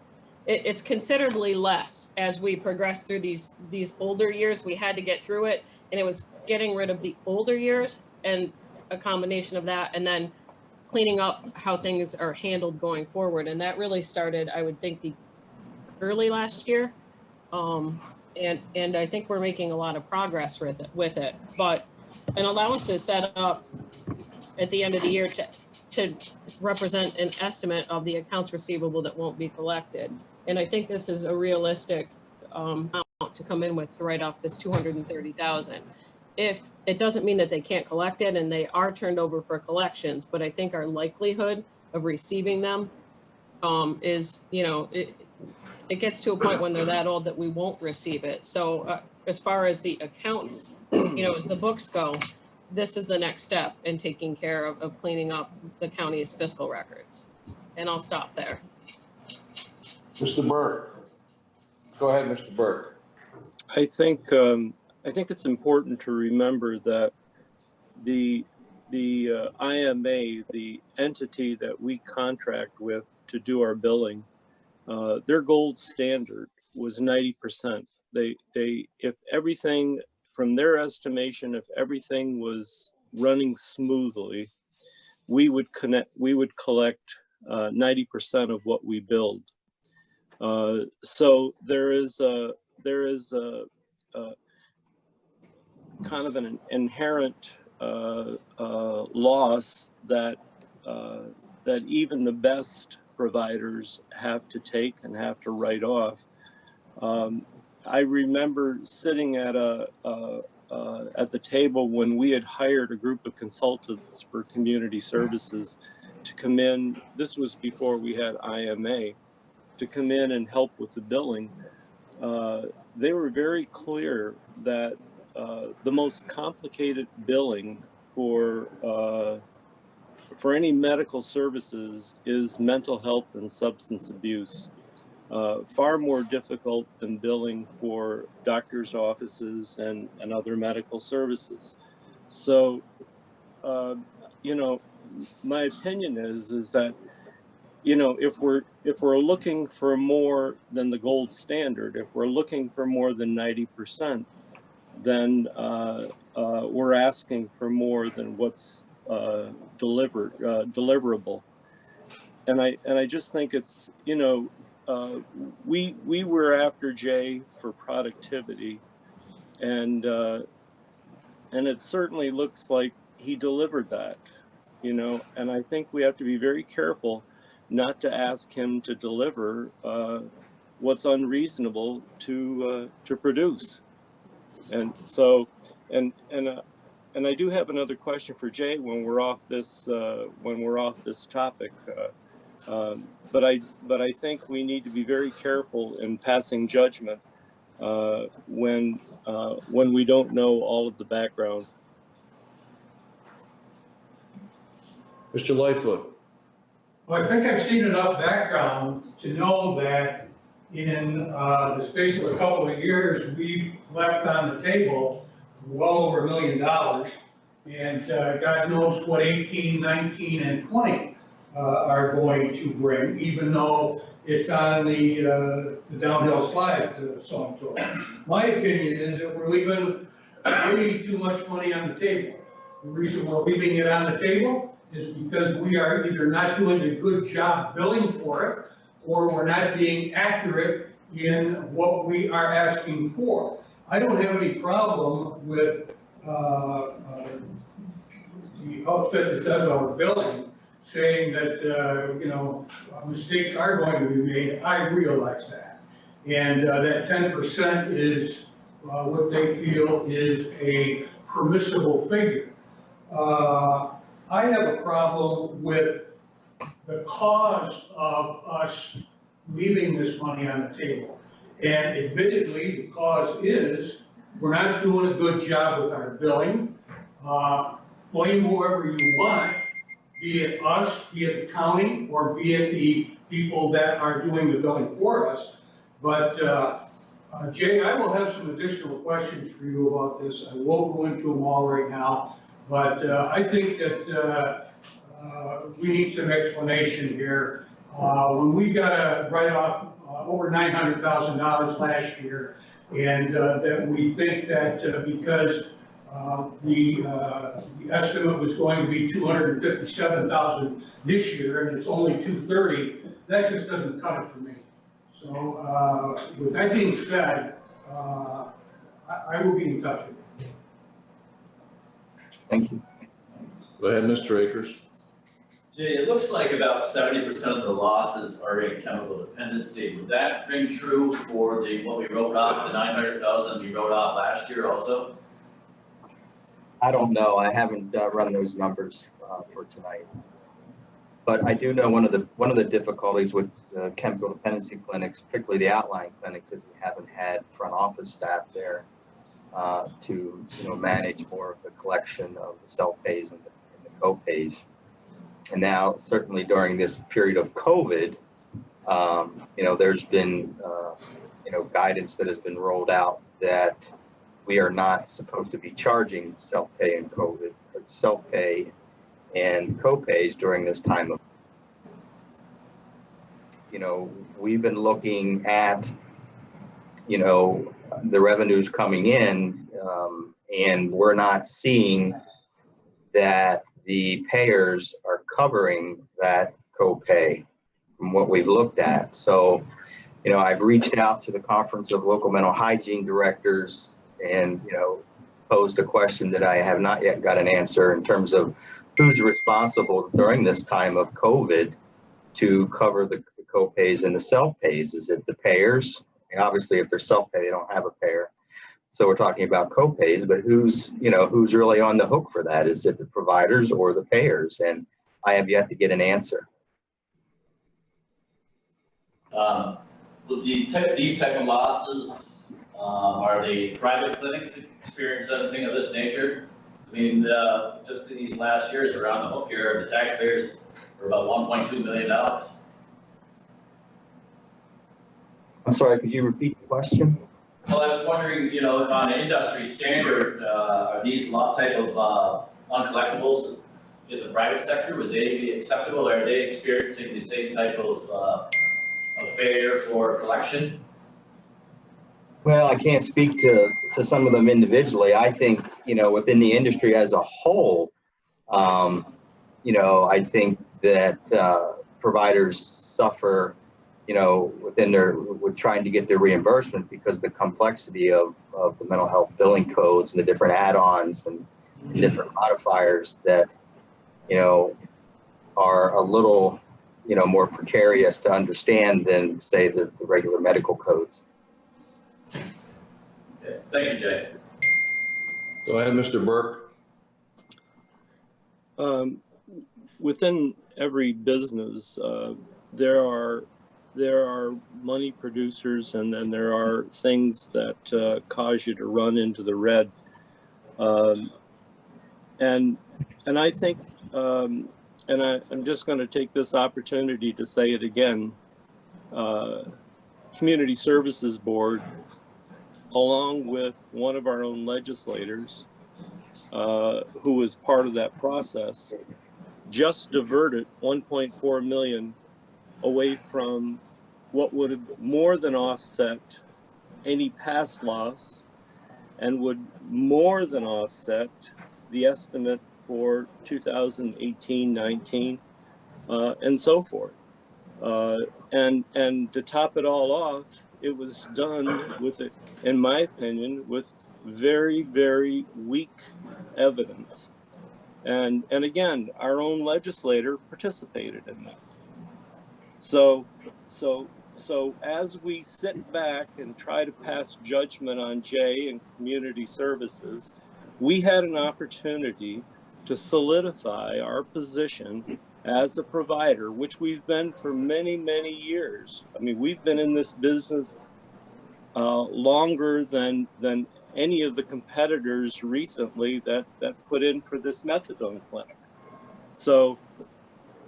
It's considerably less as we progress through these older years. We had to get through it, and it was getting rid of the older years and a combination of that, and then cleaning up how things are handled going forward. And that really started, I would think, the early last year. And I think we're making a lot of progress with it. But an allowance is set up at the end of the year to represent an estimate of the accounts receivable that won't be collected. And I think this is a realistic amount to come in with to write off this 230,000. If it doesn't mean that they can't collect it, and they are turned over for collections, but I think our likelihood of receiving them is, it gets to a point when they're that old that we won't receive it. So as far as the accounts, as the books go, this is the next step in taking care of cleaning up the county's fiscal records. And I'll stop there. Mr. Burke. Go ahead, Mr. Burke. I think it's important to remember that the IMA, the entity that we contract with to do our billing, their gold standard was 90%. If everything, from their estimation, if everything was running smoothly, we would collect 90% of what we billed. So there is a kind of an inherent loss that even the best providers have to take and have to write off. I remember sitting at the table when we had hired a group of consultants for community services to come in. This was before we had IMA, to come in and help with the billing. They were very clear that the most complicated billing for any medical services is mental health and substance abuse. Far more difficult than billing for doctors' offices and other medical services. So, my opinion is that, if we're looking for more than the gold standard, if we're looking for more than 90%, then we're asking for more than what's deliverable. And I just think it's, we were after Jay for productivity, and it certainly looks like he delivered that, and I think we have to be very careful not to ask him to deliver what's unreasonable to produce. And so, and I do have another question for Jay when we're off this topic. But I think we need to be very careful in passing judgment when we don't know all of the background. Mr. Lightfoot. Well, I think I've seen enough background to know that in the space of a couple of years, we've left on the table well over $1 million. And God knows what 18, 19, and 20 are going to bring, even though it's on the downhill slide, so I'm told. My opinion is that we're leaving way too much money on the table. The reason we're leaving it on the table is because we are either not doing a good job billing for it, or we're not being accurate in what we are asking for. I don't have any problem with the outfit that does our billing saying that, you know, mistakes are going to be made. I realize that. And that 10% is what they feel is a permissible figure. I have a problem with the cause of us leaving this money on the table. And admittedly, the cause is we're not doing a good job with our billing. Blame whoever you want, be it us, be it the county, or be it the people that are doing the billing for us. But Jay, I will have some additional questions for you about this. I won't go into them all right now, but I think that we need some explanation here. When we got a write-off over $900,000 last year, and that we think that because the estimate was going to be $257,000 this year, and it's only $230,000, that just doesn't cut it for me. So with that being said, I will be in touch with you. Thank you. Go ahead, Mr. Akers. Jay, it looks like about 70% of the losses are in chemical dependency. Would that ring true for what we wrote off, the 900,000 we wrote off last year also? I don't know. I haven't run those numbers for tonight. But I do know one of the difficulties with chemical dependency clinics, particularly the outlying clinics, is we haven't had front office staff there to manage more of the collection of the self-pays and the co-pays. And now, certainly during this period of COVID, there's been guidance that has been rolled out that we are not supposed to be charging self-pay and COVID, or self-pay and co-pays during this time of, we've been looking at, the revenues coming in, and we're not seeing that the payers are covering that co-pay from what we've looked at. So, I've reached out to the Conference of Local Mental Hygiene Directors and, posed a question that I have not yet got an answer in terms of who's responsible during this time of COVID to cover the co-pays and the self-pays. Is it the payers? And obviously, if they're self-pay, they don't have a payer. So we're talking about co-pays, but who's really on the hook for that? Is it the providers or the payers? And I have yet to get an answer. These type of losses, are the private clinics experience anything of this nature? I mean, just in these last years around the hook here, the taxpayers were about $1.2 million. I'm sorry, could you repeat the question? Well, I was wondering, on an industry standard, are these type of uncollectibles in the private sector, would they be acceptable? Are they experiencing the same type of failure for collection? Well, I can't speak to some of them individually. I think, within the industry as a whole, I think that providers suffer, with trying to get their reimbursement because of the complexity of the mental health billing codes and the different add-ons and different modifiers that, are a little, more precarious to understand than, say, the regular medical codes. Thank you, Jay. Go ahead, Mr. Burke. Within every business, there are money producers, and then there are things that cause you to run into the red. And I think, I'm just going to take this opportunity to say it again. Community Services Board, along with one of our own legislators, who was part of that process, just diverted $1.4 million away from what would have more than offset any past loss and would more than offset the estimate for 2018-19 and so forth. And to top it all off, it was done with, in my opinion, with very, very weak evidence. And again, our own legislator participated in that. So as we sit back and try to pass judgment on Jay and community services, we had an opportunity to solidify our position as a provider, which we've been for many, many years. I mean, we've been in this business longer than any of the competitors recently that put in for this methadone clinic. So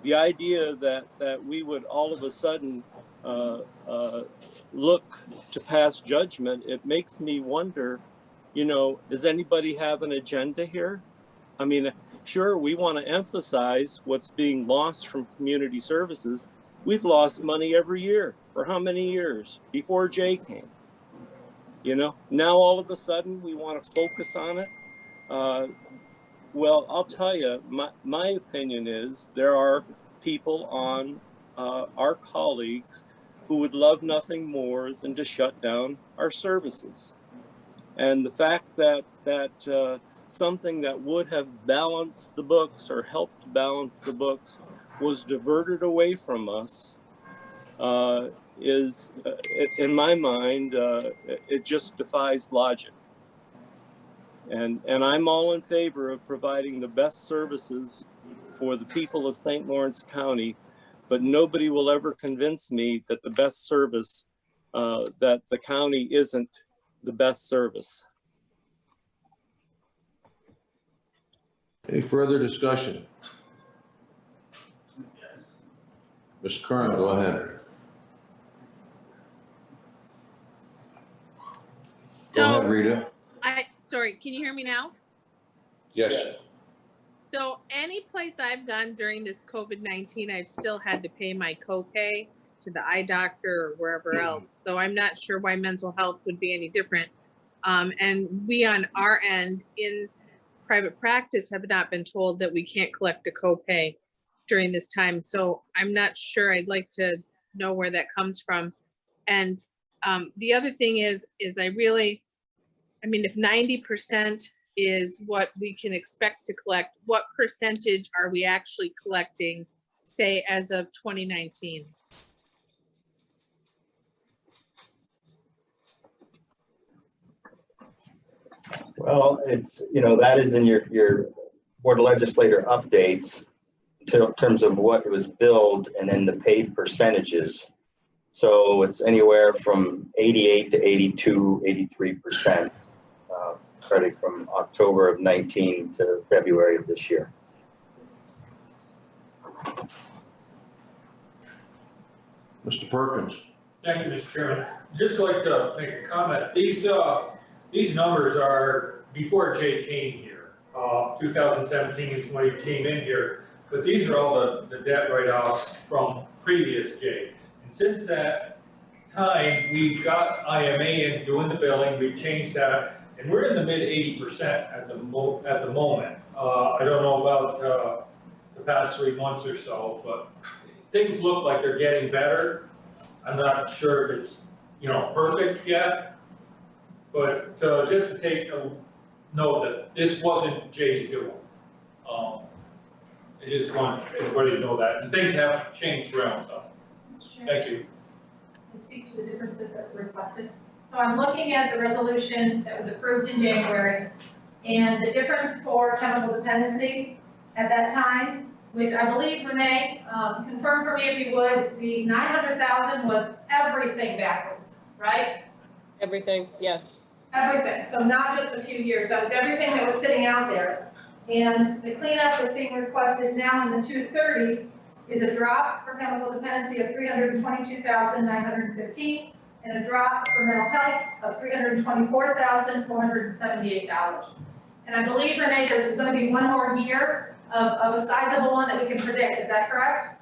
the idea that we would all of a sudden look to pass judgment, it makes me wonder, you know, does anybody have an agenda here? I mean, sure, we want to emphasize what's being lost from community services. We've lost money every year. For how many years? Before Jay came. You know, now all of a sudden we want to focus on it. Well, I'll tell you, my opinion is there are people on our colleagues who would love nothing more than to shut down our services. And the fact that something that would have balanced the books or helped balance the books was diverted away from us is, in my mind, it just defies logic. And I'm all in favor of providing the best services for the people of St. Lawrence County, but nobody will ever convince me that the best service, that the county isn't the best service. Any further discussion? Yes. Ms. Curran, go ahead. Go ahead, Rita. Sorry, can you hear me now? Yes. So any place I've gone during this COVID-19, I've still had to pay my copay to the eye doctor or wherever else. So I'm not sure why mental health would be any different. And we on our end in private practice have not been told that we can't collect a copay during this time. So I'm not sure. I'd like to know where that comes from. And the other thing is I mean, if 90% is what we can expect to collect, what percentage are we actually collecting, say, as of 2019? Well, it's, you know, that is in your Board of Legislator updates in terms of what was billed and then the paid percentages. So it's anywhere from 88 to 82, 83%. Starting from October of 19 to February of this year. Mr. Perkins. Thank you, Mr. Chairman. Just like to make a comment. These numbers are before Jay came here. 2017 is when he came in here, but these are all the debt write-offs from previous Jay. And since that time, we've got IMA in doing the billing. We've changed that. And we're in the mid 80% at the moment. I don't know about the past 3 months or so, but things look like they're getting better. I'm not sure if it's, you know, perfect yet, but just to take a note that this wasn't Jay's doing. I just want everybody to know that. And things have changed around, so thank you. I speak to the differences that were requested. So I'm looking at the resolution that was approved in January, and the difference for chemical dependency at that time, which I believe Renee confirmed for me if you would, the 900,000 was everything backwards, right? Everything, yes. Everything, so not just a few years, that was everything that was sitting out there. And the cleanup that's being requested now in the 230 is a drop for chemical dependency of 322,915. and a drop for mental health of $324,478. And I believe, Renee, there's going to be one more year of a sizable one that we can predict. Is that correct?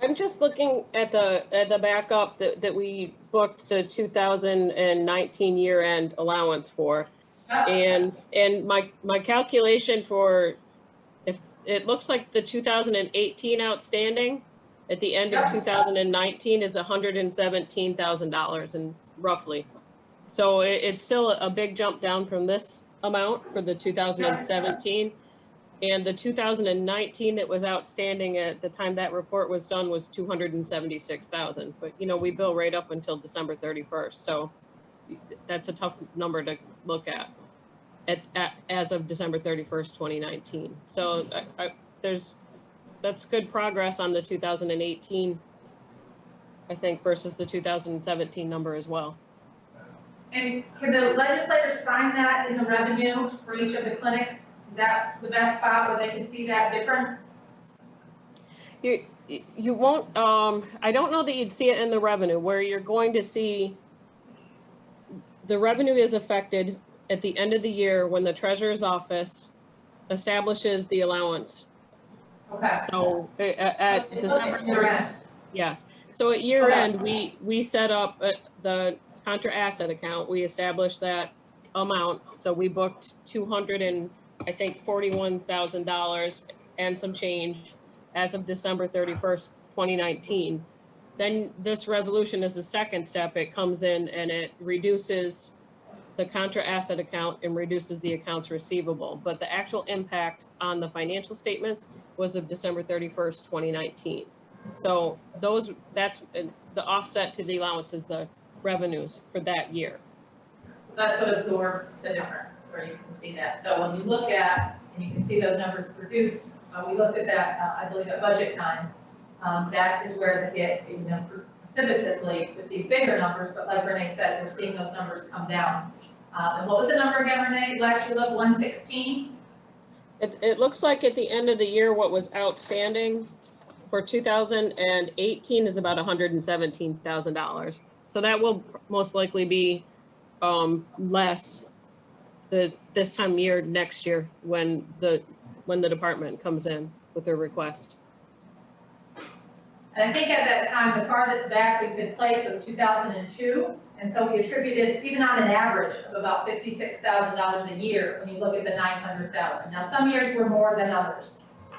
I'm just looking at the backup that we booked the 2019 year-end allowance for, and my calculation for, if it looks like the 2018 outstanding at the end of 2019 is $117,000 and roughly. So it's still a big jump down from this amount for the 2017. And the 2019 that was outstanding at the time that report was done was 276,000. But you know, we bill right up until December 31st. So that's a tough number to look at as of December 31st, 2019. So that's good progress on the 2018, I think, versus the 2017 number as well. And can the legislators find that in the revenue for each of the clinics? Is that the best spot where they can see that difference? You won't, I don't know that you'd see it in the revenue. Where you're going to see the revenue is affected at the end of the year when the treasurer's office establishes the allowance. Okay. So at So December year end. Yes. So at year end, we set up the contra asset account. We established that amount. So we booked $241,000 and some change as of December 31st, 2019. Then this resolution is the second step. It comes in and it reduces the contra asset account and reduces the accounts receivable. But the actual impact on the financial statements was of December 31st, 2019. So that's the offset to the allowances, the revenues for that year. So that's what absorbs the difference, where you can see that. So when you look at, and you can see those numbers produced, we looked at that, I believe at budget time. That is where they get, you know, precipitously with these bigger numbers, but like Renee said, we're seeing those numbers come down. And what was the number again, Renee? Last year, look, 116? It looks like at the end of the year, what was outstanding for 2018 is about $117,000. So that will most likely be less this time of year next year when the department comes in with their request. And I think at that time, the farthest back we could place was 2002. And so we attribute this even on an average of about $56,000 a year when you look at the 900,000. Now, some years were more than others,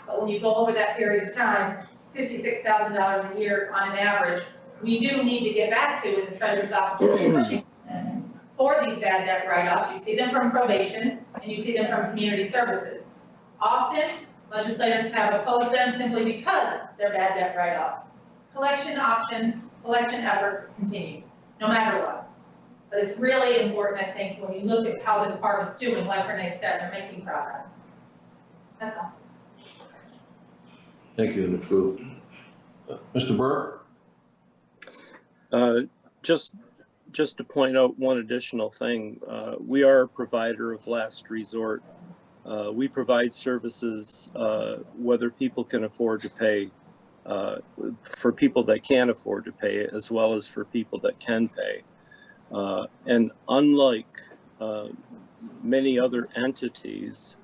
but when you go over that period of time, $56,000 a year on an average, we do need to get back to in the treasurer's office pushing this for these bad debt write-offs. You see them from probation and you see them from community services. Often, legislators have opposed them simply because they're bad debt write-offs. Collection options, collection efforts continue, no matter what. But it's really important, I think, when you look at how the department's doing, like Renee said, they're making progress. That's all. Thank you, Ms. Booth. Mr. Burke? Just to point out one additional thing, we are a provider of last resort. We provide services whether people can afford to pay, for people that can't afford to pay, as well as for people that can pay. And unlike many other entities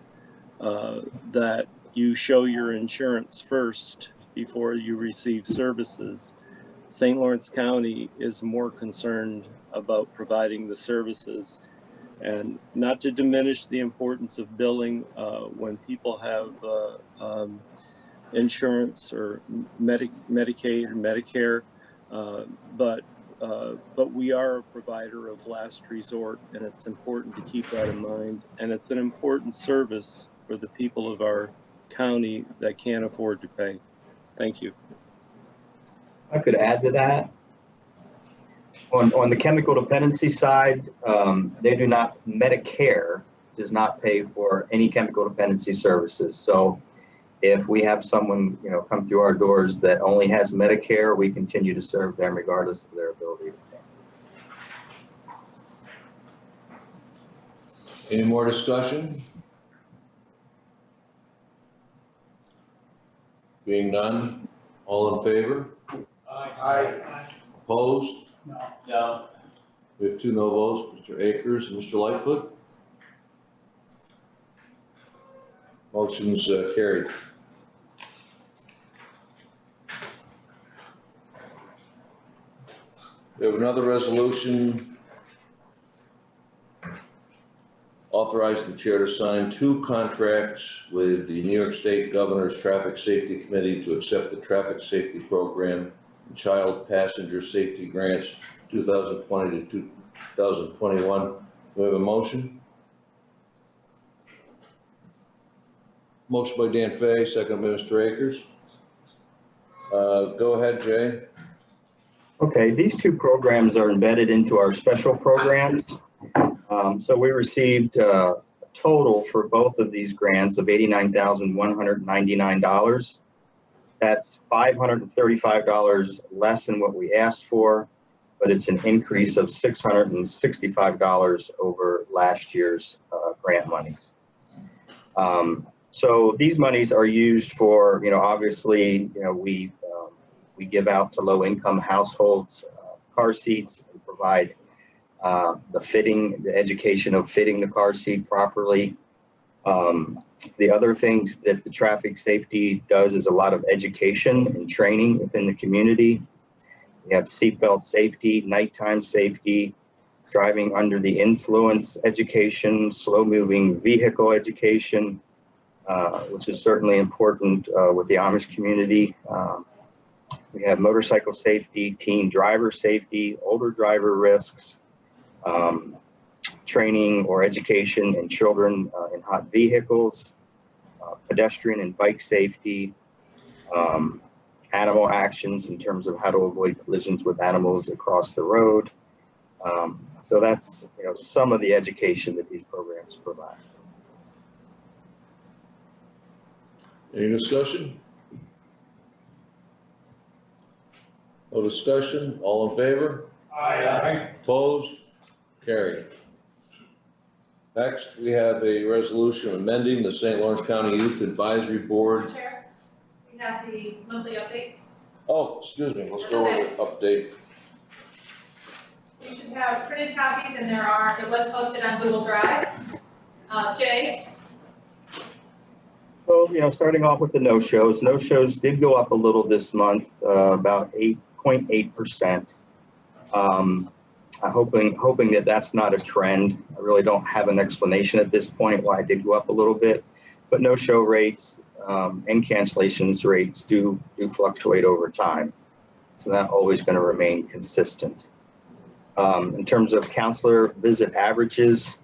that you show your insurance first before you receive services, St. Lawrence County is more concerned about providing the services. And not to diminish the importance of billing when people have insurance or Medicaid or Medicare, but we are a provider of last resort, and it's important to keep that in mind. And it's an important service for the people of our county that can't afford to pay. Thank you. I could add to that. On the chemical dependency side, Medicare does not pay for any chemical dependency services. So if we have someone, come through our doors that only has Medicare, we continue to serve them regardless of their ability to pay. Any more discussion? Being none, all in favor? Aye. Opposed? No. We have 2 no votes, Mr. Akers and Mr. Lightfoot. Motion's carried. We have another resolution authorize the chair to sign 2 contracts with the New York State Governor's Traffic Safety Committee to accept the Traffic Safety Program and Child Passenger Safety Grants 2020 to 2021. Do we have a motion? Motion by Dan Fay, second by Mr. Akers. Go ahead, Jay. Okay, these 2 programs are embedded into our special programs. So we received a total for both of these grants of $89,199. That's $535 less than what we asked for, but it's an increase of $665 over last year's grant monies. So these monies are used for, obviously, we give out to low-income households car seats and provide the education of fitting the car seat properly. The other things that the traffic safety does is a lot of education and training within the community. We have seatbelt safety, nighttime safety, driving under the influence education, slow-moving vehicle education, which is certainly important with the Amish community. We have motorcycle safety, teen driver safety, older driver risks, training or education in children in hot vehicles, pedestrian and bike safety, animal actions in terms of how to avoid collisions with animals across the road. So that's some of the education that these programs provide. Any discussion? No discussion, all in favor? Aye. Opposed? Carried. Next, we have a resolution amending the St. Lawrence County Youth Advisory Board. Chair, we have the monthly updates. Oh, excuse me, let's go with the update. You should have printed copies and it was posted on Google Drive. Jay? So, starting off with the no-shows. No-shows did go up a little this month, about 8.8%. I'm hoping that that's not a trend. I really don't have an explanation at this point why it did go up a little bit, but no-show rates and cancellations rates do fluctuate over time. So not always going to remain consistent. In terms of counselor visit averages,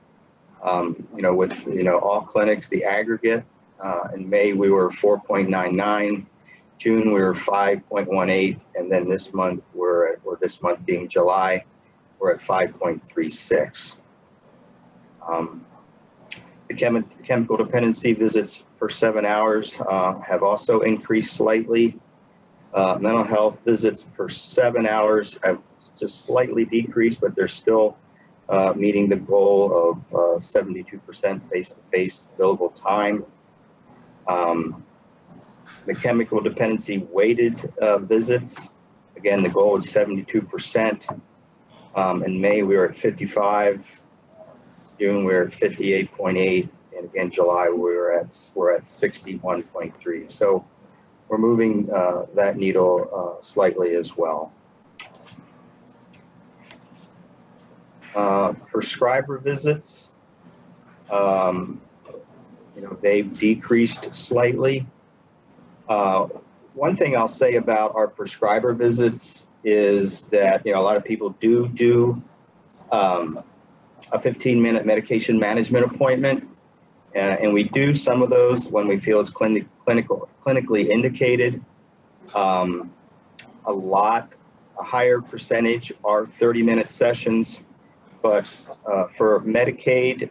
with all clinics, the aggregate, in May we were 4.99, June we were 5.18, and then this month this month being July, we're at 5.36. The chemical dependency visits per 7 hours have also increased slightly. Mental health visits per 7 hours have just slightly decreased, but they're still meeting the goal of 72% face-to-face billable time. The chemical dependency weighted visits, again, the goal is 72%. In May, we were at 55. June, we were at 58.8. And again, July, we're at 61.3. So we're moving that needle slightly as well. Prescriber visits, they've decreased slightly. One thing I'll say about our prescriber visits is that, a lot of people do a 15-minute medication management appointment. And we do some of those when we feel it's clinically indicated. A higher percentage are 30-minute sessions, but for Medicaid,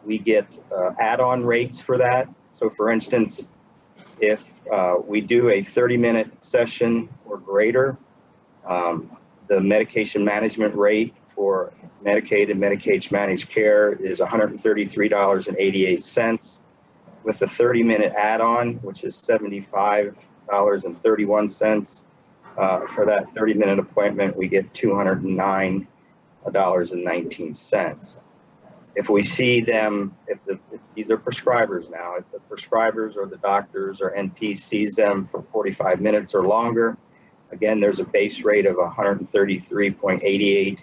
we get add-on rates for that. So for instance, if we do a 30-minute session or greater, the medication management rate for Medicaid and Medicaid managed care is $133.88. With the 30-minute add-on, which is $75.31, for that 30-minute appointment, we get $209.19. If we see them, if these are prescribers now, if the prescribers or the doctors or NP sees them for 45 minutes or longer, again, there's a base rate of $133.88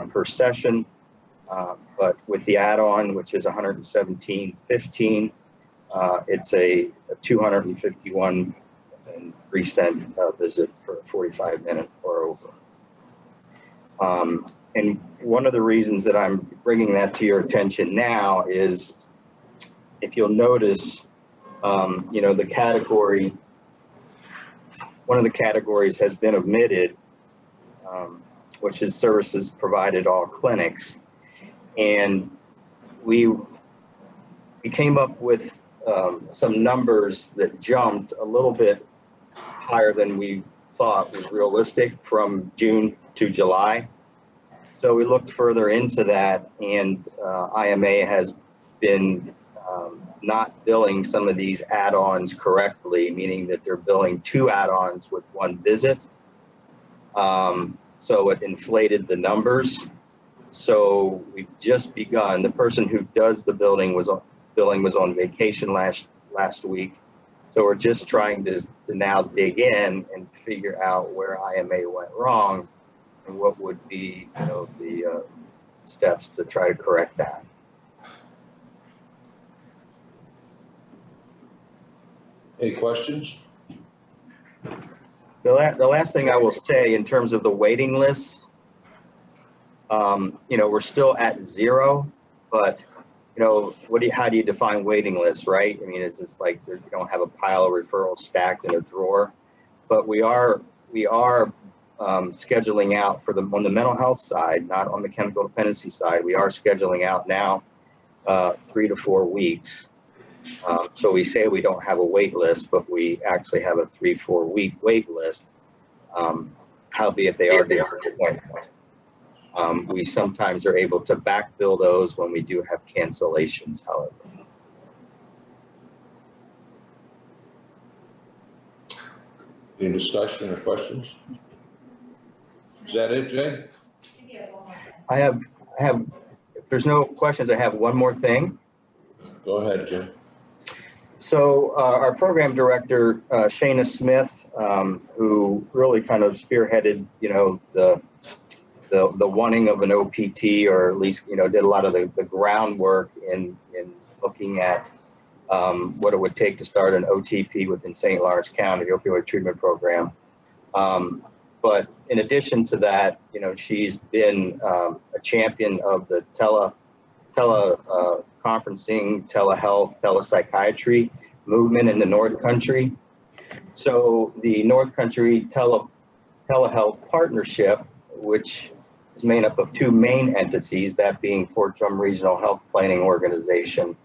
per session. But with the add-on, which is $117.15, it's a 251 and 3 cent visit for a 45-minute or over. And one of the reasons that I'm bringing that to your attention now is, if you'll notice, you know, the category, one of the categories has been omitted, which is services provided all clinics. And we came up with some numbers that jumped a little bit higher than we thought was realistic from June to July. So we looked further into that, and IMA has been not billing some of these add-ons correctly, meaning that they're billing 2 add-ons with 1 visit. So it inflated the numbers. So we've just begun. The person who does the billing was on vacation last week. So we're just trying to now dig in and figure out where IMA went wrong and what would be, you know, the steps to try to correct that. Any questions? The last thing I will say in terms of the waiting lists, you know, we're still at 0, but you know, how do you define waiting lists, right? I mean, it's just like you don't have a pile of referrals stacked in a drawer, but we are scheduling out for on the mental health side, not on the chemical dependency side. We are scheduling out now 3 to 4 weeks. So we say we don't have a wait list, but we actually have a 3-4 week wait list. Howbeit they are different appointments. We sometimes are able to backfill those when we do have cancellations, however. Any discussion or questions? Is that it, Jay? I have, if there's no questions, I have one more thing. Go ahead, Jim. So our program director, Shayna Smith, who really kind of spearheaded, you know, the wanting of an OPT, or at least, you know, did a lot of the groundwork in looking at what it would take to start an OTP within St. Lawrence County, the opioid treatment program. But in addition to that, you know, she's been a champion of the teleconferencing, telehealth, telepsychiatry movement in the North Country. So the North Country Telehealth Partnership, which is made up of 2 main entities, that being Fort Drum Regional Health Planning Organization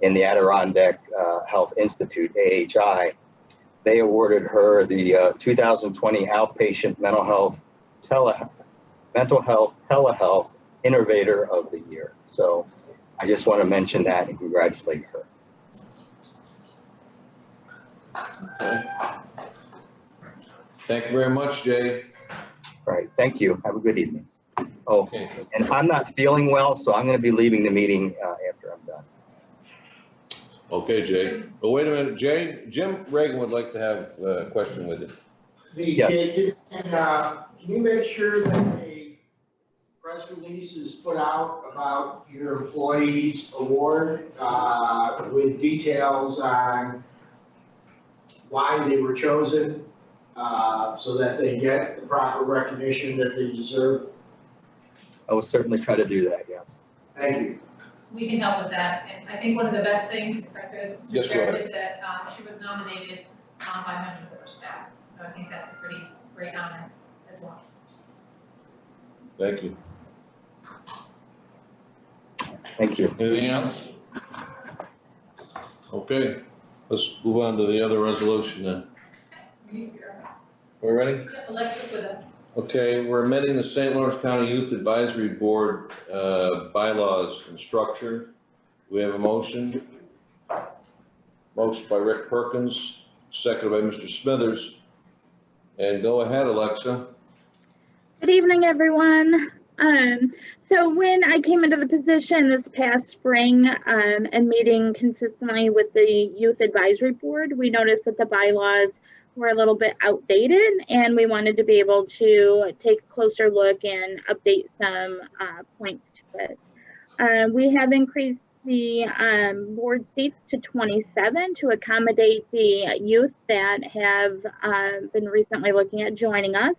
and the Adirondack Health Institute, AHI, they awarded her the 2020 Outpatient Mental Health Telehealth Innovator of the Year. So I just want to mention that and congratulate her. Okay. Thank you very much, Jay. All right, thank you. Have a good evening. Oh, Okay. and I'm not feeling well, so I'm going to be leaving the meeting after I'm done. Okay, Jay. But wait a minute, Jim Reagan would like to have a question with you. Yes. Jay, can you make sure that a press release is put out about your employees' award with details on why they were chosen, so that they get the proper recognition that they deserve? I will certainly try to do that, yes. Thank you. We can help with that, and I think one of the best things, if I could, Yes, share, go ahead. is that she was nominated by members of our staff. So I think that's a pretty great honor as well. Thank you. Thank you. Anything else? Okay, let's move on to the other resolution then. We're ready? Alexis with us. Okay, we're amending the St. Lawrence County Youth Advisory Board bylaws and structure. We have a motion. Motion by Rick Perkins, seconded by Mr. Smithers. And go ahead, Alexa. Good evening, everyone. So when I came into the position this past spring and meeting consistently with the Youth Advisory Board, we noticed that the bylaws were a little bit outdated, and we wanted to be able to take a closer look and update some points to it. We have increased the board seats to 27 to accommodate the youth that have been recently looking at joining us.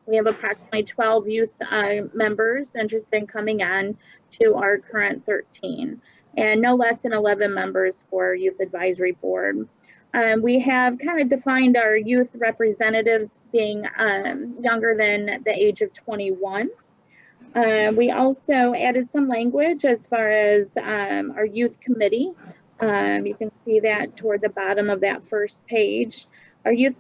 We have approximately 12 youth members interested in coming on to our current 13, and no less than 11 members for our Youth Advisory Board. We have kind of defined our youth representatives being younger than the age of 21. We also added some language as far as our youth committee. You can see that toward the bottom of that first page. Our youth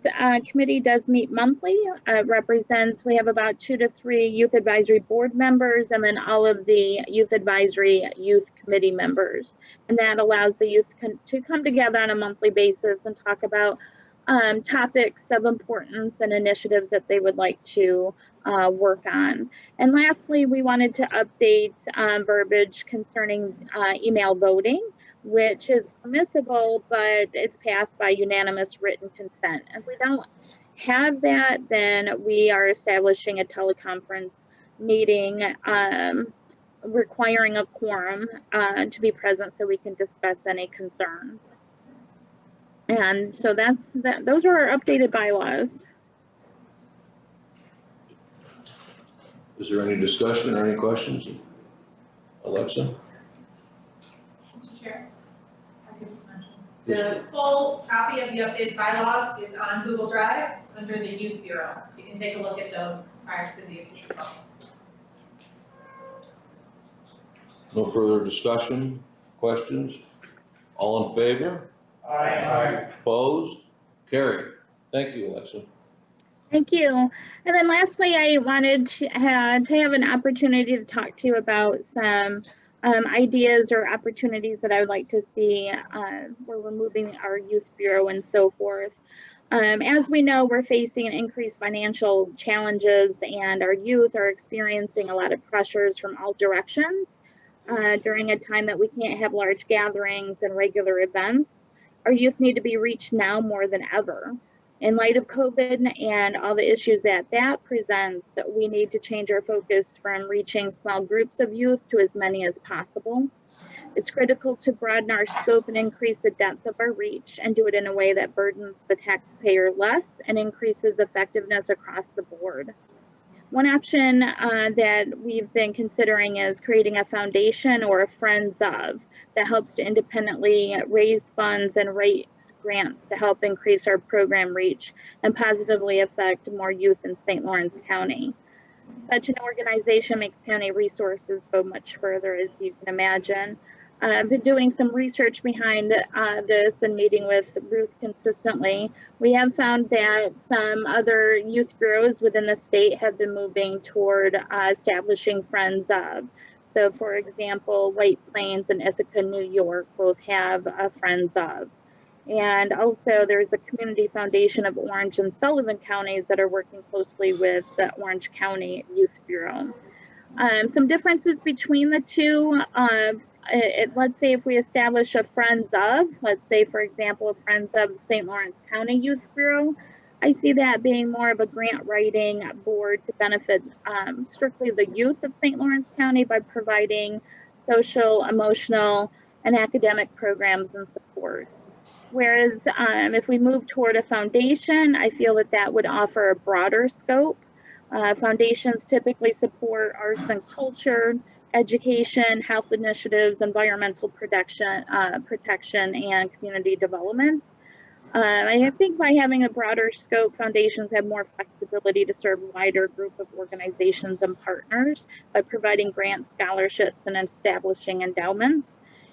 committee does meet monthly. We have about 2 to 3 youth advisory board members, and then all of the youth advisory youth committee members. And that allows the youth to come together on a monthly basis and talk about topics of importance and initiatives that they would like to work on. And lastly, we wanted to update verbiage concerning email voting, which is permissible, but it's passed by unanimous written consent. If we don't have that, then we are establishing a teleconference meeting requiring a quorum to be present so we can discuss any concerns. And so those are our updated bylaws. Is there any discussion or any questions? Alexa? Mr. Chair, I could just mention. The full copy of the updated bylaws is on Google Drive under the Youth Bureau. So you can take a look at those prior to the official public. No further discussion, questions? All in favor? Aye. Opposed? Carried. Thank you, Alexa. Thank you. And then lastly, I wanted to have an opportunity to talk to you about some ideas or opportunities that I would like to see where we're moving our youth bureau and so forth. As we know, we're facing increased financial challenges, and our youth are experiencing a lot of pressures from all directions during a time that we can't have large gatherings and regular events. Our youth need to be reached now more than ever. In light of COVID and all the issues that presents, we need to change our focus from reaching small groups of youth to as many as possible. It's critical to broaden our scope and increase the depth of our reach, and do it in a way that burdens the taxpayer less and increases effectiveness across the board. One option that we've been considering is creating a foundation or a Friends of that helps to independently raise funds and raise grants to help increase our program reach and positively affect more youth in St. Lawrence County. Such an organization makes county resources go much further, as you can imagine. I've been doing some research behind this and meeting with Ruth consistently. We have found that some other youth bureaus within the state have been moving toward establishing Friends of. So for example, White Plains and Ithaca, New York both have a Friends of. And also there's a community foundation of Orange and Sullivan counties that are working closely with the Orange County Youth Bureau. Some differences between the two, let's say if we establish a Friends of, let's say for example, a Friends of St. Lawrence County Youth Bureau, I see that being more of a grant writing board to benefit strictly the youth of St. Lawrence County by providing social, emotional, and academic programs and support. Whereas if we move toward a foundation, I feel that that would offer a broader scope. Foundations typically support arts and culture, education, health initiatives, environmental protection, and community development. I think by having a broader scope, foundations have more flexibility to serve a wider group of organizations and partners by providing grants, scholarships, and establishing endowments.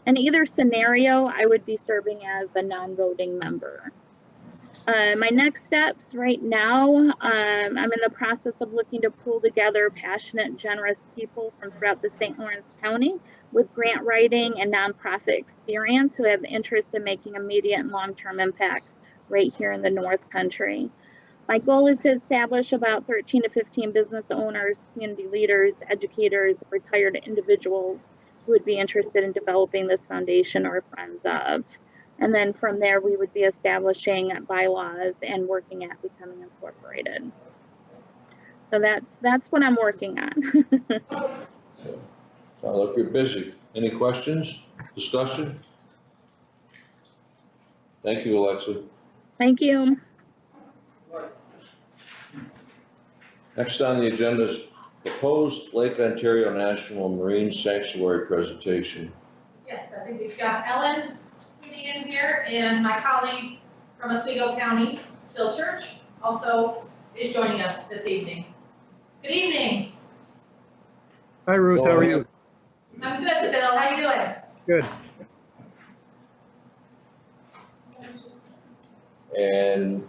In either scenario, I would be serving as a non-voting member. My next steps right now, I'm in the process of looking to pull together passionate, generous people from throughout the St. Lawrence County with grant writing and nonprofit experience who have interest in making immediate and long-term impacts right here in the North Country. My goal is to establish about 13 to 15 business owners, community leaders, educators, retired individuals who would be interested in developing this foundation or Friends of. And then from there, we would be establishing bylaws and working at becoming incorporated. So that's what I'm working on. Sounds like you're busy. Any questions, discussion? Thank you, Alexa. Thank you. Next on the agenda is proposed Lake Ontario National Marine Sanctuary presentation. Yes, I think we've got Ellen tuning in here, and my colleague from Oswego County, Phil Church, also is joining us this evening. Good evening. Hi, Ruth. How are you? I'm good, Phil. How you doing? Good. And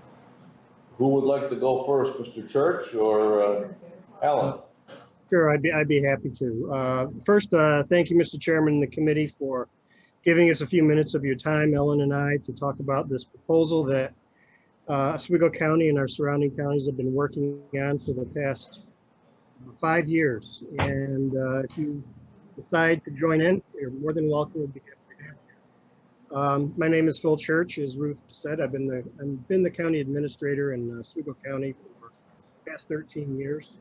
who would like to go first, Mr. Church or Alan? Sure, I'd be happy to. First, thank you, Mr. Chairman and the committee, for giving us a few minutes of your time, Ellen and I, to talk about this proposal that Oswego County and our surrounding counties have been working on for the past 5 years. And if you decide to join in, you're more than welcome. We'd be happy to have you. My name is Phil Church. As Ruth said, I've been the county administrator in Oswego County for the past 13 years.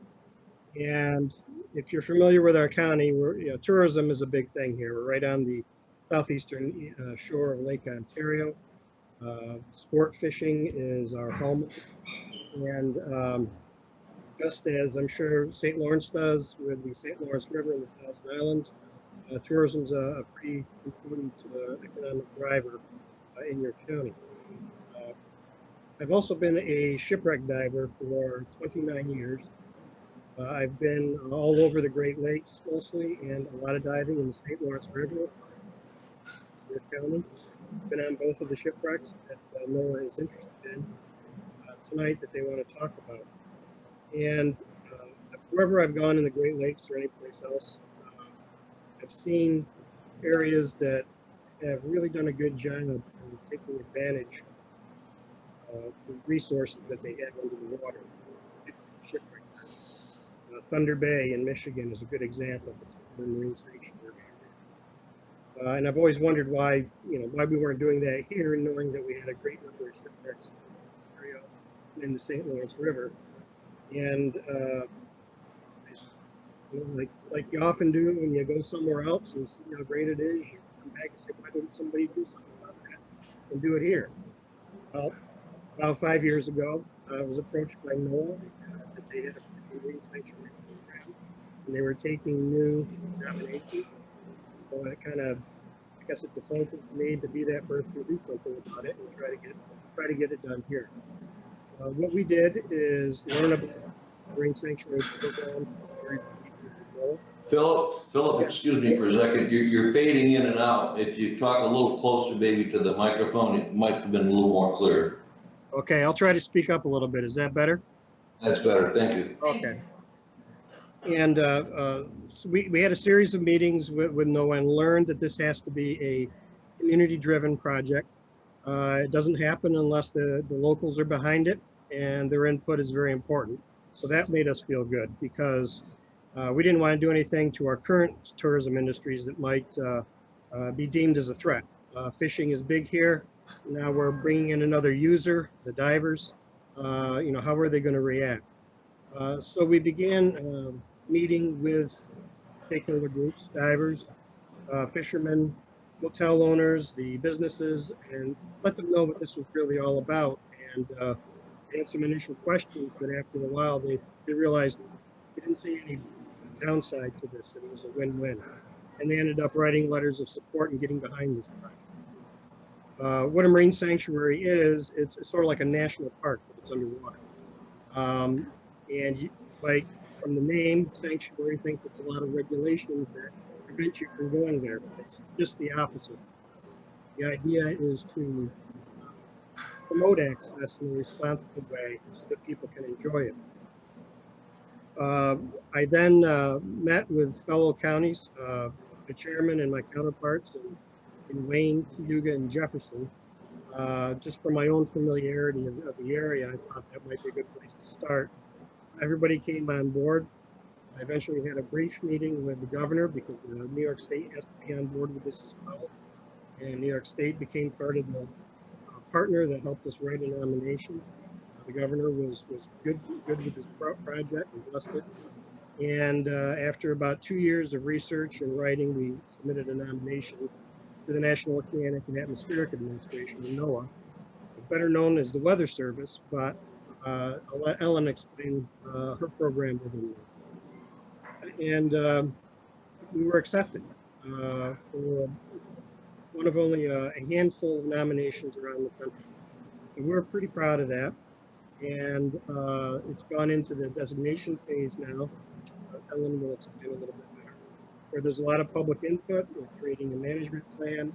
And if you're familiar with our county, tourism is a big thing here. We're right on the southeastern shore of Lake Ontario. Sport fishing is our home. And just as I'm sure St. Lawrence does with the St. Lawrence River and the Thousand Islands, tourism is a pretty important economic driver in your county. I've also been a shipwreck diver for 29 years. I've been all over the Great Lakes mostly, and a lot of diving in the St. Lawrence River, your county. Been on both of the shipwrecks that NOAA is interested in tonight that they want to talk about. And wherever I've gone in the Great Lakes or any place else, I've seen areas that have really done a good job of taking advantage of the resources that they have under the water. Shipwreck. Thunder Bay in Michigan is a good example. It's a marine sanctuary. And I've always wondered why we weren't doing that here, knowing that we had a great number of shipwrecks in the St. Lawrence River. And like you often do when you go somewhere else and see how great it is, you come back and say, why didn't somebody do something about that and do it here? Well, about 5 years ago, I was approached by NOAA that they had a marine sanctuary program, and they were taking new nominations. So I guess it defaulted to me to be that person to do something about it and try to get it done here. What we did is learn about the marine sanctuary program. Philip, excuse me for a second. You're fading in and out. If you talk a little closer maybe to the microphone, it might have been a little more clear. Okay, I'll try to speak up a little bit. Is that better? That's better, thank you. Okay. And so we had a series of meetings with NOAA and learned that this has to be a community-driven project. It doesn't happen unless the locals are behind it, and their input is very important. So that made us feel good because we didn't want to do anything to our current tourism industries that might be deemed as a threat. Fishing is big here. Now we're bringing in another user, the divers. How are they going to react? So we began meeting with stakeholder groups, divers, fishermen, hotel owners, the businesses, and let them know what this was really all about. And they had some initial questions, but after a while, they realized they didn't see any downside to this. It was a win-win. And they ended up writing letters of support and getting behind this project. What a marine sanctuary is, it's sort of like a national park, but it's underwater. From the name sanctuary, think it's a lot of regulations that prevent you from going there. It's just the opposite. The idea is to promote access in a responsible way so that people can enjoy it. I then met with fellow counties, the chairman and my counterparts in Wayne, Cayuga, and Jefferson. Just for my own familiarity of the area, I thought that might be a good place to start. Everybody came on board. I eventually had a brief meeting with the governor because the New York State has to be on board with this as well. And New York State became part of the partner that helped us write a nomination. The governor was good with this project and blessed it. And after about 2 years of research and writing, we submitted a nomination to the National Oceanic and Atmospheric Administration, or NOAA, better known as the Weather Service, but I'll let Ellen explain her program within that. And we were accepted for one of only a handful of nominations around the country. And we're pretty proud of that. And it's gone into the designation phase now. Ellen will explain a little bit better. Where there's a lot of public input, we're creating a management plan.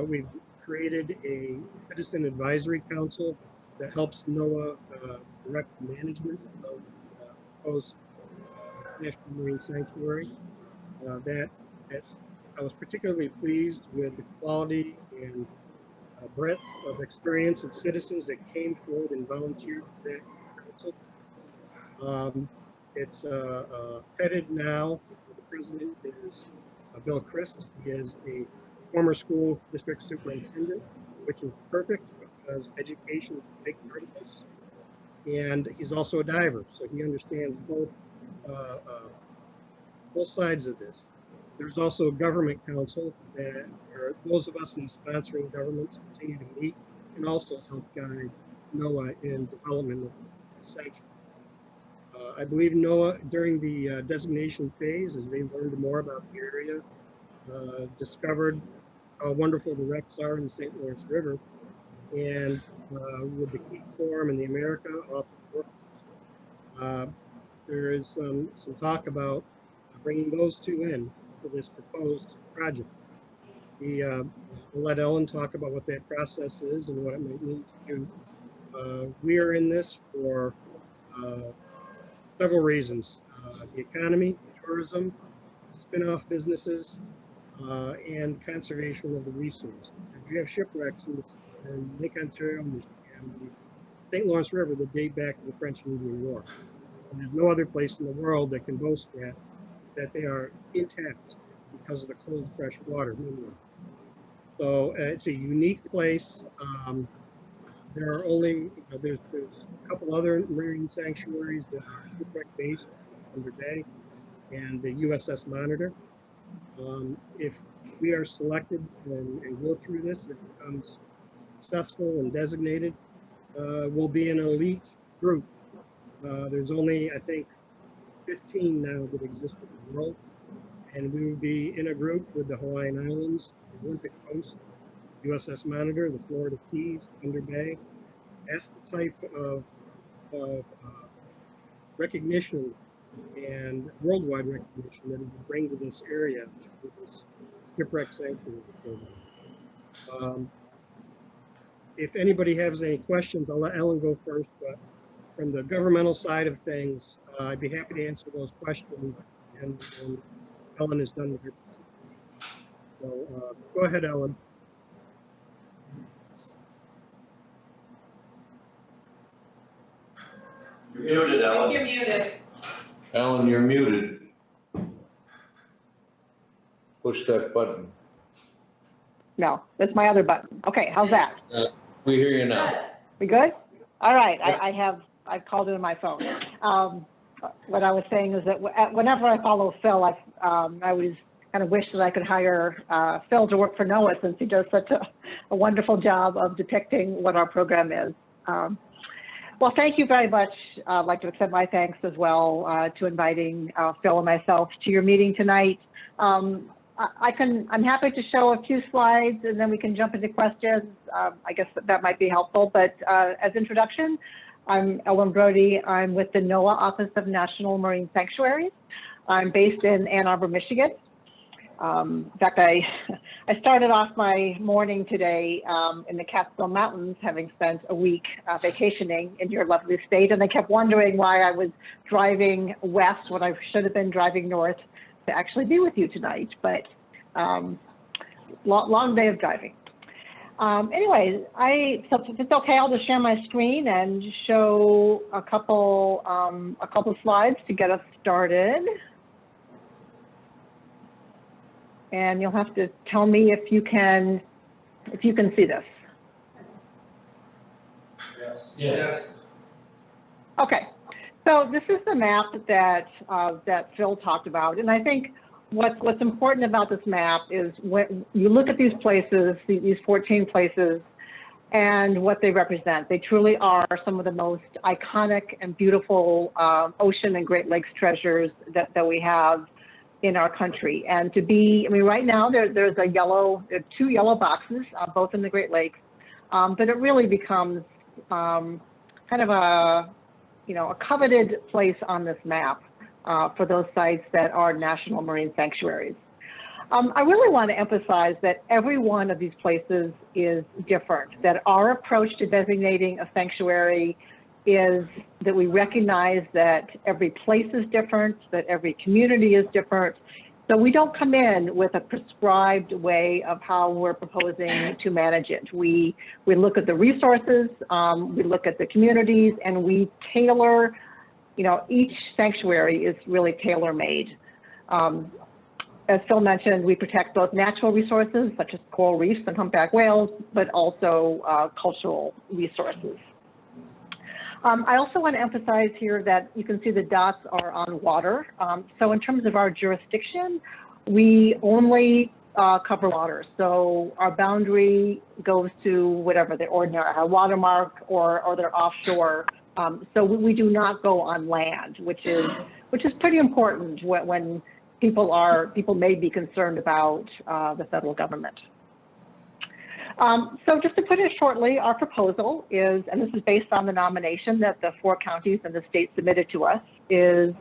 We've created a citizen advisory council that helps NOAA direct the management of proposed National Marine Sanctuary. I was particularly pleased with the quality and breadth of experience of citizens that came forward and volunteered for that council. It's headed now, the president is Bill Christ. He is a former school district superintendent, which is perfect because education is a big part of this. And he's also a diver, so he understands both sides of this. There's also a government council that those of us in sponsoring governments continue to meet and also help guide NOAA in development of the sanctuary. I believe NOAA, during the designation phase, as they learned more about the area, discovered how wonderful the wrecks are in the St. Lawrence River. And with the Key Forum and the America off the work, there is some talk about bringing those two in for this proposed project. We'll let Ellen talk about what that process is and what it might mean to do. We are in this for several reasons. The economy, tourism, spin-off businesses, and conservation of the resource. You have shipwrecks in Lake Ontario and the St. Lawrence River that date back to the French and Indian War. And there's no other place in the world that can boast that they are intact because of the cold, fresh water. So it's a unique place. There are only, there's a couple other marine sanctuaries that are shipwreck based under Bay and the USS Monitor. If we are selected and go through this, it becomes successful and designated, we'll be an elite group. There's only, I think, 15 now that exist in the world, and we will be in a group with the Hawaiian Islands, the Olympic Coast, USS Monitor, the Florida Keys, Thunder Bay. That's the type of recognition and worldwide recognition that it will bring to this area with this shipwreck sanctuary program. If anybody has any questions, I'll let Ellen go first, but from the governmental side of things, I'd be happy to answer those questions, and Ellen is done with her. So go ahead, Ellen. You're muted, Ellen. You're muted. Ellen, you're muted. Push that button. No, that's my other button. Okay, how's that? We hear you now. We good? All right, I've called it on my phone. What I was saying is that whenever I follow Phil, I always kind of wish that I could hire Phil to work for NOAA, since he does such a wonderful job of depicting what our program is. Well, thank you very much. I'd like to extend my thanks as well to inviting Phil and myself to your meeting tonight. I'm happy to show a few slides and then we can jump into questions. I guess that might be helpful, but as introduction, I'm Ellen Brody. I'm with the NOAA Office of National Marine Sanctuaries. I'm based in Ann Arbor, Michigan. In fact, I started off my morning today in the Catskill Mountains, having spent a week vacationing in your lovely state, and I kept wondering why I was driving west when I should have been driving north to actually be with you tonight, but long day of driving. Anyways, so if it's okay, I'll just share my screen and show a couple slides to get us started. And you'll have to tell me if you can see this. Yes. Yes. Okay. So this is the map that that Phil talked about, and I think what's important about this map is when you look at these places, these 14 places, and what they represent. They truly are some of the most iconic and beautiful ocean and Great Lakes treasures that we have in our country. And to be, I mean, right now there's two yellow boxes, both in the Great Lakes, but it really becomes kind of a coveted place on this map for those sites that are national marine sanctuaries. I really want to emphasize that every one of these places is different, that our approach to designating a sanctuary is that we recognize that every place is different, that every community is different. So we don't come in with a prescribed way of how we're proposing to manage it. We look at the resources, we look at the communities, and we tailor, each sanctuary is really tailor-made. As Phil mentioned, we protect both natural resources, such as coral reefs and humpback whales, but also cultural resources. I also want to emphasize here that you can see the dots are on water. So in terms of our jurisdiction, we only cover water. So our boundary goes to whatever the ordinary high water mark or they're offshore. So we do not go on land, which is pretty important when people may be concerned about the federal government. So just to put it shortly, our proposal is, and this is based on the nomination that the 4 counties and the state submitted to us, is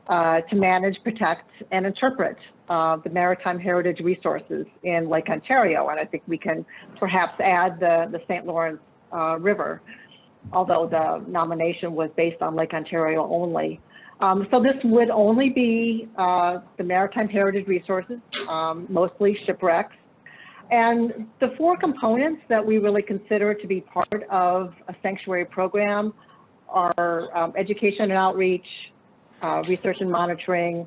to manage, protect, and interpret the maritime heritage resources in Lake Ontario. And I think we can perhaps add the St. Lawrence River, although the nomination was based on Lake Ontario only. So this would only be the maritime heritage resources, mostly shipwrecks. And the 4 components that we really consider to be part of a sanctuary program are education and outreach, research and monitoring,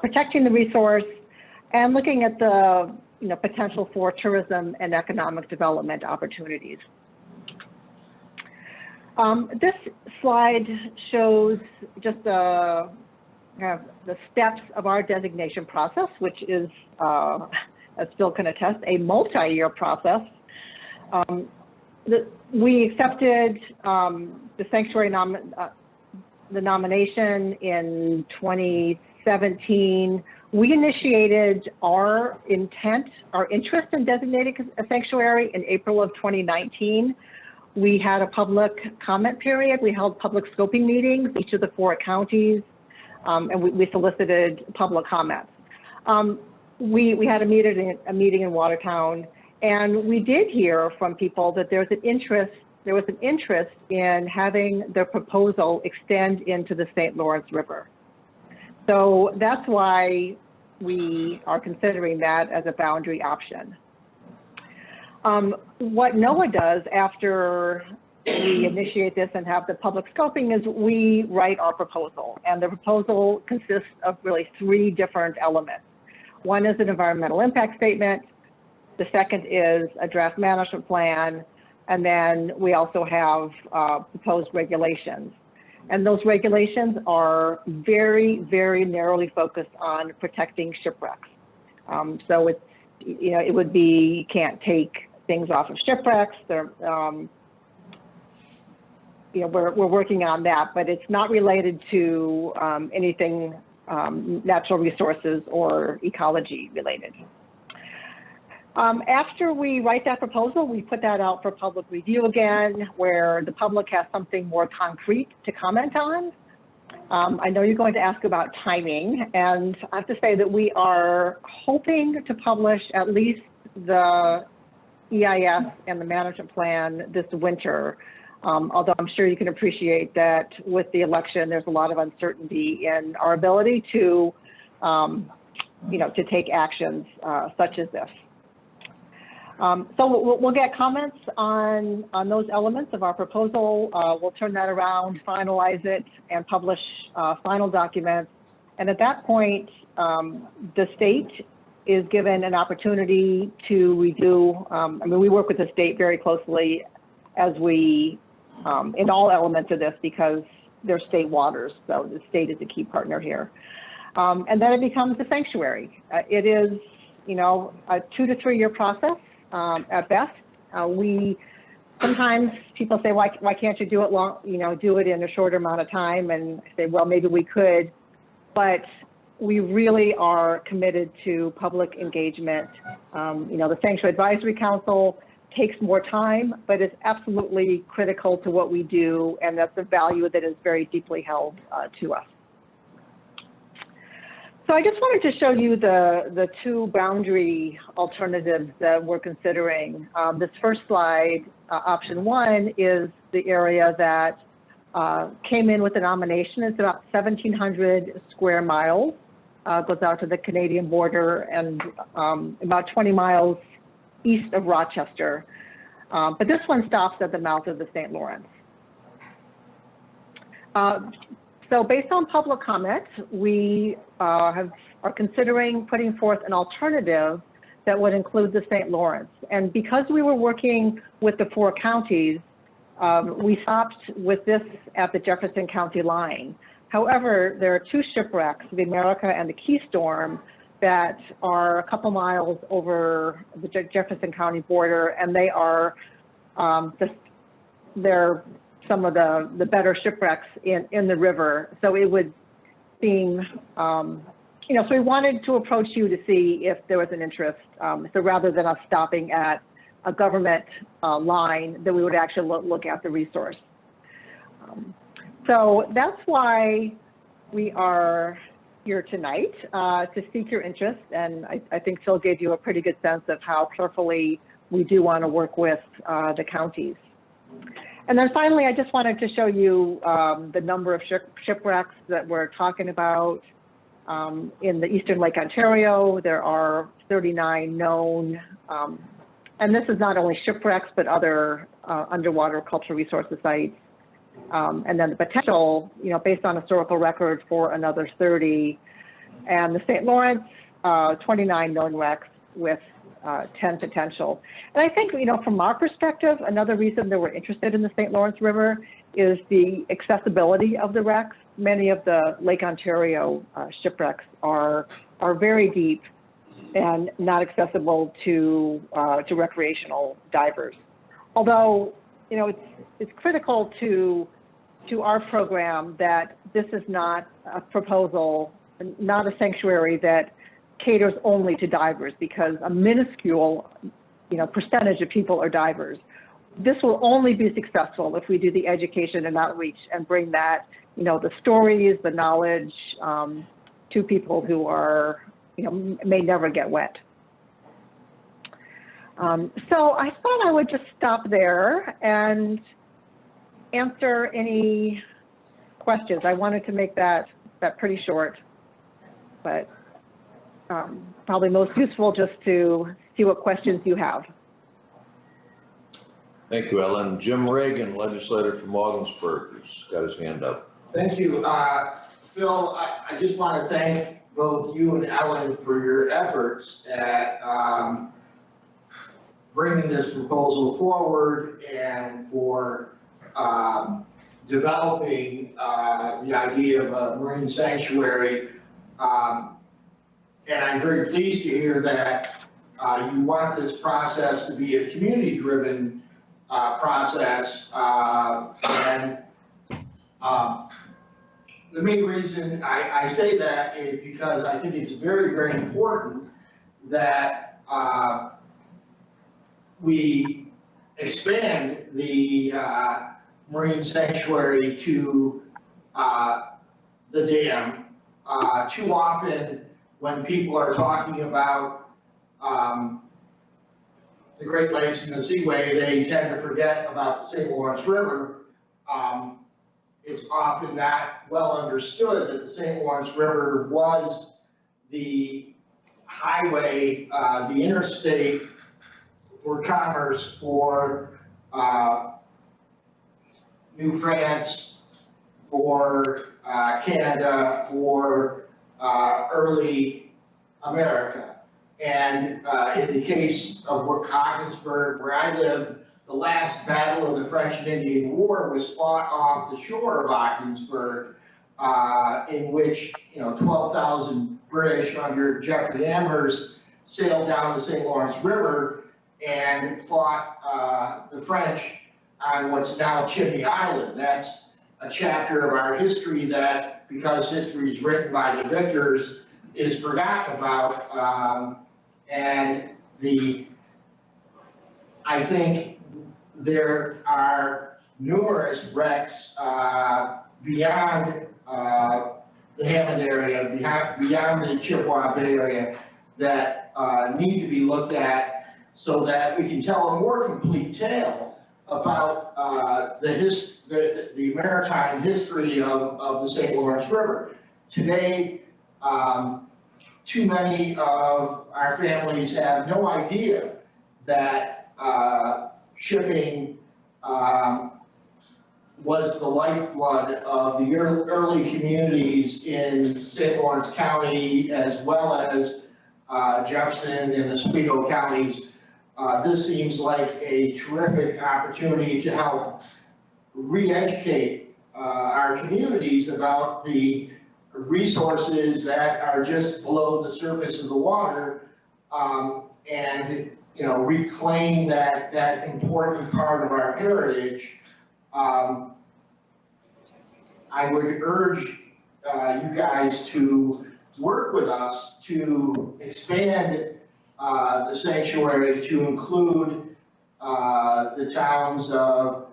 protecting the resource, and looking at the potential for tourism and economic development opportunities. This slide shows just the steps of our designation process, which is, as Phil can attest, a multi-year process. We accepted the sanctuary the nomination in 2017. We initiated our interest in designating a sanctuary in April of 2019. We had a public comment period. We held public scoping meetings, each of the 4 counties, and we solicited public comments. We had a meeting in Watertown, and we did hear from people that there was an interest in having their proposal extend into the St. Lawrence River. So that's why we are considering that as a boundary option. What NOAA does after we initiate this and have the public scoping is we write our proposal, and the proposal consists of really 3 different elements. One is an environmental impact statement, the second is a draft management plan, and then we also have proposed regulations. And those regulations are very, very narrowly focused on protecting shipwrecks. So it's, it would be, you can't take things off of shipwrecks. They're, we're working on that, but it's not related to anything natural resources or ecology related. After we write that proposal, we put that out for public review again, where the public has something more concrete to comment on. I know you're going to ask about timing, and I have to say that we are hoping to publish at least the EIS and the management plan this winter. Although I'm sure you can appreciate that with the election, there's a lot of uncertainty in our ability to, to take actions such as this. So we'll get comments on those elements of our proposal. We'll turn that around, finalize it, and publish final documents. And at that point, the state is given an opportunity to review. We work with the state very closely as we, in all elements of this, because their state waters. So the state is a key partner here. And then it becomes a sanctuary. It is, you know, a 2 to 3 year process at best. Sometimes people say, why can't you do it do it in a shorter amount of time? And I say, well, maybe we could, but we really are committed to public engagement. You know, the Sanctuary Advisory Council takes more time, but it's absolutely critical to what we do, and that's a value that is very deeply held to us. So I just wanted to show you the 2 boundary alternatives that we're considering. This first slide, option 1, is the area that came in with a nomination. It's about 1,700 square miles, goes out to the Canadian border and about 20 miles east of Rochester. But this one stops at the mouth of the St. Lawrence. So based on public comment, we are considering putting forth an alternative that would include the St. Lawrence. And because we were working with the 4 counties, we stopped with this at the Jefferson County line. However, there are 2 shipwrecks, the America and the Keystorm, that are a couple miles over the Jefferson County border, and they are they're some of the better shipwrecks in the river. So it would seem, you know, so we wanted to approach you to see if there was an interest. So rather than us stopping at a government line, that we would actually look at the resource. So that's why we are here tonight, to seek your interest. And I think Phil gave you a pretty good sense of how carefully we do want to work with the counties. And then finally, I just wanted to show you the number of shipwrecks that we're talking about. In the Eastern Lake Ontario, there are 39 known. And this is not only shipwrecks, but other underwater cultural resources sites. And then the potential, you know, based on historical record for another 30. And the St. Lawrence, 29 known wrecks with 10 potential. And I think, you know, from our perspective, another reason that we're interested in the St. Lawrence River is the accessibility of the wrecks. Many of the Lake Ontario shipwrecks are very deep and not accessible to recreational divers. Although, you know, it's critical to our program that this is not a proposal, not a sanctuary that caters only to divers, because a minuscule, you know, percentage of people are divers. This will only be successful if we do the education and outreach and bring that, you know, the stories, the knowledge to people who are, you know, may never get wet. So I thought I would just stop there and answer any questions. I wanted to make that pretty short, but probably most useful just to see what questions you have. Thank you, Ellen. Jim Reagan, legislator from Augsburg, has got his hand up. Thank you. Phil, I just want to thank both you and Ellen for your efforts at bringing this proposal forward and for developing the idea of a marine sanctuary. And I'm very pleased to hear that you want this process to be a community-driven process. And the main reason I say that is because I think it's very, very important that we expand the marine sanctuary to the dam. Too often, when people are talking about the Great Lakes and the Seaway, they tend to forget about the St. Lawrence River. It's often not well understood that the St. Lawrence River was the highway, the interstate for commerce for New France, for Canada, for early America. And in the case of Augsburg, where I live, the last battle of the French and Indian War was fought off the shore of Ogdensburg, in which, 12,000 British under Geoffrey Amherst sailed down the St. Lawrence River and fought the French on what's now Chimney Island. That's a chapter of our history that, because history is written by the victors, is forgotten about. And I think there are numerous wrecks beyond the Hammond area, beyond the Chippewa Bay area that need to be looked at so that we can tell a more complete tale about the maritime history of the St. Lawrence River. Today, too many of our families have no idea that shipping was the lifeblood of the early communities in St. Lawrence County, as well as Jefferson and Oswego counties. This seems like a terrific opportunity to help re-educate our communities about the resources that are just below the surface of the water, and reclaim that important part of our heritage. I would urge you guys to work with us to expand the sanctuary to include the towns of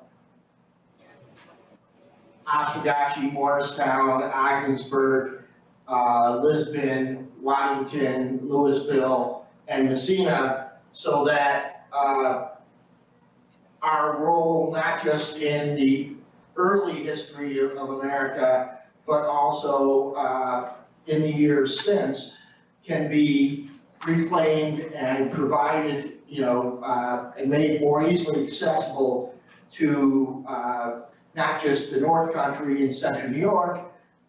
Oswegatchie, Morristown, Ogdensburg, Lisbon, Waddington, Louisville, and Messina, so that our role, not just in the early history of America, but also in the years since, can be reclaimed and provided, and made more easily accessible to not just the North Country and Central New York,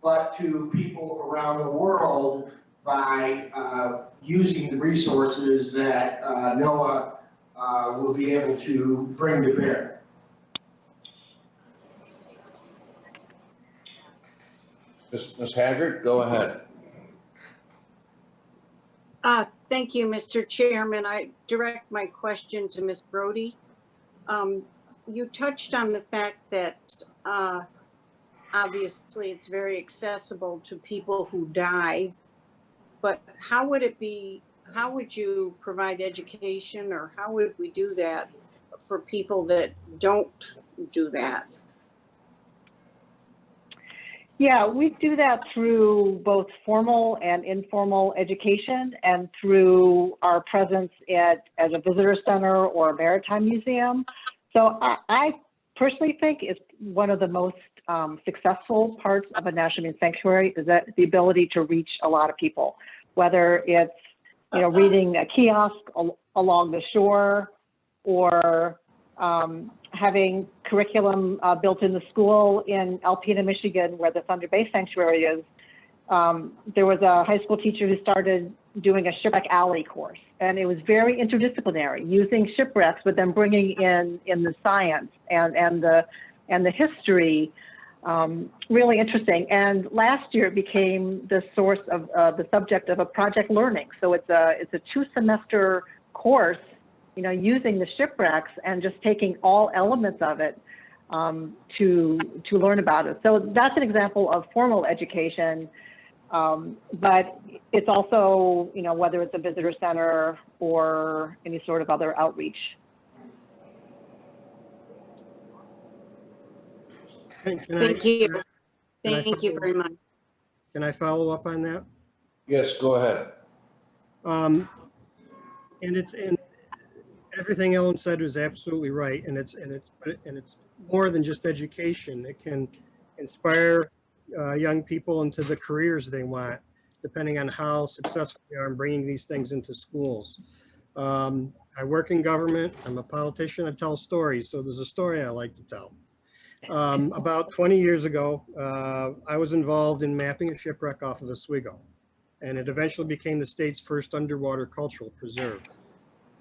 but to people around the world by using the resources that NOAA will be able to bring to bear. Ms. Haggard, go ahead. Thank you, Mr. Chairman. I direct my question to Ms. Brody. You touched on the fact that obviously it's very accessible to people who dive, but how would you provide education, or how would we do that for people that don't do that? Yeah, we do that through both formal and informal education, and through our presence at a visitor center or a maritime museum. So I personally think it's one of the most successful parts of a national marine sanctuary is that the ability to reach a lot of people, whether it's reading a kiosk along the shore, or having curriculum built in the school in Alpena, Michigan, where the Thunder Bay Sanctuary is. There was a high school teacher who started doing a shipwreck alley course, and it was very interdisciplinary, using shipwrecks, but then bringing in the science and the history. Really interesting. And last year it became the source of the subject of a project learning. So it's a 2-semester course, using the shipwrecks and just taking all elements of it to learn about it. So that's an example of formal education, but it's also, whether it's a visitor center or any sort of other outreach. Thank you. Thank you very much. Can I follow up on that? Yes, go ahead. And everything Ellen said was absolutely right, and it's more than just education. It can inspire young people into the careers they want, depending on how successful they are in bringing these things into schools. I work in government. I'm a politician. I tell stories, so there's a story I like to tell. About 20 years ago, I was involved in mapping a shipwreck off of Oswego, and it eventually became the state's first underwater cultural preserve.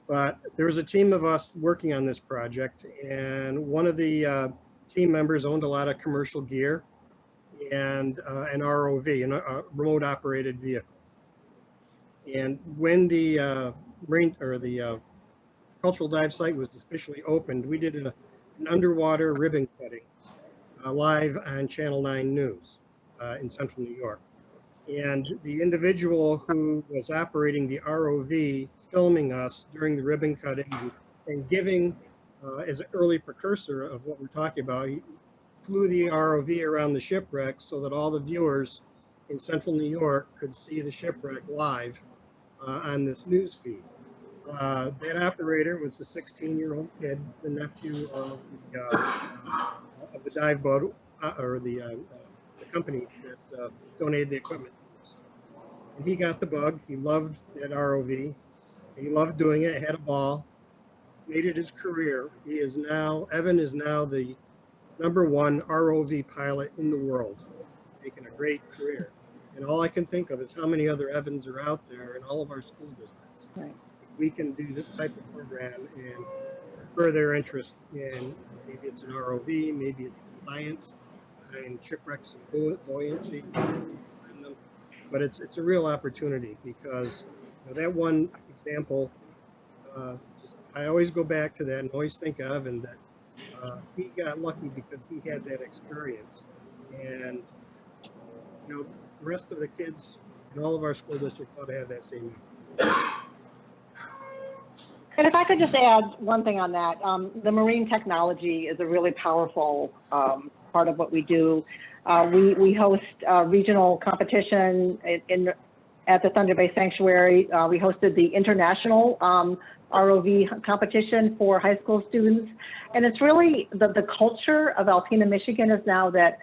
But there was a team of us working on this project, and one of the team members owned a lot of commercial gear and an ROV, a remote operated vehicle. And when the cultural dive site was officially opened, we did an underwater ribbon cutting live on Channel 9 News in central New York. And the individual who was operating the ROV filming us during the ribbon cutting and giving as an early precursor of what we're talking about, he flew the ROV around the shipwreck so that all the viewers in central New York could see the shipwreck live on this news feed. That operator was the 16-year-old kid, the nephew of the dive boat, or the company that donated the equipment to us. And he got the bug. He loved that ROV. He loved doing it, had a ball, made it his career. Evan is now the #1 ROV pilot in the world, making a great career. And all I can think of is how many other Evans are out there in all of our school districts. Right. We can do this type of program and spur their interest in, maybe it's an ROV, maybe it's compliance and shipwrecks and buoyancy. But it's a real opportunity because that one example, I always go back to that and always think of, and that he got lucky because he had that experience. And the rest of the kids in all of our school districts ought to have that same. And if I could just add one thing on that, the marine technology is a really powerful part of what we do. We host regional competition at the Thunder Bay Sanctuary. We hosted the international ROV competition for high school students. And it's really the culture of Alpena, Michigan is now that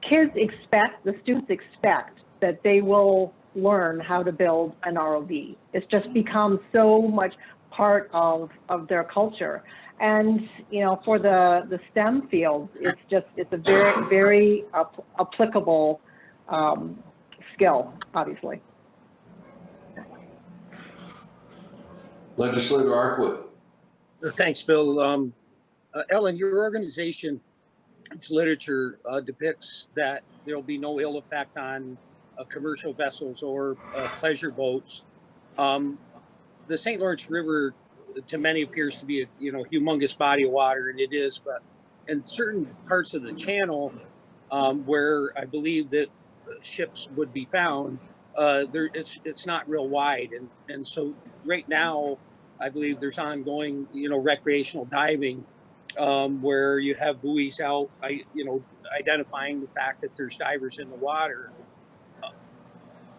the students expect that they will learn how to build an ROV. It's just become so much part of their culture. And, for the STEM field, it's a very, very applicable skill, obviously. Legislator Arkwood. Thanks, Bill. Ellen, your organization's literature depicts that there will be no ill effect on commercial vessels or pleasure boats. The St. Lawrence River, to many, appears to be a humongous body of water, and it is. But in certain parts of the channel, where I believe that ships would be found, it's not real wide, and so right now, I believe there's ongoing recreational diving, where you have buoys out, identifying the fact that there's divers in the water.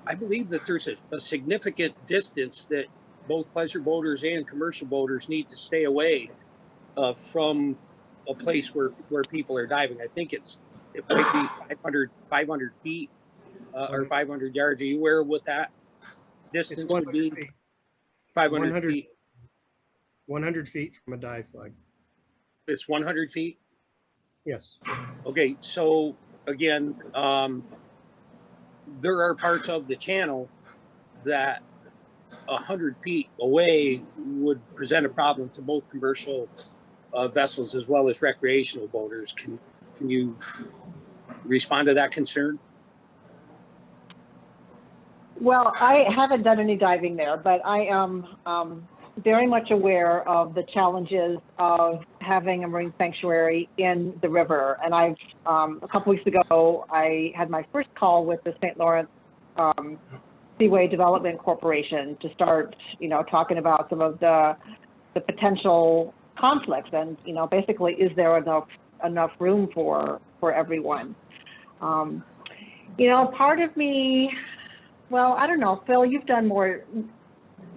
I believe that there's a significant distance that both pleasure boaters and commercial boaters need to stay away from a place where people are diving. I think it might be 500 feet or 500 yards. Are you aware of what that distance would be? 500 feet. 100 feet from a dive flag. It's 100 feet? Yes. Okay, so again, there are parts of the channel that 100 feet away would present a problem to both commercial vessels as well as recreational boaters. Can you respond to that concern? Well, I haven't done any diving there, but I am very much aware of the challenges of having a marine sanctuary in the river. And a couple weeks ago, I had my first call with the St. Lawrence Seaway Development Corporation to start, talking about some of the potential conflicts and, basically, is there enough room for everyone? Part of me, well, I don't know, Phil, you've done more.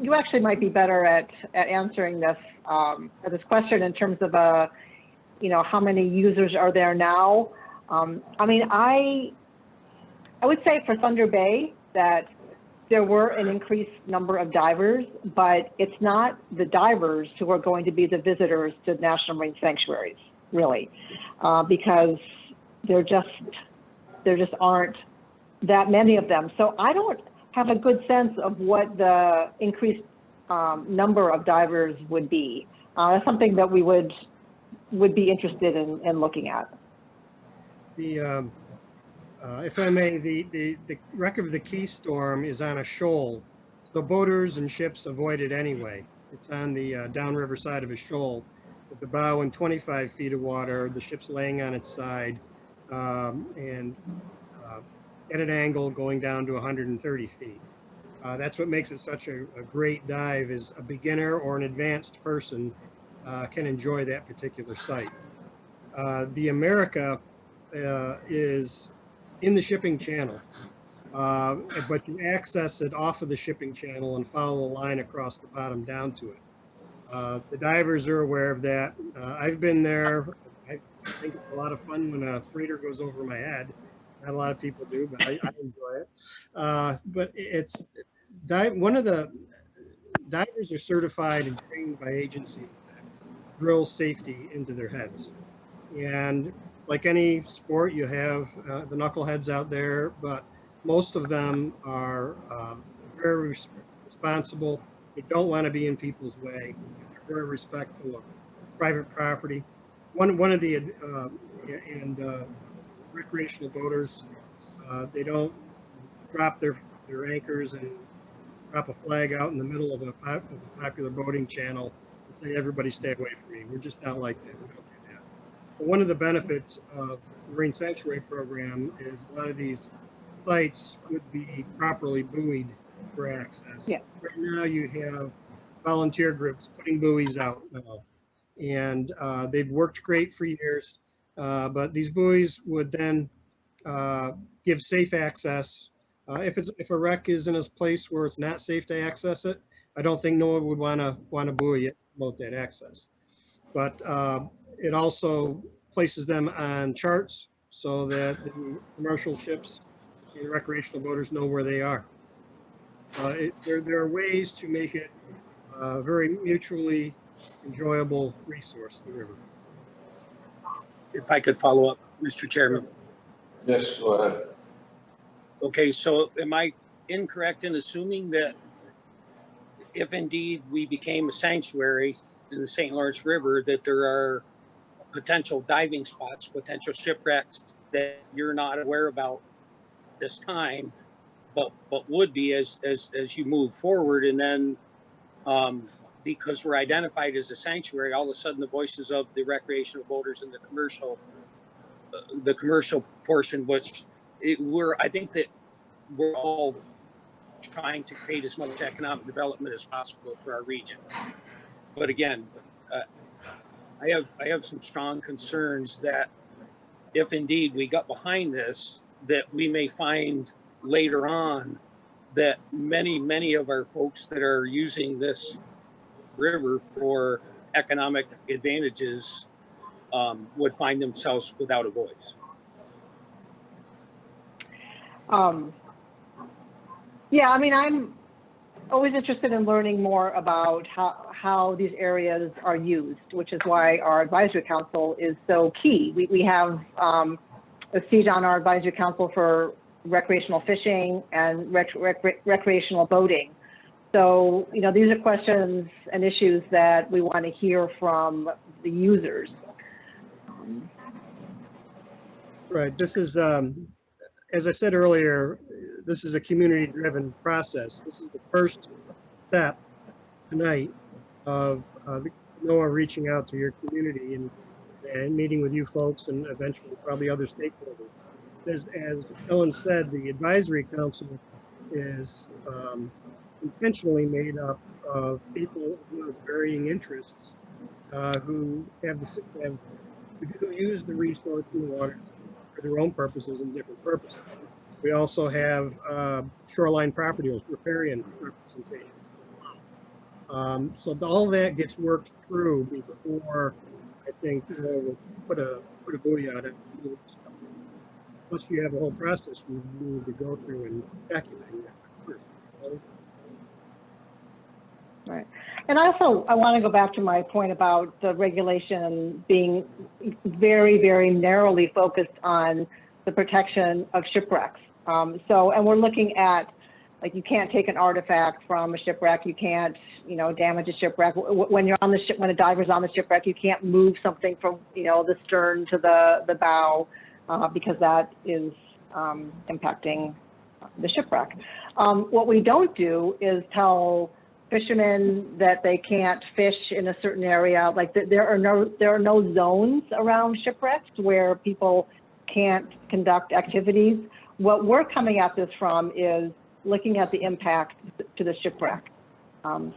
You actually might be better at answering this question in terms of how many users are there now. I would say for Thunder Bay that there were an increased number of divers, but it's not the divers who are going to be the visitors to national marine sanctuaries, really, because there just aren't that many of them. So I don't have a good sense of what the increased number of divers would be. That's something that we would be interested in looking at. The, if I may, the wreck of the Keystorm is on a shoal, so boaters and ships avoid it anyway. It's on the downriver side of a shoal, with the bow in 25 feet of water, the ship's laying on its side, and at an angle going down to 130 feet. That's what makes it such a great dive, is a beginner or an advanced person can enjoy that particular site. The America is in the shipping channel, but you access it off of the shipping channel and follow the line across the bottom down to it. The divers are aware of that. I've been there. I think it's a lot of fun when a freighter goes over my head. Not a lot of people do, but I enjoy it. But it's one of the divers are certified and trained by agencies that drill safety into their heads. And like any sport, you have the knuckleheads out there, but most of them are very responsible. They don't want to be in people's way. They're very respectful of private property. One of the recreational boaters, they don't drop their anchors and drop a flag out in the middle of a popular boating channel and say, everybody stay away from me. We're just not like that. We don't do that. But one of the benefits of the Marine Sanctuary Program is a lot of these sites would be properly buoyed for access. Yeah. Right now you have volunteer groups putting buoys out now, and they've worked great for years, but these buoys would then give safe access. If a wreck is in a place where it's not safe to access it, I don't think no one would want to buoy it, promote that access. But it also places them on charts so that the commercial ships and recreational boaters know where they are. There are ways to make it a very mutually enjoyable resource, the river. If I could follow up, Mr. Chairman. Yes, go ahead. Okay, so am I incorrect in assuming that if indeed we became a sanctuary in the St. Lawrence River, that there are potential diving spots, potential shipwrecks that you're not aware about this time, but would be as you move forward, and then because we're identified as a sanctuary, all of a sudden the voices of the recreational boaters and the commercial portion, which I think that we're all trying to create as much economic development as possible for our region. But again, I have some strong concerns that if indeed we got behind this, that we may find later on that many of our folks that are using this river for economic advantages would find themselves without a voice. Yeah, I mean, I'm always interested in learning more about how these areas are used, which is why our advisory council is so key. We have a seat on our advisory council for recreational fishing and recreational boating. So, you know, these are questions and issues that we want to hear from the users. Right. This is, as I said earlier, this is a community-driven process. This is the first step tonight of NOAA reaching out to your community and meeting with you folks and eventually probably other stakeholders. As Ellen said, the advisory council is intentionally made up of people who have varying interests, who use the resource in the water for their own purposes and different purposes. We also have shoreline property owners, riparian representation. So all that gets worked through before I think we'll put a buoy on it. Plus, you have a whole process you need to go through and document that. Right. And also, I want to go back to my point about the regulation being very, very narrowly focused on the protection of shipwrecks. And we're looking at Like you can't take an artifact from a shipwreck, you can't, damage a shipwreck. When you're on the ship, when a diver's on the shipwreck, you can't move something from, the stern to the bow, because that is impacting the shipwreck. What we don't do is tell fishermen that they can't fish in a certain area. Like there are no zones around shipwrecks where people can't conduct activities. What we're coming at this from is looking at the impact to the shipwreck.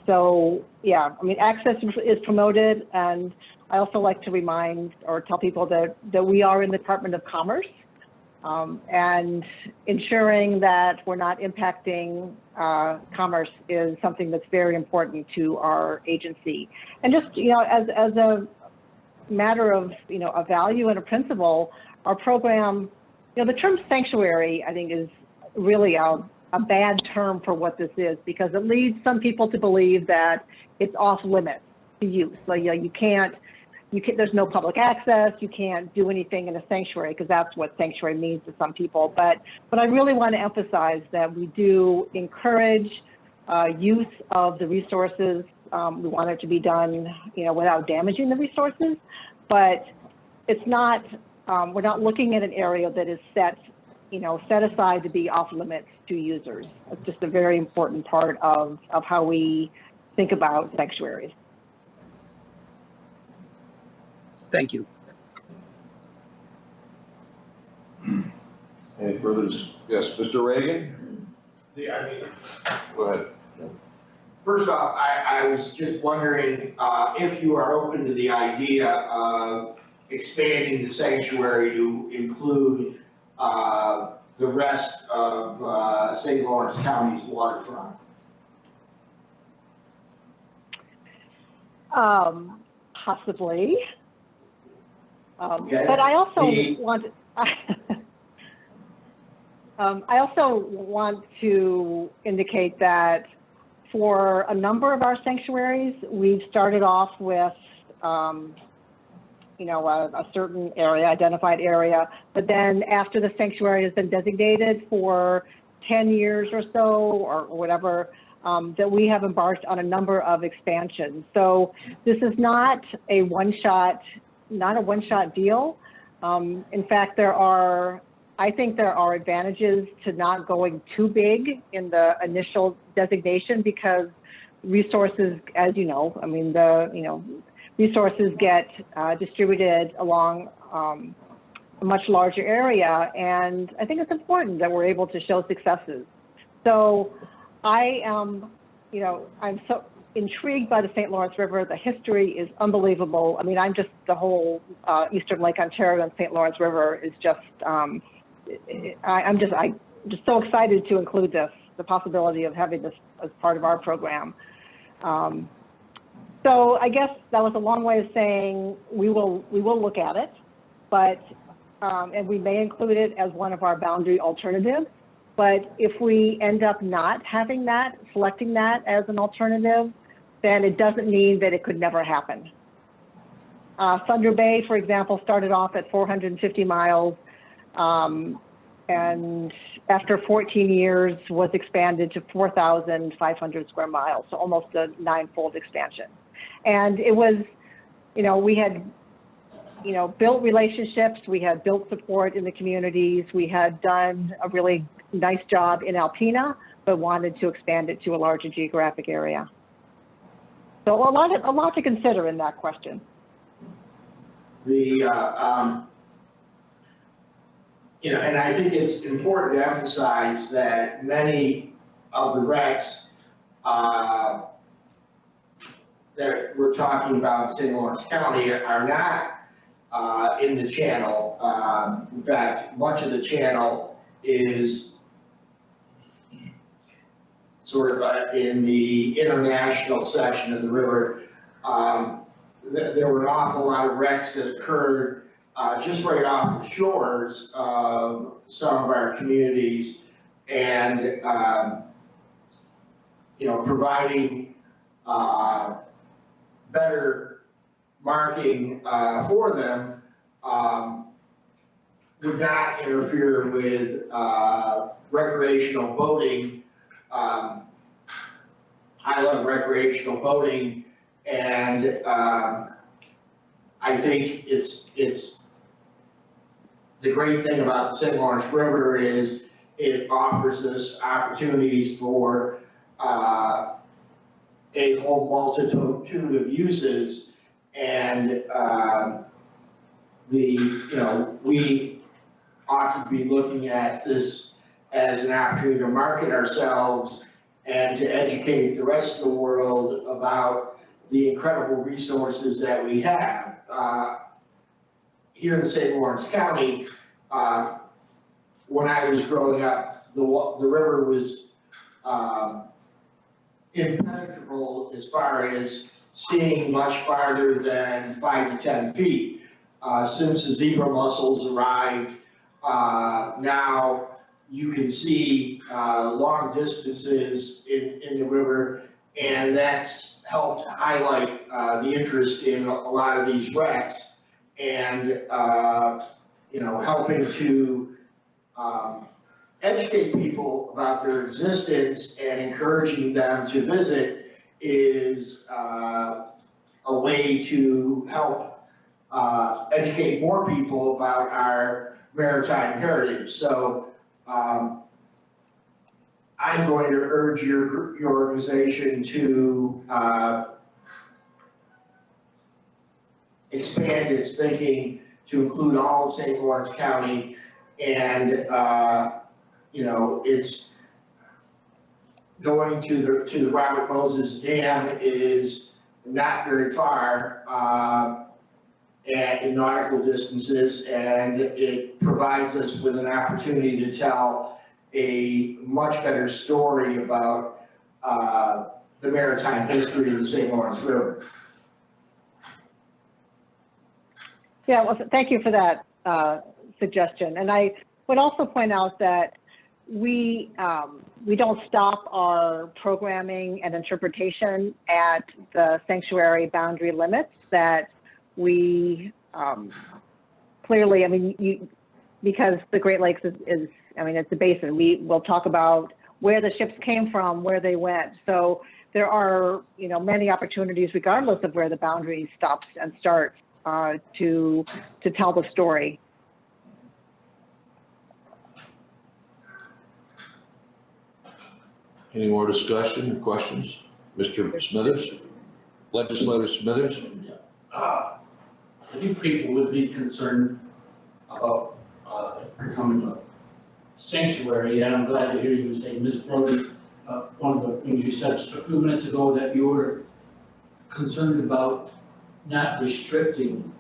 So yeah, I mean, access is promoted, and I also like to remind or tell people that we are in the Department of Commerce, and ensuring that we're not impacting commerce is something that's very important to our agency. And just, as a matter of, a value and a principle, our program, the term sanctuary, I think, is really a bad term for what this is, because it leads some people to believe that it's off limits to use. So, you can't, there's no public access, you can't do anything in a sanctuary, because that's what sanctuary means to some people. But I really want to emphasize that we do encourage use of the resources. We want it to be done, without damaging the resources, but it's not, we're not looking at an area that is set aside to be off limits to users. It's just a very important part of how we think about sanctuaries. Thank you. Any further, yes, Mr. Reagan? Yeah, Go ahead. First off, I was just wondering if you are open to the idea of expanding the sanctuary to include the rest of St. Lawrence County's waterfront. Possibly. Okay. But I also want I also want to indicate that for a number of our sanctuaries, we've started off with a certain area, identified area, but then after the sanctuary has been designated for 10 years or so, or whatever, that we have embarked on a number of expansions. So this is not a one-shot deal. In fact, I think there are advantages to not going too big in the initial designation, because resources, as you know, I mean, resources get distributed along a much larger area, and I think it's important that we're able to show successes. So I am, I'm so intrigued by the St. Lawrence River. The history is unbelievable. I mean, the whole Eastern Lake Ontario and St. Lawrence River is just, I'm just so excited to include the possibility of having this as part of our program. So I guess that was a long way of saying we will look at it, but and we may include it as one of our boundary alternatives. But if we end up not having that, selecting that as an alternative, then it doesn't mean that it could never happen. Thunder Bay, for example, started off at 450 miles, and after 14 years was expanded to 4,500 square miles, so almost a 9-fold expansion. And it was, we had, built relationships, we had built support in the communities, we had done a really nice job in Alpena, but wanted to expand it to a larger geographic area. So a lot to consider in that question. And I think it's important to emphasize that many of the wrecks that we're talking about in St. Lawrence County are not in the channel. In fact, much of the channel is sort of in the international section of the river. There were an awful lot of wrecks that occurred just right off the shores of some of our communities, and providing better marking for them would not interfere with recreational boating I love recreational boating, and I think it's the great thing about the St. Lawrence River is it offers us opportunities for a whole multitude of uses, and we ought to be looking at this as an opportunity to market ourselves and to educate the rest of the world about the incredible resources that we have. Here in St. Lawrence County, when I was growing up, the river was impenetrable as far as seeing much farther than 5 to 10 feet. Since the zebra mussels arrived, now you can see long distances in the river, and that's helped highlight the interest in a lot of these wrecks, and helping to educate people about their existence and encouraging them to visit is a way to help educate more people about our maritime heritage. So I'm going to urge your organization to expand its thinking to include all of St. Lawrence County, and it's going to the Robert Moses Dam is not very far in nautical distances, and it provides us with an opportunity to tell a much better story about the maritime history of the St. Lawrence River. Yeah, well, thank you for that suggestion. And I would also point out that we don't stop our programming and interpretation at the sanctuary boundary limits. That we clearly, I mean, because the Great Lakes is it's a basin. We will talk about where the ships came from, where they went. So there are, many opportunities, regardless of where the boundary stops and starts, to tell the story. Any more discussion or questions? Mr. Smithers? Legislator Smithers? I think people would be concerned about becoming a sanctuary, and I'm glad to hear you say, Ms. Brody, one of the things you said just a few minutes ago, that you were concerned about not restricting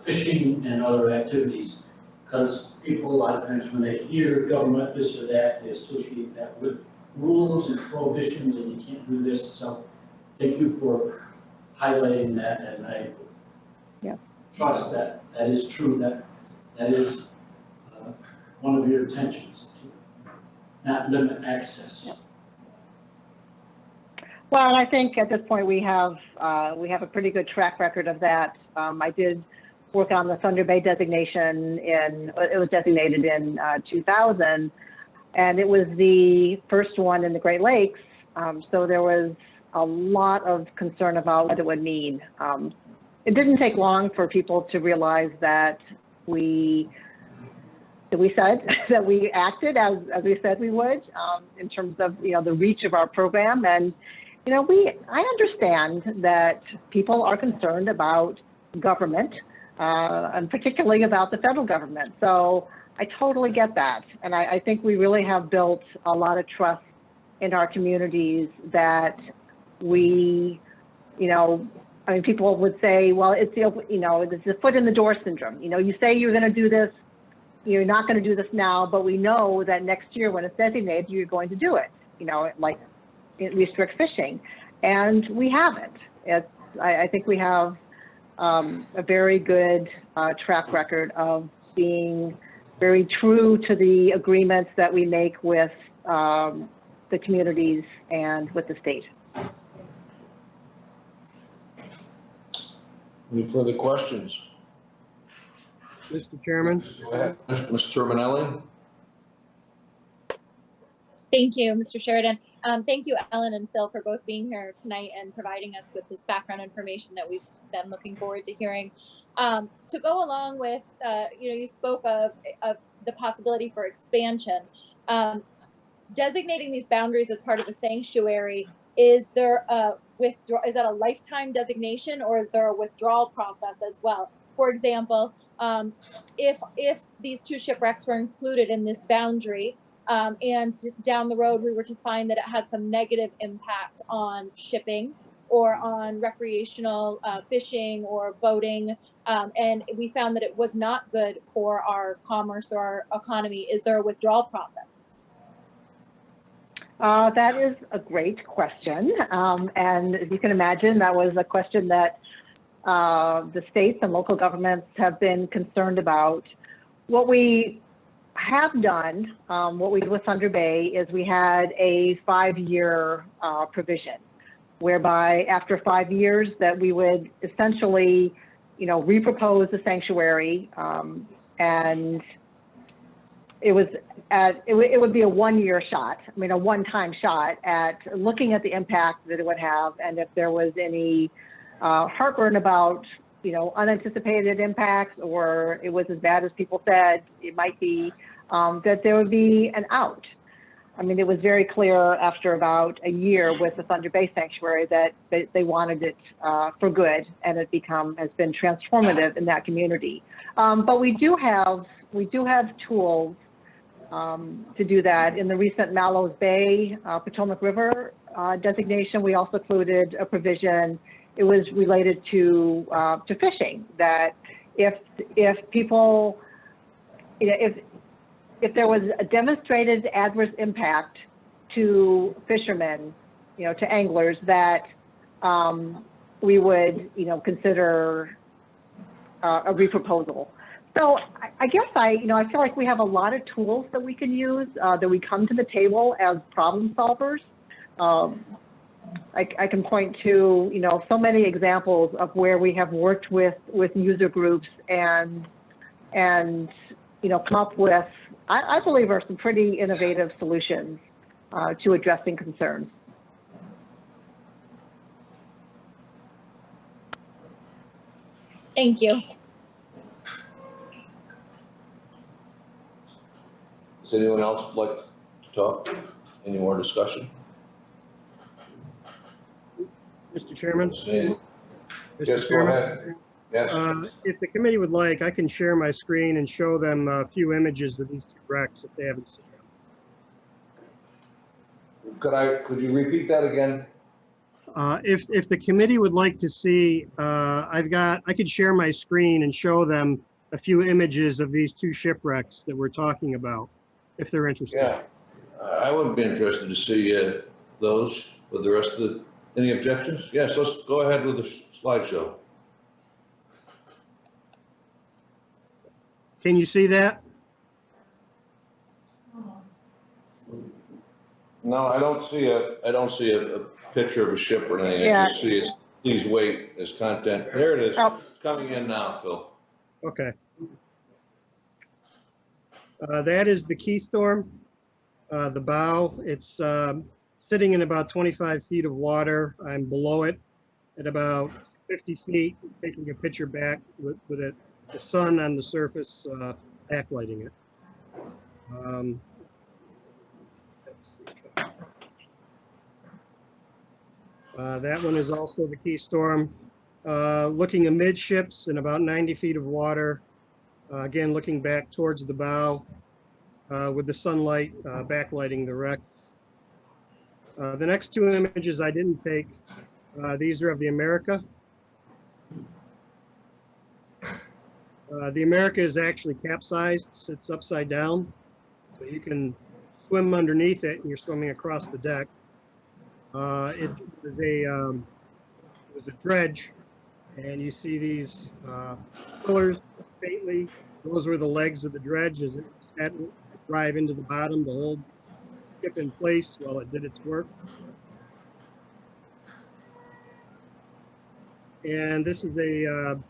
fishing and other activities, because people a lot of times when they hear government this or that, they associate that with rules and prohibitions, and you can't do this. So thank you for highlighting that, and I trust that that is true, that is one of your intentions, to not limit access. Well, and I think at this point we have a pretty good track record of that. I did work on the Thunder Bay designation it was designated in 2000, and it was the first one in the Great Lakes. So there was a lot of concern about what it would mean. It didn't take long for people to realize that we said that we acted as we said we would, in terms of the reach of our program. And I understand that people are concerned about government, and particularly about the federal government. So I totally get that. And I think we really have built a lot of trust in our communities that we, people would say, well, it's the foot in the door syndrome. You say you're going to do this, you're not going to do this now, but we know that next year when it's designated, you're going to do it, like restrict fishing. And we haven't. I think we have a very good track record of being very true to the agreements that we make with the communities and with the state. Any further questions? Mr. Chairman? Go ahead, Mr. Terminelli. Thank you, Mr. Sheridan. Thank you, Ellen and Phil, for both being here tonight and providing us with this background information that we've been looking forward to hearing. To go along with, you spoke of the possibility for expansion. Designating these boundaries as part of a sanctuary, is there is that a lifetime designation, or is there a withdrawal process as well? For example, if these 2 shipwrecks were included in this boundary, and down the road we were to find that it had some negative impact on shipping or on recreational fishing or boating, and we found that it was not good for our commerce or our economy, is there a withdrawal process? That is a great question. And as you can imagine, that was a question that the states and local governments have been concerned about. What we have done, what we did with Thunder Bay, is we had a 5-year provision, whereby after 5 years that we would essentially, repropose the sanctuary, and it would be a 1-year shot, a one-time shot at looking at the impact that it would have, and if there was any heartburn about, unanticipated impacts, or it was as bad as people said it might be, that there would be an out. It was very clear after about a year with the Thunder Bay Sanctuary that they wanted it for good, and it has been transformative in that community. But we do have tools to do that. In the recent Mallows Bay, Potomac River designation, we also included a provision. It was related to fishing, that if people, if there was a demonstrated adverse impact to fishermen, to anglers, that we would, consider a reproposal. So I guess I feel like we have a lot of tools that we can use, that we come to the table as problem solvers. I can point to, so many examples of where we have worked with user groups and come up with, I believe, are some pretty innovative solutions to addressing concerns. Thank you. Does anyone else like to talk? Any more discussion? Mr. Chairman? Yes, go ahead. Yes. If the committee would like, I can share my screen and show them a few images of these 2 wrecks if they haven't seen them. Could you repeat that again? If the committee would like to see, I could share my screen and show them a few images of these 2 shipwrecks that we're talking about, if they're interested. Yeah, I would be interested to see those with the rest of the, any objections? Yes, let's go ahead with the slideshow. Can you see that? No, I don't see a picture of a ship or anything. Yeah. I just see it's, please wait as content. There it is. Oh. It's coming in now, Phil. Okay. That is the Keystorm, the bow. It's sitting in about 25 feet of water. I'm below it at about 50 feet, taking a picture back with the sun on the surface backlighting it. Let's see. That one is also the Keystorm. Looking amidships in about 90 feet of water. Again, looking back towards the bow with the sunlight backlighting the wreck. The next 2 images I didn't take. These are of the America. The America is actually capsized, sits upside down, so you can swim underneath it and you're swimming across the deck. It was a dredge, and you see these pillars faintly. Those were the legs of the dredge as it had to drive into the bottom to hold the ship in place while it did its work. And this is an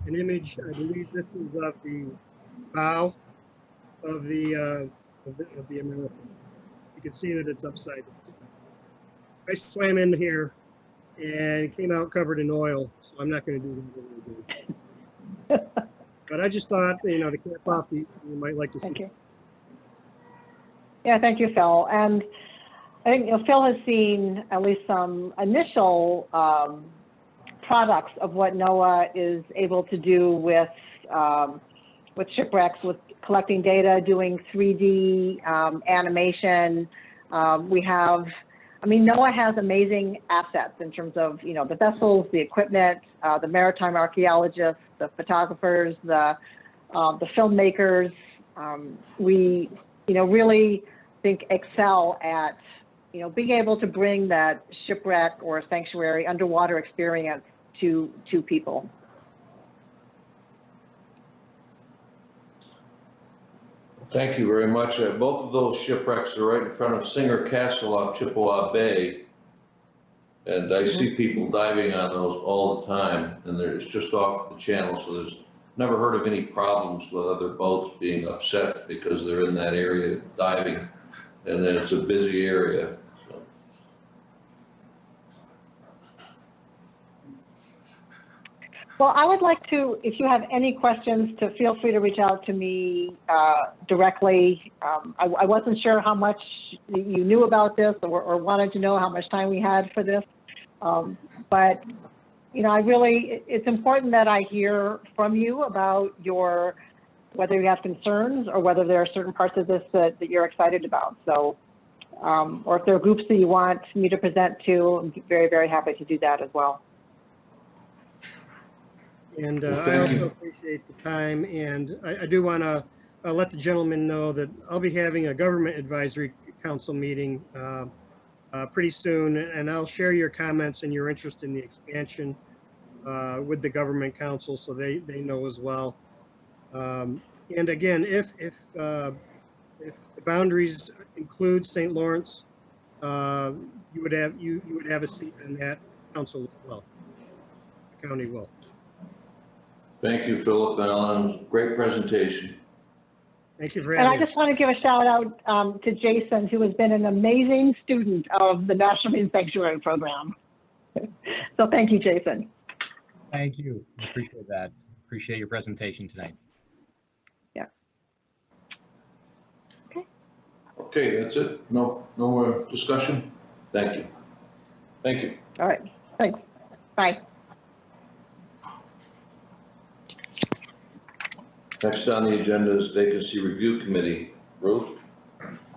image, I believe this is of the bow of the American. can see that it's upside down. I swam in here and came out covered in oil, so I'm not going to do that. But I just thought, you know, to cap off, you might like to see. Thank you. Yeah, thank you, Phil. And I think, you know, Phil has seen at least some initial products of what NOAA is able to do with Shipwrecks, with collecting data, doing 3D animation. We have, I mean, NOAA has amazing assets in terms of, you know, the vessels, the equipment, the maritime archaeologists, the photographers, the filmmakers. We, you know, really think excel at, you know, being able to bring that shipwreck or sanctuary underwater experience to people. Thank you very much. Both of those shipwrecks are right in front of Singer Castle off Chippewa Bay. And I see people diving on those all the time, and it's just off the channel, so there's never heard of any problems with other boats being upset because they're in that area diving, and then it's a busy area. So. Well, I would like to, if you have any questions, to feel free to reach out to me directly. I wasn't sure how much you knew about this or wanted to know how much time we had for this. But, you know, it's important that I hear from you about whether you have concerns or whether there are certain parts of this that you're excited about. So, or if there are groups that you want me to present to, I'm very, very happy to do that as well. And I also appreciate the time, and I do want to let the gentleman know that I'll be having a government advisory council meeting pretty soon, and I'll share your comments and your interest in the expansion with the government council, so they know as well. And again, if the boundaries include St. Lawrence, you would have a seat in that council as well. The county will. Thank you, Philip and Ellen. Great presentation. Thank you for having me. And I just want to give a shout out to Jason, who has been an amazing student of the National Marine Sanctuary Program. So thank you, Jason. Thank you. Appreciate that. Appreciate your presentation tonight. Yeah. Okay. Okay, that's it. No more discussion. Thank you. Thank you. All right. Thanks. Bye. Next on the agenda is Vacancy Review Committee. Ruth?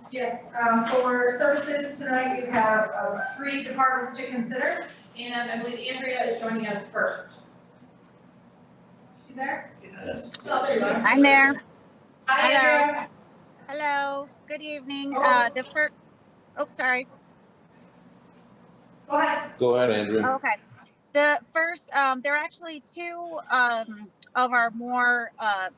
Yes, for services tonight, you have 3 departments to consider, and I believe Andrea is joining us first. You there? Yes. Oh, there you are. I'm there. Hi, Hello. Andrea. Hello. Good evening. Oh. Sorry. Go ahead. Go ahead, Andrea. Okay. The first, there are actually 2 of our more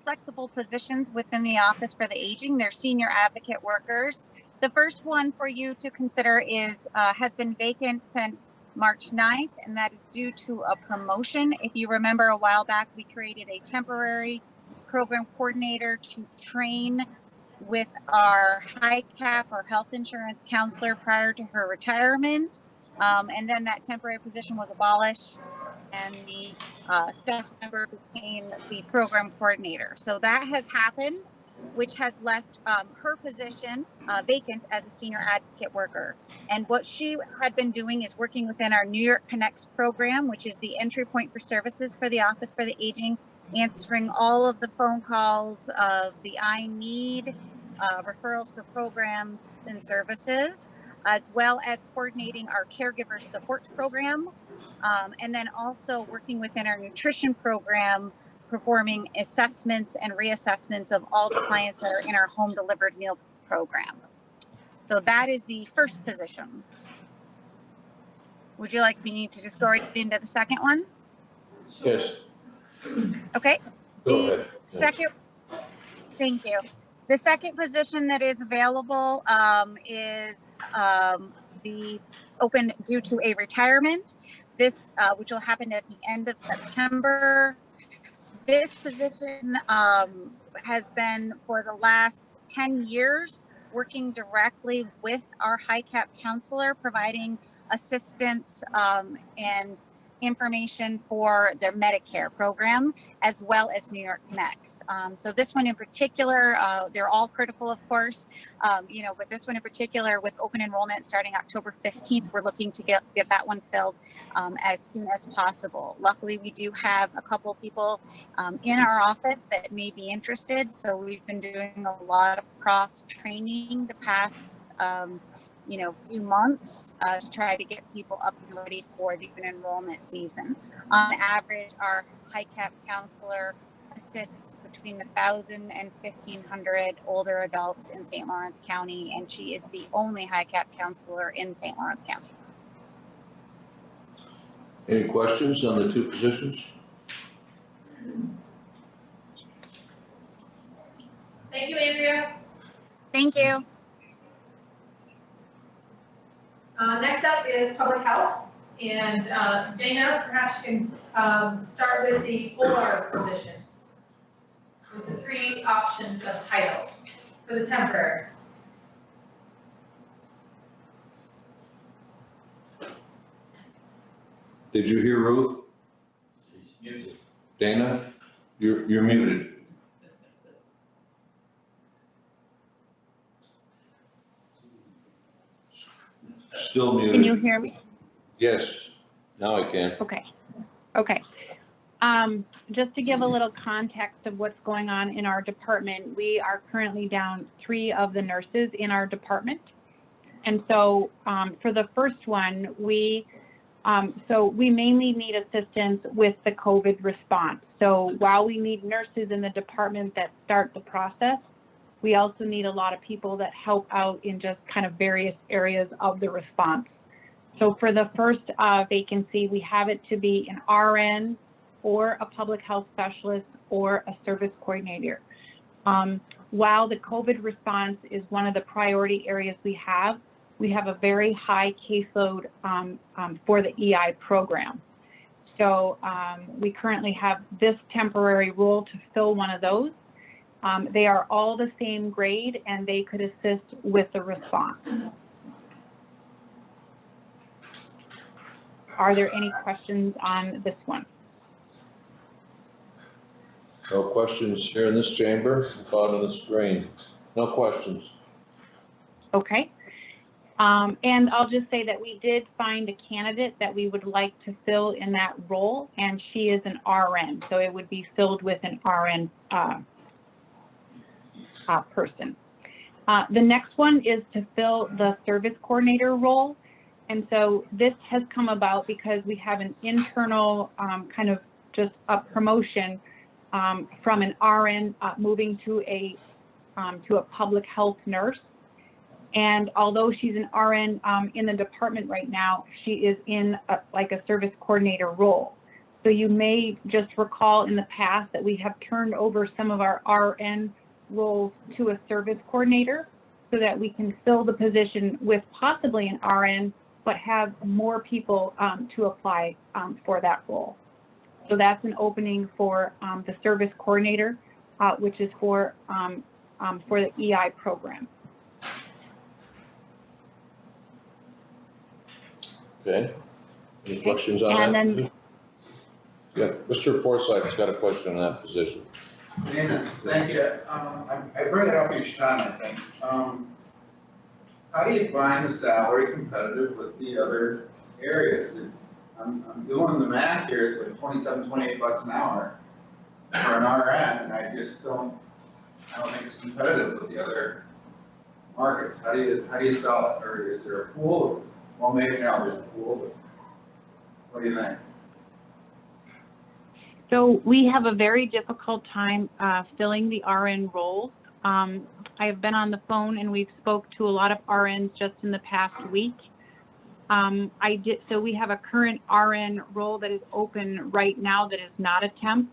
flexible positions within the Office for the Aging. They're senior advocate workers. The first one for you to consider has been vacant since March 9th, and that is due to a promotion. If you remember, a while back, we created a temporary program coordinator to train with our high cap or health insurance counselor prior to her retirement. And then that temporary position was abolished and the staff member became the program coordinator. So that has happened, which has left her position vacant as a senior advocate worker. And what she had been doing is working within our New York Connects program, which is the entry point for services for the Office for the Aging, answering all of the phone calls of the I need, referrals for programs and services, as well as coordinating our caregiver support program, and then also working within our nutrition program, performing assessments and reassessments of all the clients that are in our home delivered meal program. So that is the first position. Would you like me to just go right into the second one? Yes. Okay. Go ahead. Second, thank you. The second position that is available is the open due to a retirement. This, which will happen at the end of September. This position has been for the last 10 years working directly with our high cap counselor, providing assistance and information for their Medicare program, as well as New York Connects. So this one in particular, they're all critical, of course, but this one in particular, with open enrollment starting October 15th, we're looking to get that one filled as soon as possible. Luckily, we do have a couple people in our office that may be interested. So we've been doing a lot of cross training the past few months to try to get people up and ready for the open enrollment season. On average, our high cap counselor assists between 1,000 and 1,500 older adults in St. Lawrence County, and she is the only high cap counselor in St. Lawrence County. Any questions on the two positions? Thank you, Andrea. Thank you. Next up is public health, and Dana, perhaps you can start with the fuller position with the 3 options of titles for the temporary. Did you hear Ruth? She's muted. Dana, you're muted. Still muted. Can you hear me? Yes, now I can. Okay. Just to give a little context of what's going on in our department, we are currently down 3 of the nurses in our department. And so for the first one, we mainly need assistance with the COVID response. So while we need nurses in the department that start the process, we also need a lot of people that help out in just kind of various areas of the response. So for the first vacancy, we have it to be an RN or a public health specialist or a service coordinator. While the COVID response is one of the priority areas we have a very high caseload for the EI program. So we currently have this temporary role to fill one of those. They are all the same grade and they could assist with the response. Are there any questions on this one? No questions here in this chamber, out on the screen. No questions. Okay. And I'll just say that we did find a candidate that we would like to fill in that role, and she is an RN, so it would be filled with an RN person. The next one is to fill the service coordinator role. And so this has come about because we have an internal kind of just a promotion from an RN moving to a public health nurse. And although she's an RN in the department right now, she is in like a service coordinator role. So you may just recall in the past that we have turned over some of our RN roles to a service coordinator so that we can fill the position with possibly an RN, but have more people to apply for that role. So that's an opening for the service coordinator, which is for the EI program. Okay. Any questions on that? Then, yeah, Mr. Forsythe's got a question on that position. Dana, thank you. I bring it up each time, I think. How do you find the salary competitive with the other areas? I'm doing the math here, it's like 27, 28 bucks an hour for an RN, and I don't think it's competitive with the other markets. How do you sell it? Or is there a pool? Well, maybe now there's a pool, but what do you think? so we have a very difficult time filling the RN roles. I have been on the phone and we've spoke to a lot of RNs just in the past week. So we have a current RN role that is open right now that is not a temp.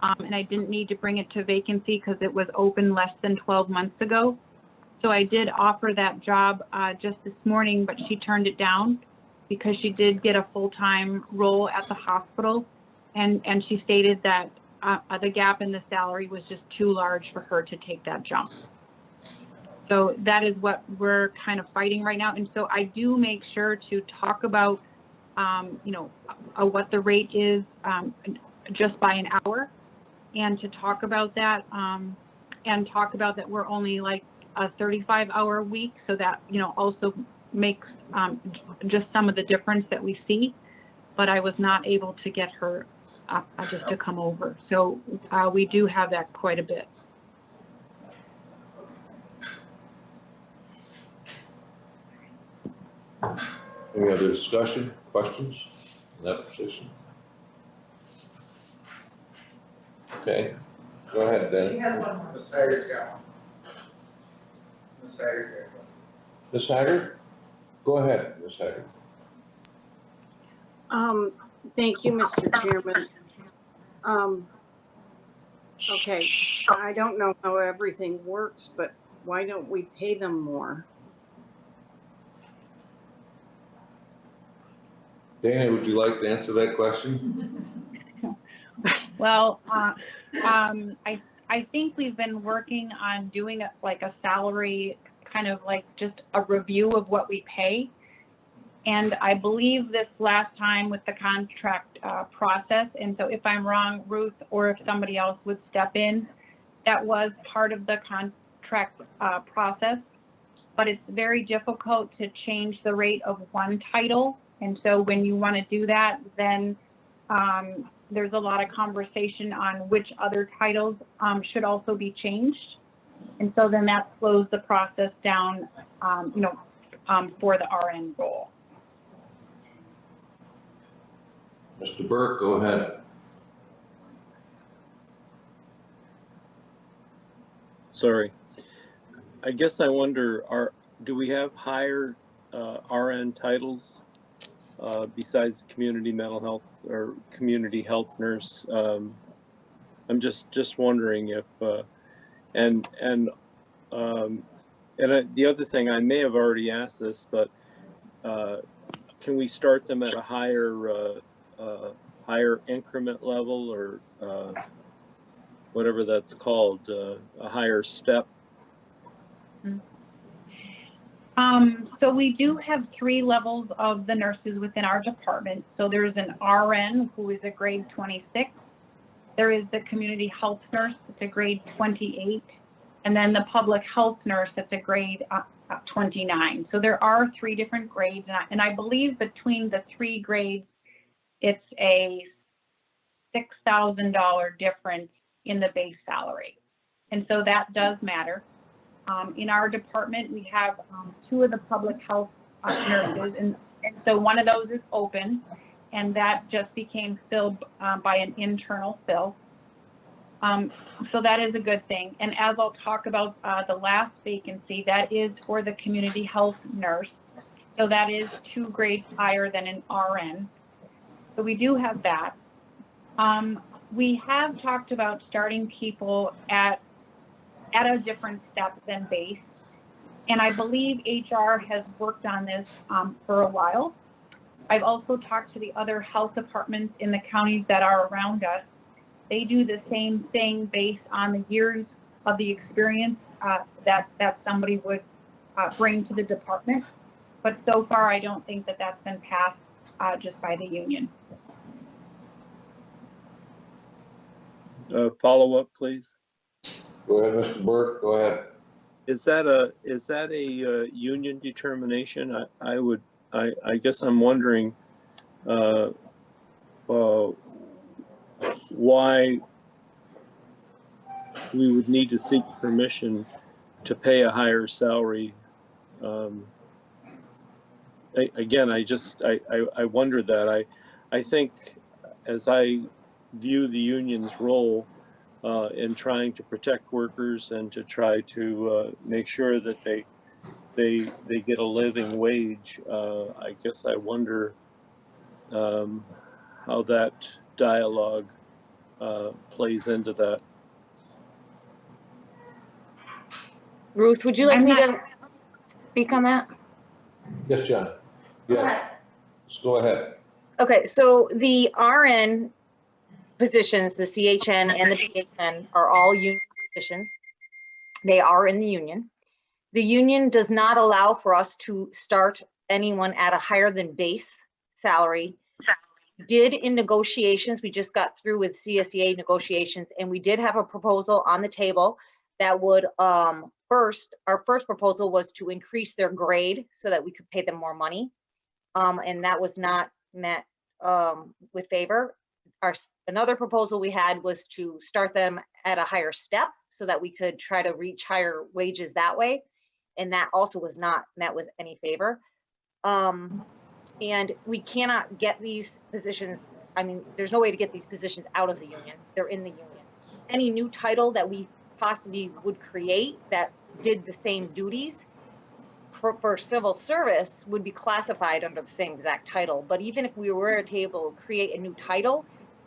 And I didn't need to bring it to vacancy because it was open less than 12 months ago. So I did offer that job just this morning, but she turned it down because she did get a full-time role at the hospital. And she stated that the gap in the salary was just too large for her to take that jump. So that is what we're kind of fighting right now. And so I do make sure to talk about, you know, what the rate is just by an hour, and to talk about that, and talk about that we're only like a 35-hour week. So that, you know, also makes just some of the difference that we see. But I was not able to get her just to come over. So we do have that quite a bit. Any other discussion, questions on that position? Okay, go ahead, She Dan. has one more. Ms. Haggard's got one. Ms. Haggard's got one. Ms. Haggard? Go ahead, Ms. Haggard. Thank you, Mr. Chairman. Okay, I don't know how everything works, but why don't we pay them more? Dana, would you like to answer that question? Well, I think we've been working on doing like a salary, kind of like just a review of what we pay. And I believe this last time with the contract process, and so if I'm wrong, Ruth, or if somebody else would step in, that was part of the contract process. But it's very difficult to change the rate of one title. And so when you want to do that, then there's a lot of conversation on which other titles should also be changed. And so then that slows the process down, you know, for the RN role. Mr. Burke, go ahead. Sorry. I guess I wonder, do we have higher RN titles besides community mental health or community health nurse? I'm just wondering if, the other thing, I may have already asked this, but can we start them at a higher increment level, or whatever that's called, a higher step? So we do have 3 levels of the nurses within our department. So there's an RN who is a grade 26. There is the community health nurse that's a grade 28. And then the public health nurse that's a grade 29. So there are 3 different grades. And I believe between the 3 grades, it's a $6,000 difference in the base salary. And so that does matter. In our department, we have 2 of the public health nurses, and so one of those is open, and that just became filled by an internal fill. So that is a good thing. And as I'll talk about the last vacancy, that is for the community health nurse. So that is 2 grades higher than an RN. So we do have that. We have talked about starting people at a different step than base. And I believe HR has worked on this for a while. I've also talked to the other health departments in the counties that are around us. They do the same thing based on the years of the experience that somebody would bring to the department. But so far, I don't think that that's been passed just by the union. Follow up, please. Go ahead, Mr. Burke, go ahead. Is that a union determination? I guess I'm wondering why we would need to seek permission to pay a higher salary. Again, I wonder that. I think, as I view the union's role in trying to protect workers and to try to make sure that they get a living wage, I guess I wonder how that dialogue plays into that. Ruth, would you like me to speak on that? Yes, John. Yeah. Just go ahead. Okay, so the RN positions, the CHN and the PHN, are all union positions. They are in the union. The union does not allow for us to start anyone at a higher than base salary. Did in negotiations, we just got through with CSEA negotiations, and we did have a proposal on the table that would, our first proposal was to increase their grade so that we could pay them more money. And that was not met with favor. Another proposal we had was to start them at a higher step so that we could try to reach higher wages that way. And that also was not met with any favor. And we cannot get these positions. I mean, there's no way to get these positions out of the union. They're in the union. Any new title that we possibly would create that did the same duties for civil service would be classified under the same exact title. But even if we were able to create a new title,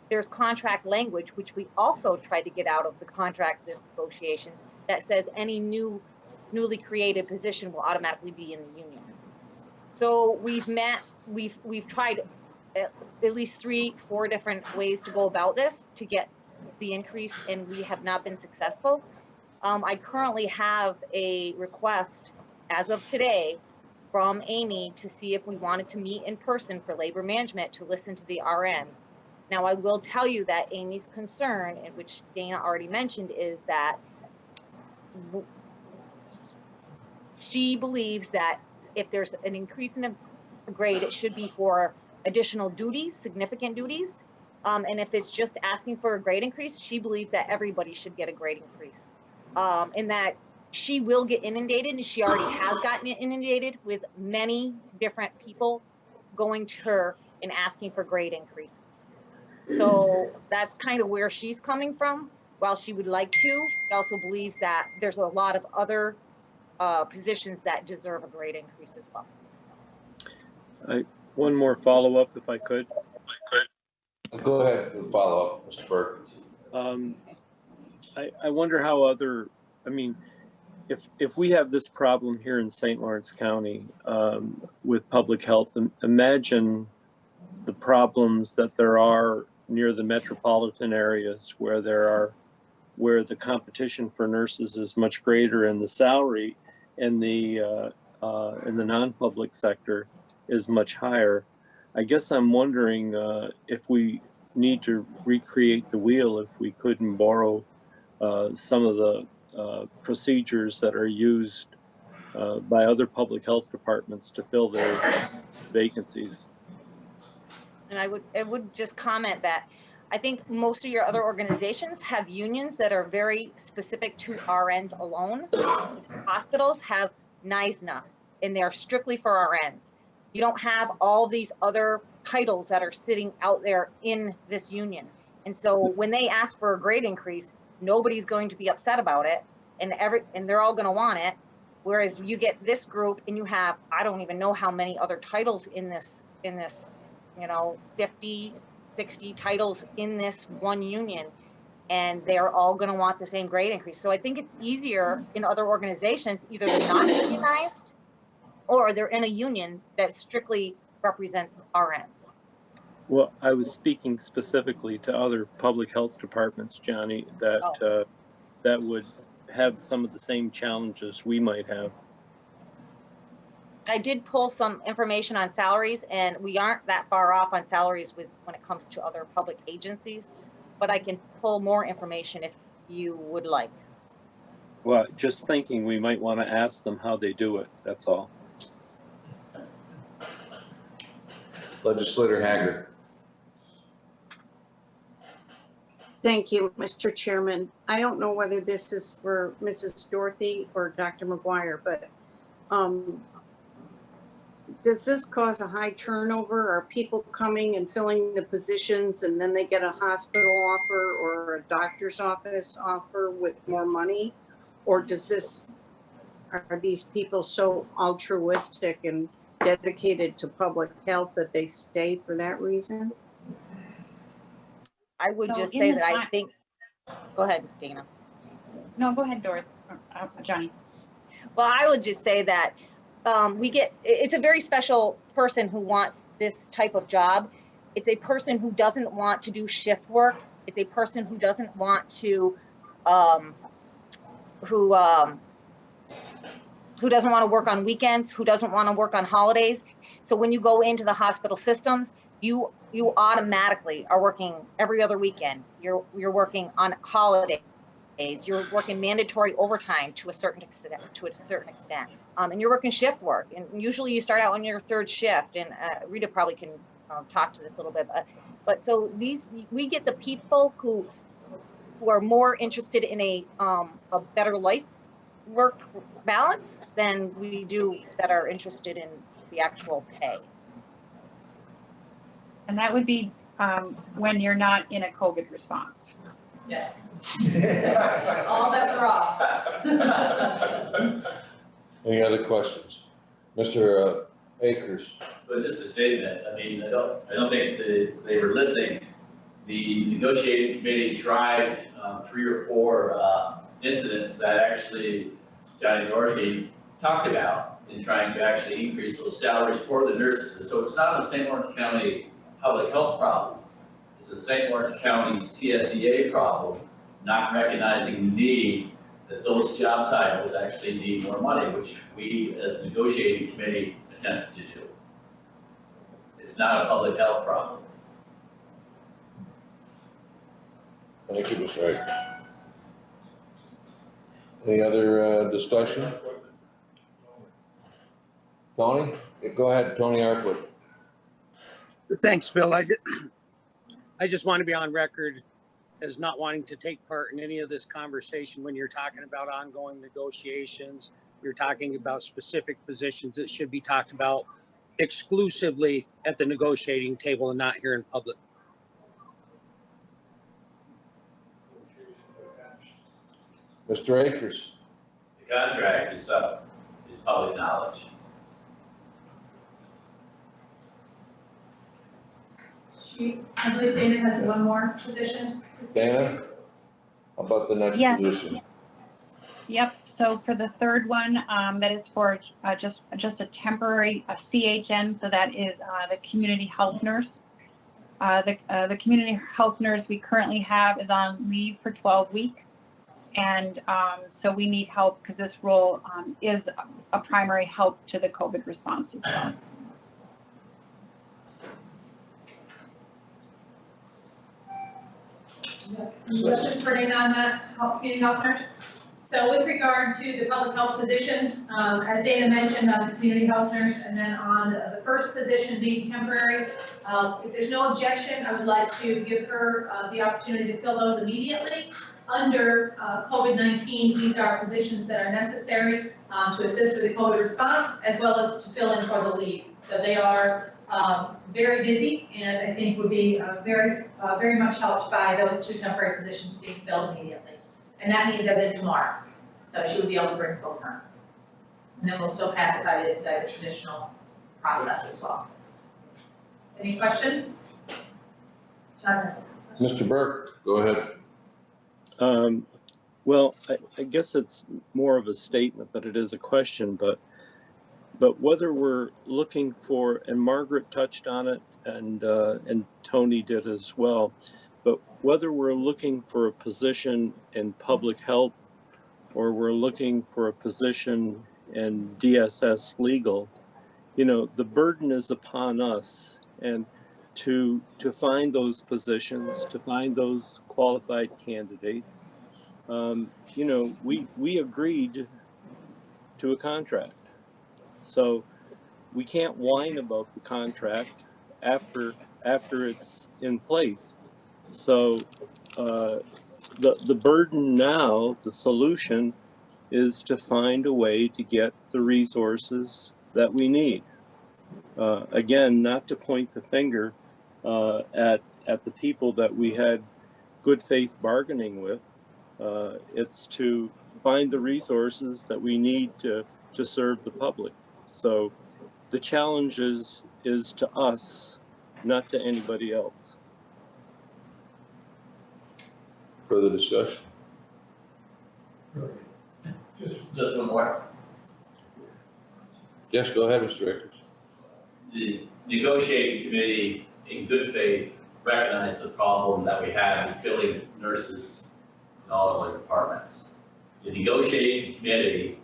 there's contract language, which we also tried to get out of the contract negotiations, that says any newly created position will automatically be in the union. So we've tried at least 3-4 different ways to go about this to get the increase, and we have not been successful. I currently have a request as of today from Amy to see if we wanted to meet in person for labor management to listen to the RNs. Now, I will tell you that Amy's concern, and which Dana already mentioned, is that she believes that if there's an increase in a grade, it should be for additional duties, significant duties. And if it's just asking for a grade increase, she believes that everybody should get a grade increase. And that she will get inundated, and she already has gotten inundated with many different people going to her and asking for grade increases. So that's kind of where she's coming from. While she would like to, she also believes that there's a lot of other positions that deserve a grade increase as well. One more follow-up, if I could. Go ahead with follow-up, Mr. Burke. I wonder how other, I mean, if we have this problem here in St. Lawrence County with public health, imagine the problems that there are near the metropolitan areas where the competition for nurses is much greater, and the salary in the non-public sector is much higher. I guess I'm wondering if we need to recreate the wheel, if we couldn't borrow some of the procedures that are used by other public health departments to fill their vacancies. And I would just comment that I think most of your other organizations have unions that are very specific to RNs alone. Hospitals have NISNA, and they're strictly for RNs. You don't have all these other titles that are sitting out there in this union. And so when they ask for a grade increase, nobody's going to be upset about it, and they're all going to want it. Whereas you get this group and you have, I don't even know how many other titles in this, 50, 60 titles in this one union, and they're all going to want the same grade increase. So I think it's easier in other organizations, either they're not unionized or they're in a union that strictly represents RNs. Well, I was speaking specifically to other public health departments, Johnny, that that would have some of the same challenges we might have. I did pull some information on salaries, and we aren't that far off on salaries when it comes to other public agencies, but I can pull more information if you would like. Well, just thinking we might want to ask them how they do it, that's all. Legislator Haggard. Thank you, Mr. Chairman. I don't know whether this is for Mrs. Dorothy or Dr. McGuire, but does this cause a high turnover? Are people coming and filling the positions and then they get a hospital offer or a doctor's office offer with more money? Or are these people so altruistic and dedicated to public health that they stay for that reason? I would just say that I think, go ahead, Dana. No, go ahead, Doris, Johnny. Well, I would just say that it's a very special person who wants this type of job. It's a person who doesn't want to do shift work. It's a person who doesn't want to, who doesn't want to work on weekends, who doesn't want to work on holidays. So when you go into the hospital systems, you automatically are working every other weekend. You're working on holidays. You're working mandatory overtime to a certain extent. And you're working shift work. And usually you start out on your third shift. And Rita probably can talk to this a little bit. But so we get the people who are more interested in a better life work balance than we do that are interested in the actual pay. And that would be when you're not in a COVID response. Yes. All bets are off. Any other questions? Mr. Akers? But just a statement, I mean, I don't think they were listening. The negotiating committee tried 3 or 4 incidents that actually Johnny Northey talked about in trying to actually increase those salaries for the nurses. So it's not a St. Lawrence County public health problem. It's a St. Lawrence County CSEA problem, not recognizing the need that those job titles actually need more money, which we as a negotiating committee attempted to do. It's not a public health problem. Thank you, Mr. Akers. Any other discussion? Tony? Go ahead, Tony Arkwood. Thanks, Bill. I just want to be on record as not wanting to take part in any of this conversation when you're talking about ongoing negotiations. You're talking about specific positions that should be talked about exclusively at the negotiating table and not here in public. Mr. Akers? The contract is public knowledge. I believe Dana has one more position to speak to. Dana? How about the next Yes. position? Yep, so for the third one, that is for just a temporary CHN, so that is the community health nurse. The community health nurse we currently have is on leave for 12 weeks. And so we need help because this role is a primary help to the COVID response as well. Any questions for Dana on that community health nurse? So with regard to the public health positions, as Dana mentioned on the community health nurse, and then on the first position being temporary, if there's no objection, I would like to give her the opportunity to fill those immediately. Under COVID-19, these are positions that are necessary to assist with the COVID response, as well as to fill in for the leave. So they are very busy, and I think would be very much helped by those 2 temporary positions being filled immediately. And that means as of tomorrow. So she would be able to bring folks on. And then we'll still pass it by the traditional process as well. Any questions? John has a question. Mr. Burke, go ahead. Well, I guess it's more of a statement than it is a question, but whether we're looking for, and Margaret touched on it, and Tony did as well, but whether we're looking for a position in public health or we're looking for a position in DSS legal, the burden is upon us, and to find those positions, to find those qualified candidates. We agreed to a contract. So we can't whine about the contract after it's in place. So the burden now, the solution is to find a way to get the resources that we need. Again, not to point the finger at the people that we had good faith bargaining with. It's to find the resources that we need to serve the public. So the challenge is to us, not to anybody else. Further discussion? Just one more. Yes, go ahead, Mr. Akers. The negotiating committee, in good faith, recognized the problem that we have in filling nurses in all of our departments. The negotiating committee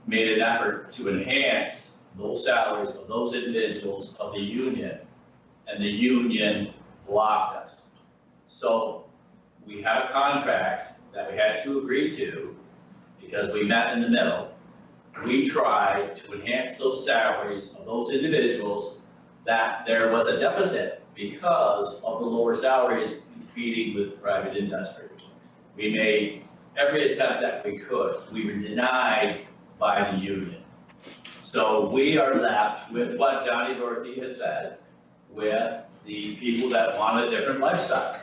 made an effort to enhance those salaries of those individuals of the union, and the union blocked us. So we had a contract that we had to agree to because we met in the middle. We tried to enhance those salaries of those individuals that there was a deficit because of the lower salaries competing with private industry. We made every attempt that we could. We were denied by the union. So we are left with what Johnny Dorothy had said, with the people that want a different lifestyle.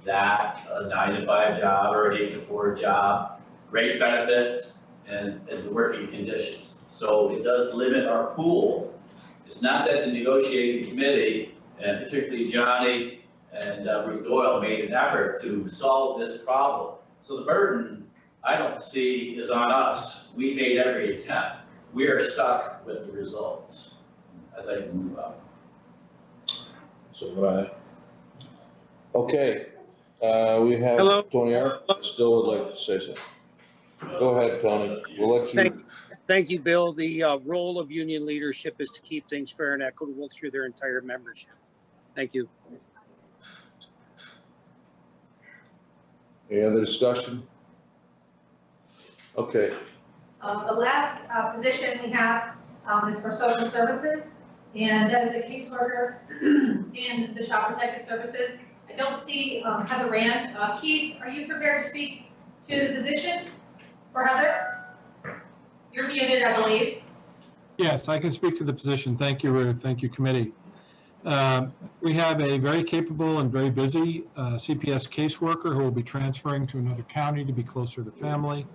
That a 9-to-5 job or an 8-to-4 job, great benefits and the working conditions. So it does limit our pool. It's not that the negotiating committee, and particularly Johnny and Ruth Doyle, made an effort to solve this problem. So the burden, I don't see, is on us. We made every attempt. We are stuck with the results. I'd like to move on. So, okay, we have Hello. Tony R. Still would like to say something. Go ahead, Tony. We'll let you. Thank you, Bill. The role of union leadership is to keep things fair and equitable through their entire membership. Thank you. Any other discussion? Okay. The last position we have is for social services, and that is a caseworker in the Child Protective Services. I don't see Heather Rand. Keith, are you prepared to speak to the position for Heather? You're muted, I believe. Yes, I can speak to the position. Thank you, Ruth. Thank you, committee. We have a very capable and very busy CPS caseworker who will be transferring to another county to be closer to family.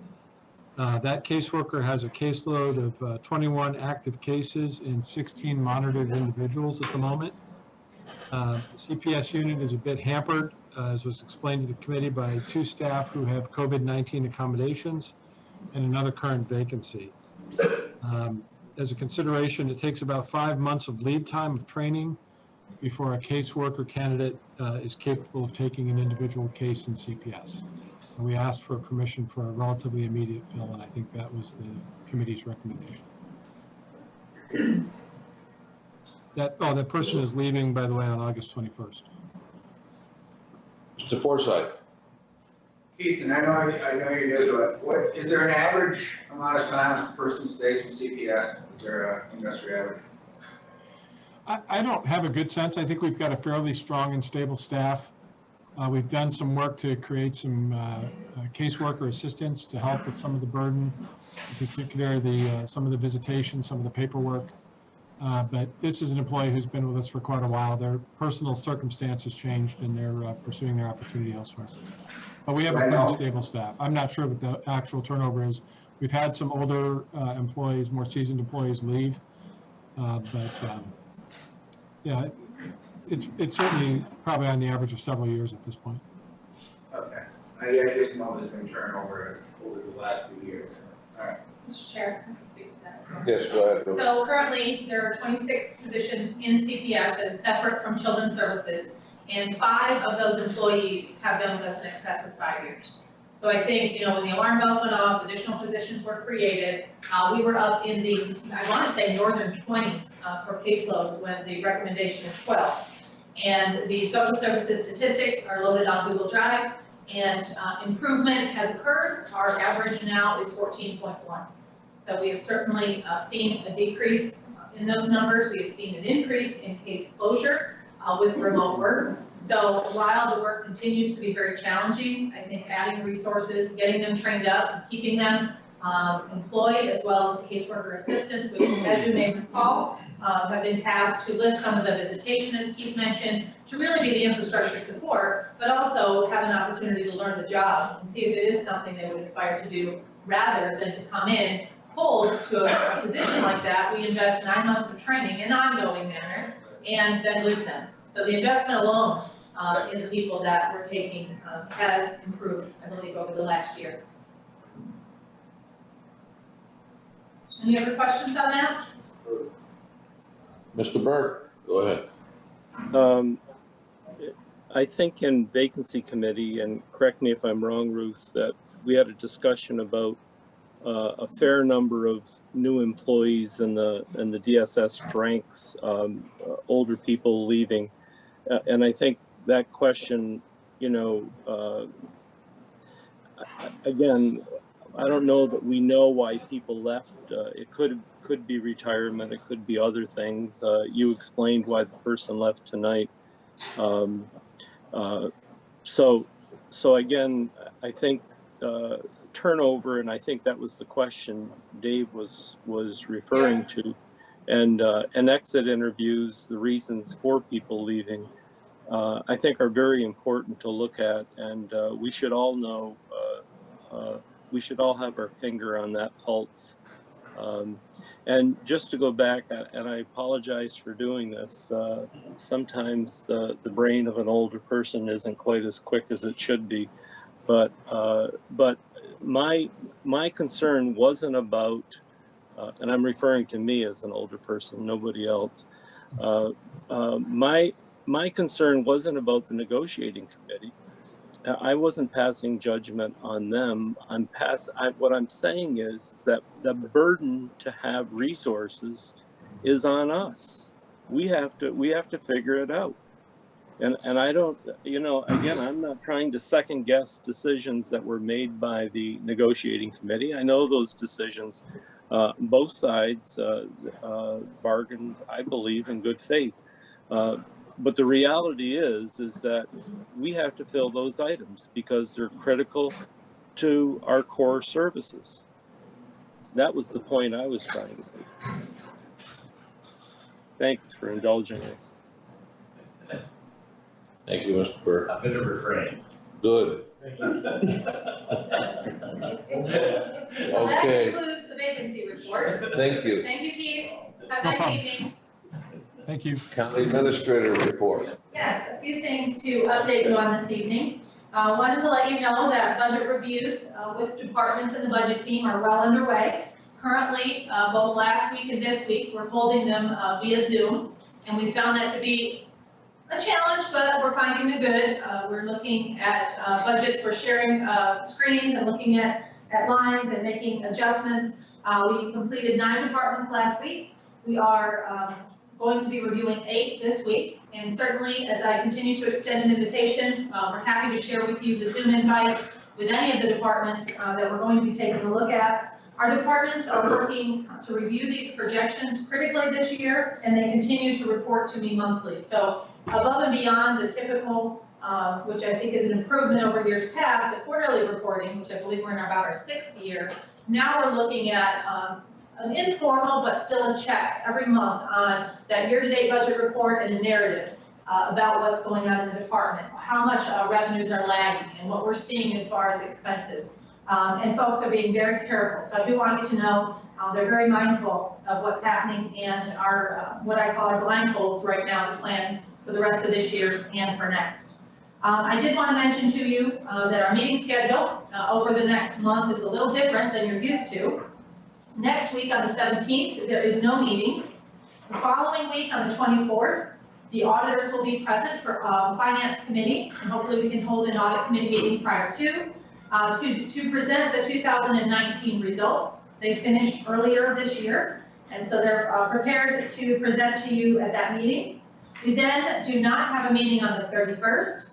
That caseworker has a caseload of 21 active cases and 16 monitored individuals at the moment. The CPS unit is a bit hampered, as was explained to the committee, by 2 staff who have COVID-19 accommodations and another current vacancy. As a consideration, it takes about 5 months of lead time of training before a caseworker candidate is capable of taking an individual case in CPS. And we asked for permission for a relatively immediate fill, and I think that was the committee's recommendation. That person is leaving, by the way, on August 21st. Mr. Forsythe. Keith, and I know you do, but what, is there an average amount of time a person stays from CPS? Is there an industry average? I don't have a good sense. I think we've got a fairly strong and stable staff. We've done some work to create some caseworker assistance to help with some of the burden, in particular some of the visitation, some of the paperwork. But this is an employee who's been with us for quite a while. Their personal circumstances changed and they're pursuing their opportunity elsewhere. But we have a pretty stable staff. I'm not sure what the actual turnover is. We've had some older employees, more seasoned employees leave. Yeah, it's certainly probably on the average of several years at this point. Okay. I just know there's been turnover over the last few years. All right. Mr. Chair, I can speak to that as well. Yes, go ahead. So currently, there are 26 positions in CPS that is separate from Children's Services, and 5 of those employees have been with us in excess of 5 years. So I think, when the alarm bells went off, additional positions were created. We were up in the, I want to say, northern 20s for caseloads when the recommendation is 12. And the social services statistics are loaded on Google Drive, and improvement has occurred. Our average now is 14.1. So we have certainly seen a decrease in those numbers. We have seen an increase in case closure with remote work. So while the work continues to be very challenging, I think adding resources, getting them trained up, and keeping them employed, as well as the caseworker assistants, which, as you may recall, have been tasked to lift some of the visitation, as Keith mentioned, to really be the infrastructure support, but also have an opportunity to learn the job and see if it is something they would aspire to do, rather than to come in cold to a position like that. We invest 9 months of training in an ongoing manner and then lose them. So the investment alone in the people that we're taking has improved, I believe, over the last year. Any other questions on that? Mr. Burke, go ahead. I think in Vacancy Committee, and correct me if I'm wrong, Ruth, that we had a discussion about a fair number of new employees in the DSS ranks, older people leaving. And I think that question, again, I don't know that we know why people left. It could be retirement. It could be other things. You explained why the person left tonight. So again, I think turnover, and I think that was the question Dave was referring to, and exit interviews, the reasons for people leaving, I think are very important to look at, and we should all know, we should all have our finger on that pulse. And just to go back, and I apologize for doing this, sometimes the brain of an older person isn't quite as quick as it should be, but my concern wasn't about, and I'm referring to me as an older person, nobody else. My concern wasn't about the negotiating committee. I wasn't passing judgment on them. What I'm saying is that the burden to have resources is on us. We have to figure it out. And I don't, again, I'm not trying to second guess decisions that were made by the negotiating committee. I know those decisions, both sides bargained, I believe, in good faith. But the reality is that we have to fill those items because they're critical to our core services. That was the point I was trying to make. Thanks for indulging me. Thank you, Mr. Burke. I'm going to refrain. Good. So that Okay. concludes the vacancy report. Thank you. Thank you, Keith. Have a nice evening. Thank you. County Administrator report. Yes, a few things to update you on this evening. Wanted to let you know that budget reviews with departments and the budget team are well underway. Currently, both last week and this week, we're holding them via Zoom, and we found that to be a challenge, but we're finding the good. We're looking at budgets, we're sharing screens and looking at lines and making adjustments. We completed 9 departments last week. We are going to be reviewing 8 this week. And certainly, as I continue to extend an invitation, we're happy to share with you the Zoom invite with any of the departments that we're going to be taking a look at. Our departments are working to review these projections critically this year, and they continue to report to me monthly. So above and beyond the typical, which I think is an improvement over years past, the quarterly reporting, which I believe we're in about our 6th year, now we're looking at an informal but still a check every month on that year-to-date budget report and a narrative about what's going on in the department, how much revenues are lagging, and what we're seeing as far as expenses. And folks are being very careful. So I do want you to know they're very mindful of what's happening and our what I call our blindfolds right now to plan for the rest of this year and for next. I did want to mention to you that our meeting schedule over the next month is a little different than you're used to. Next week on the 17th, there is no meeting. The following week on the 24th, the auditors will be present for Finance Committee, and hopefully we can hold an audit committee meeting prior to present the 2019 results. They finished earlier this year, and so they're prepared to present to you at that meeting. We then do not have a meeting on the 31st,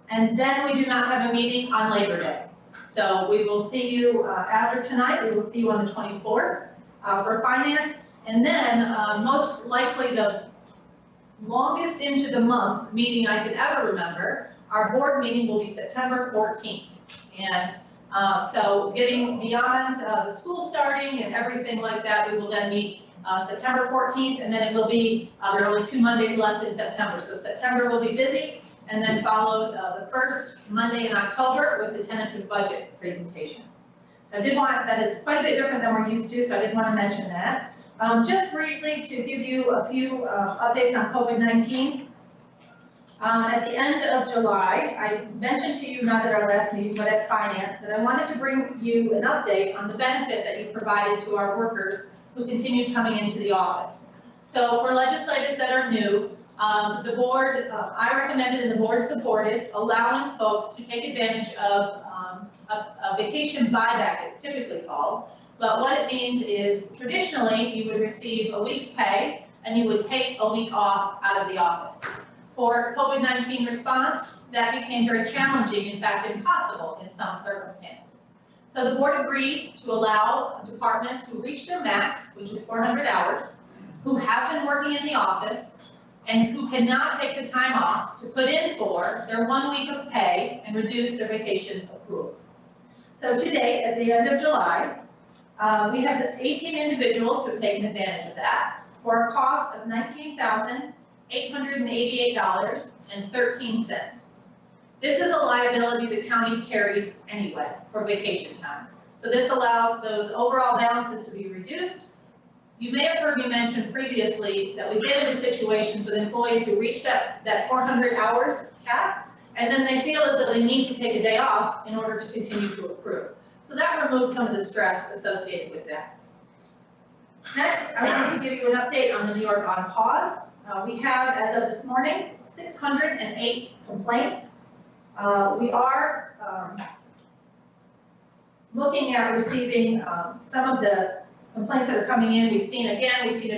and then we do not have a meeting on Labor Day. So we will see you after tonight. We will see you on the 24th for Finance, and then most likely the longest into the month meeting I could ever remember, our board meeting will be September 14th. And so getting beyond the school starting and everything like that, we will then meet September 14th, and then it will be, there are only 2 Mondays left in September. So September will be busy, and then followed the first Monday in October with the tentative budget presentation. So I did want, that is quite a bit different than we're used to, so I did want to mention that. Just briefly to give you a few updates on COVID-19. At the end of July, I mentioned to you, not at our last meeting, but at Finance, that I wanted to bring you an update on the benefit that you provided to our workers who continued coming into the office. So for legislators that are new, the board, I recommended and the board supported allowing folks to take advantage of a vacation buyback, it's typically called, But what it means is traditionally you would receive a week's pay and you would take a week off out of the office. For COVID-19 response, that became very challenging, in fact impossible in some circumstances. So the board agreed to allow departments who reach their max, which is 400 hours, who have been working in the office, and who cannot take the time off to put in for their 1 week of pay and reduce their vacation accruals. So to date, at the end of July, we have 18 individuals who have taken advantage of that for a cost of $19,888.13. This is a liability the county carries anyway for vacation time. So this allows those overall balances to be reduced. You may have heard me mention previously that we get into situations with employees who reach that 400 hours cap, and then they feel as though they need to take a day off in order to continue to accrue. So that removes some of the stress associated with that. Next, I wanted to give you an update on the New York on pause. We have, as of this morning, 608 complaints. We are looking at receiving some of the complaints that are coming in. We've seen a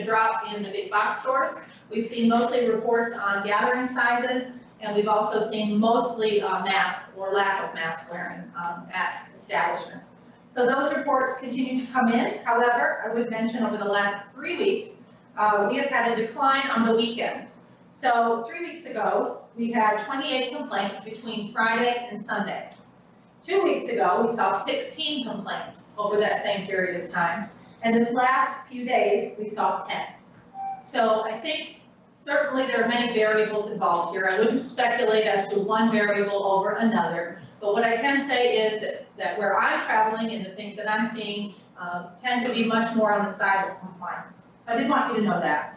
drop in the big box stores. We've seen mostly reports on gathering sizes, and we've also seen mostly mask or lack of mask wearing at establishments. So those reports continue to come in. However, I would mention over the last 3 weeks, we have had a decline on the weekend. So 3 weeks ago, we had 28 complaints between Friday and Sunday. 2 weeks ago, we saw 16 complaints over that same period of time. And this last few days, we saw 10. So I think certainly there are many variables involved here. I wouldn't speculate as to one variable over another. But what I can say is that where I'm traveling and the things that I'm seeing tend to be much more on the side of compliance. So I did want you to know that.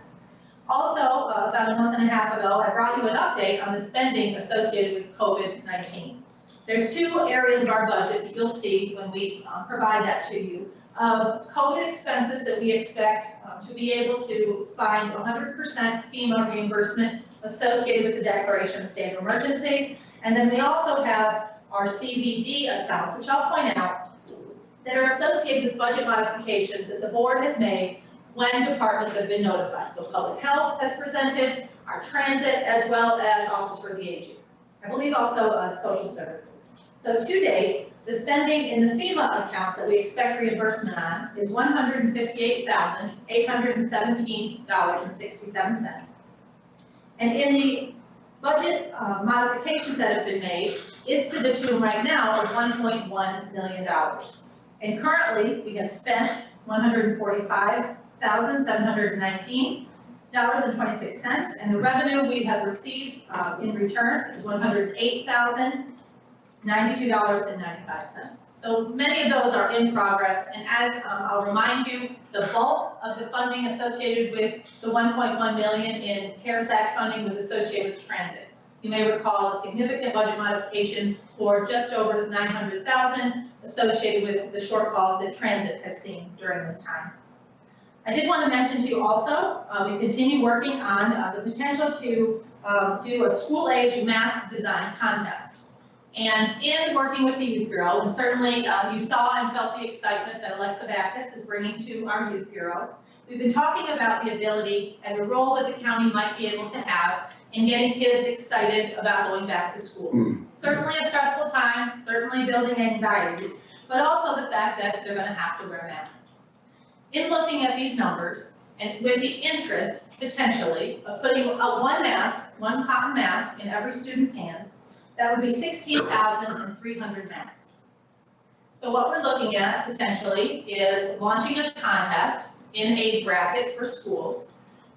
Also, about a month and a half ago, I brought you an update on the spending associated with COVID-19. There's 2 areas of our budget that you'll see when we provide that to you of COVID expenses that we expect to be able to find 100% FEMA reimbursement associated with the declaration of state of emergency. And then we also have our CVD accounts, which I'll point out, that are associated with budget modifications that the board has made when departments have been notified. So public health has presented, our transit, as well as Office for the Aging. I believe also social services. So to date, the spending in the FEMA accounts that we expect reimbursement on is $158,817.67. And in the budget modifications that have been made, it's to the tune right now of $1.1 million. And currently, we have spent $145,719.26, and the revenue we have received in return is $108,092.95. So many of those are in progress, and as I'll remind you, the bulk of the funding associated with the $1.1 million in CARES Act funding was associated with transit. You may recall a significant budget modification for just over $900,000 associated with the shortfalls that transit has seen during this time. I did want to mention to you also, we continue working on the potential to do a school age mask design contest. And in working with the Youth Bureau, and certainly you saw and felt the excitement that Alexa Backus is bringing to our Youth Bureau, we've been talking about the ability and the role that the county might be able to have in getting kids excited about going back to school. Certainly a stressful time, certainly building anxiety, but also the fact that they're going to have to wear masks. In looking at these numbers, and with the interest, potentially, of putting one cotton mask in every student's hands, that would be 16,300 masks. So what we're looking at, potentially, is launching a contest in aid brackets for schools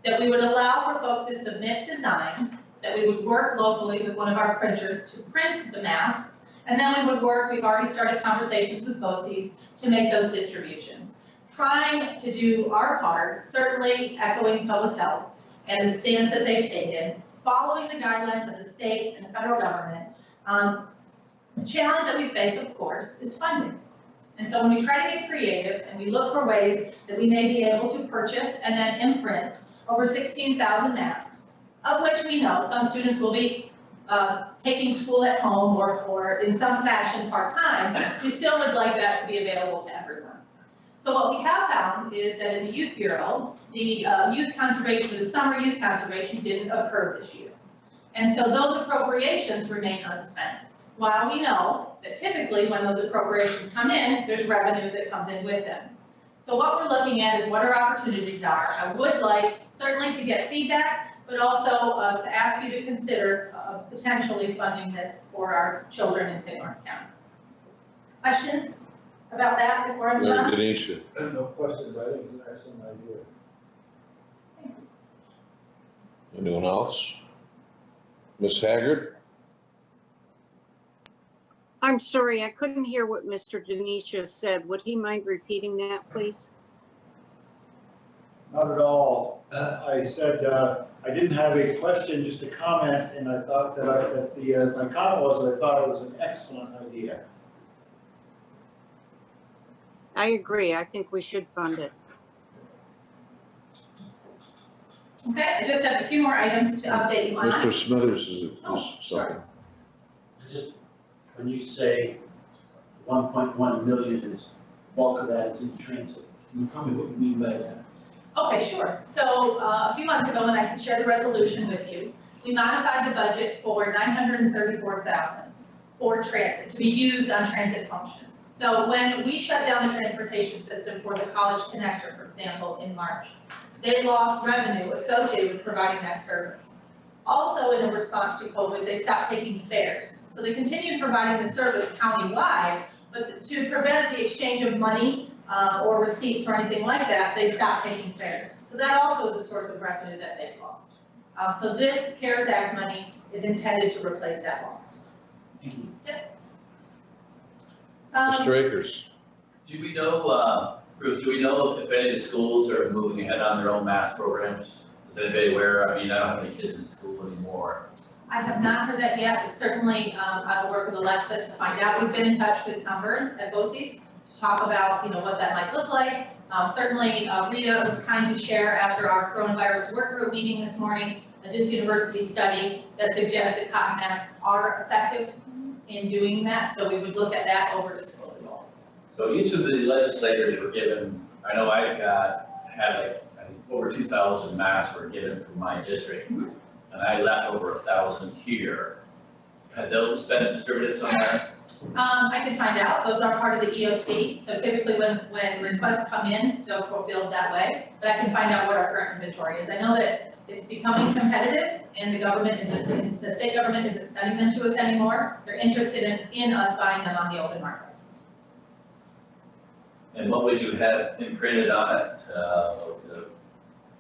that we would allow for folks to submit designs, that we would work locally with one of our printers to print the masks, and then we would work, we've already started conversations with BOCES to make those distributions. Trying to do our part, certainly echoing public health and the stance that they've taken, following the guidelines of the state and the federal government. The challenge that we face, of course, is funding. And so when we try to get creative and we look for ways that we may be able to purchase and then imprint over 16,000 masks, of which we know some students will be taking school at home or in some fashion part-time, we still would like that to be available to everyone. So what we have found is that in the Youth Bureau, the youth conservation, the summer youth conservation didn't occur this year. And so those appropriations remain unspent. While we know that typically when those appropriations come in, there's revenue that comes in with them. So what we're looking at is what our opportunities are. I would like certainly to get feedback, but also to ask you to consider potentially funding this for our children in St. Lawrence County. Questions about that before I move on? Denisha. No questions, I think it's an excellent idea. Anyone else? Ms. Haggard? I'm sorry, I couldn't hear what Mr. Denisha said. Would he mind repeating that, please? Not at all. I said, I didn't have a question, just a comment, and I thought that my comment was that I thought it was an excellent idea. I agree. I think we should fund it. Okay, I just have a few more items to update you on. Mr. Smithers is something. When you say 1.1 million is, bulk of that is in transit, can you tell me what you mean by that? Okay, sure. So a few months ago, and I can share the resolution with you, we modified the budget for $934,000 for transit, to be used on transit functions. So when we shut down the transportation system for the College Connector, for example, in March, they lost revenue associated with providing that service. Also, in a response to COVID, they stopped taking fares. So they continued providing the service countywide, but to prevent the exchange of money or receipts or anything like that, they stopped taking fares. So that also is a source of revenue that they've lost. So this CARES Act money is intended to replace that loss. Thank you. Yep. Mr. Akers? Do we know, Bruce, do we know if any of the schools are moving ahead on their own mask programs? Is anybody aware? I mean, I don't have any kids in school anymore. I have not heard that yet, but certainly I will work with Alexa to find out. We've been in touch with Tom Burns at BOCES to talk about, what that might look like. Certainly, Rita was kind to share after our coronavirus work group meeting this morning, a Duke University study that suggests that cotton masks are effective in doing that. So we would look at that over disposable. So each of the legislators were given, I know I had like, I think over 2,000 masks were given from my district. Mm-hmm. And I left over 1,000 here. Had those been distributed somewhere? I can find out. Those are part of the EOC. So typically when requests come in, they're fulfilled that way. But I can find out what our current inventory is. I know that it's becoming competitive and the state government isn't sending them to us anymore. They're interested in us buying them on the open market. And what would you have imprinted on it?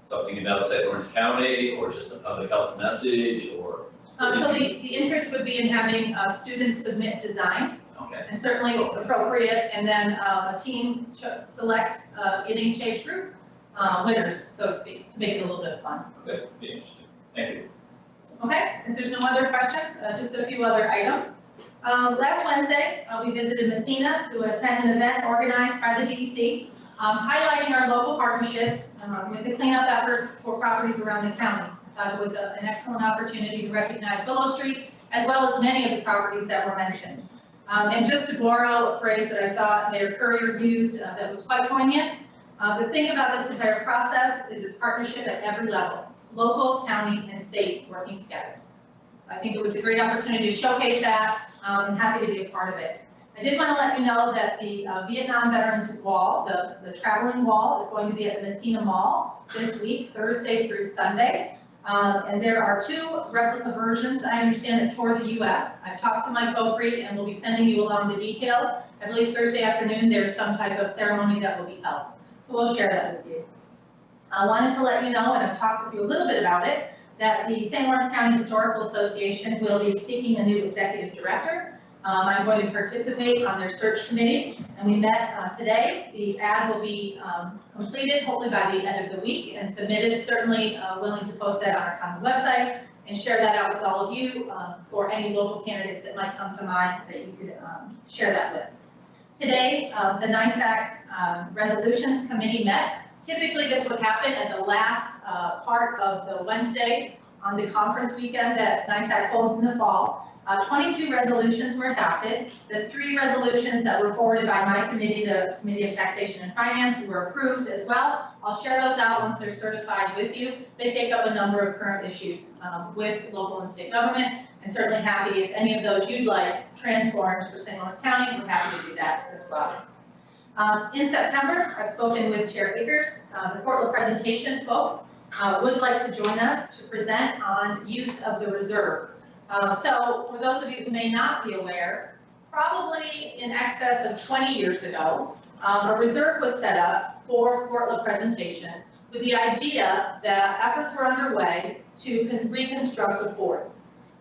Something about St. Lawrence County, or just a public health message, or? So the interest would be in having students submit designs. Okay. And certainly appropriate, and then a team select getting change group winners, so to speak, to make it a little bit of fun. Okay, be interesting. Thank you. Okay, if there's no other questions, just a few other items. Last Wednesday, we visited Messina to attend an event organized by the DEC, highlighting our local partnerships with the cleanup efforts for properties around the county. I thought it was an excellent opportunity to recognize Willow Street, as well as many of the properties that were mentioned. And just to borrow a phrase that I thought Mayor Currier used that was quite poignant, the thing about this entire process is it's partnership at every level, local, county, and state working together. So I think it was a great opportunity to showcase that. I'm happy to be a part of it. I did want to let you know that the Vietnam Veterans Wall, the traveling wall, is going to be at the Messina Mall this week, Thursday through Sunday. And there are 2 replica versions, I understand, that tour the U.S. I've talked to Mike Beaupre and we'll be sending you along the details. I believe Thursday afternoon there's some type of ceremony that will be held. So we'll share that with you. I wanted to let you know, and I've talked with you a little bit about it, that the St. Lawrence County Historical Association will be seeking a new executive director. I'm going to participate on their search committee, and we met today. The ad will be completed hopefully by the end of the week and submitted. Certainly willing to post that on our county website and share that out with all of you for any local candidates that might come to mind that you could share that with. Today, the NISAC Resolutions Committee met. Typically, this would happen at the last part of the Wednesday on the conference weekend that NISAC holds in the fall. 22 resolutions were adopted. The 3 resolutions that were forwarded by my committee, the Committee of Taxation and Finance, were approved as well. I'll share those out once they're certified with you. They take up a number of current issues with local and state government, and certainly happy if any of those you'd like transformed for St. Lawrence County, we're happy to do that as well. In September, I've spoken with Chair Akers. The portal presentation folks would like to join us to present on use of the reserve. So for those of you who may not be aware, probably in excess of 20 years ago, a reserve was set up for Portland presentation with the idea that efforts were underway to reconstruct the fort.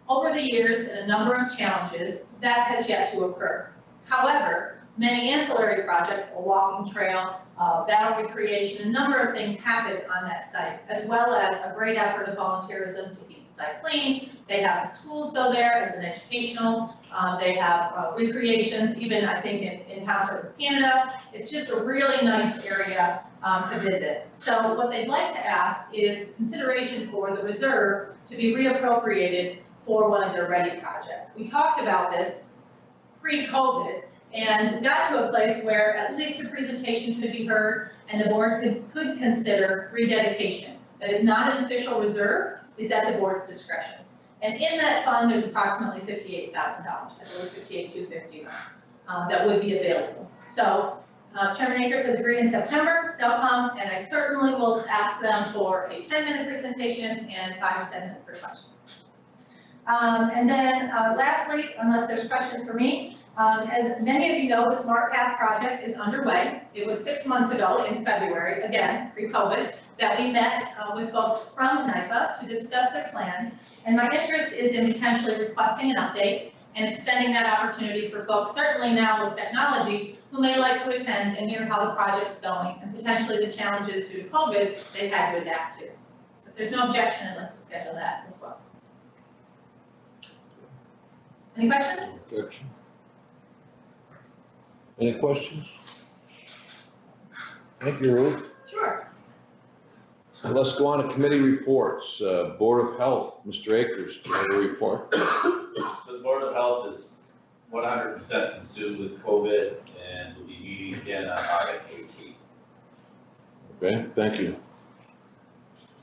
Over the years and a number of challenges, that has yet to occur. However, many ancillary projects, a walking trail, battle recreation, a number of things happened on that site, as well as a great effort of volunteerism to keep the site clean. They have the schools go there as an educational, they have recreations, even I think in Concert with Canada. It's just a really nice area to visit. So what they'd like to ask is consideration for the reserve to be reappropriated for one of their ready projects. We talked about this pre-COVID, and got to a place where at least a presentation could be heard and the board could consider rededication. That is not an official reserve, it's at the board's discretion. And in that fund, there's approximately $58,000, I believe $58,250, that would be available. So Chairman Akers has agreed in September, they'll come, and I certainly will ask them for a 10-minute presentation and 5 to 10 minutes for questions. And then lastly, unless there's questions for me, as many of you know, the Smart Path project is underway. It was 6 months ago in February, again, pre-COVID, that we met with folks from NIPA to discuss their plans. And my interest is in potentially requesting an update and extending that opportunity for folks, certainly now with technology, who may like to attend and hear how the project's going and potentially the challenges due to COVID they've had to adapt to. So if there's no objection, I'd like to schedule that as well. Any questions? Objection. Any questions? Thank you, Ruth. Sure. Let's go on to committee reports. Board of Health, Mr. Akers, do you have a report? So the Board of Health is 100% consumed with COVID and will be meeting again on August 18th. Okay, thank you.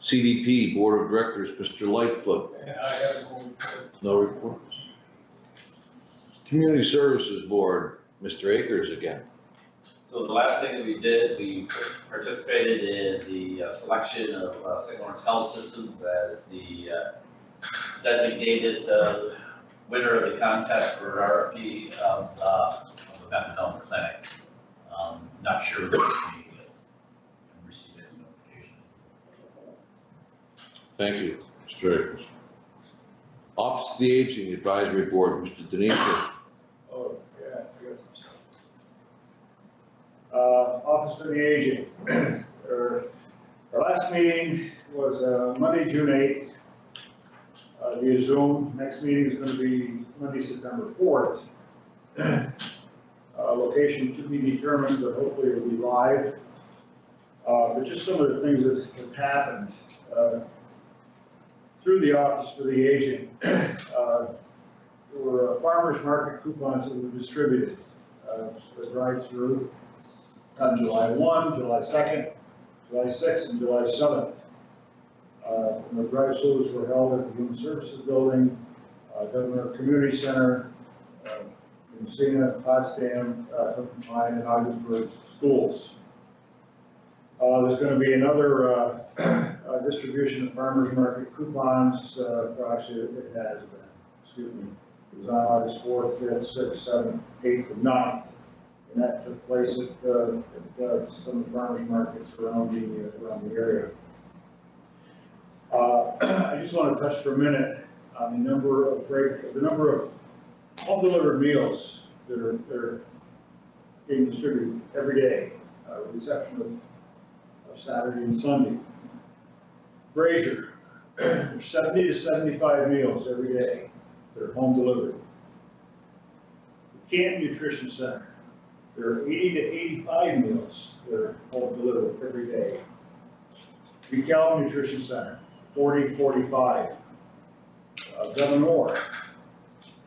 CDP, Board of Directors, Mr. Lightfoot. I have No reports. Community Services Board, Mr. Akers again. So the last thing that we did, we participated in the selection of St. Lawrence Health Systems as the designated winner of the contest for an RFP of the methadone clinic. Not sure what the meeting is. I received any notifications. Thank you, Mr. Akers. Office of the Aging Advisory Board, Mr. Denisha. Oh, yeah, I guess. Office of the Aging. Our last meeting was Monday, June 8th, via Zoom. Next meeting is going to be Monday, September 4th. Location to be determined, but hopefully it'll be live. But just some of the things that have happened through the Office for the Aging. There were farmers market coupons that were distributed, split right through on July 1, July 2nd, July 6th, and July 7th. And the drive-throughs were held at the Human Services Building, Governor Community Center, Messina, Potsdam, Pine, and Ogdensburg schools. There's going to be another distribution of farmers market coupons. Actually, it has been. Excuse me. It was on August 4th, 5th, 6th, 7th, 8th, and 9th. And that took place at some of the farmers markets around the area. I just want to touch for a minute on the number of home delivered meals that are being distributed every day, with the exception of Saturday and Sunday. Brazier, there's 70 to 75 meals every day that are home delivered. Canton Nutrition Center, there are 80 to 85 meals that are home delivered every day. DeKalb Nutrition Center, 40, 45. Governor,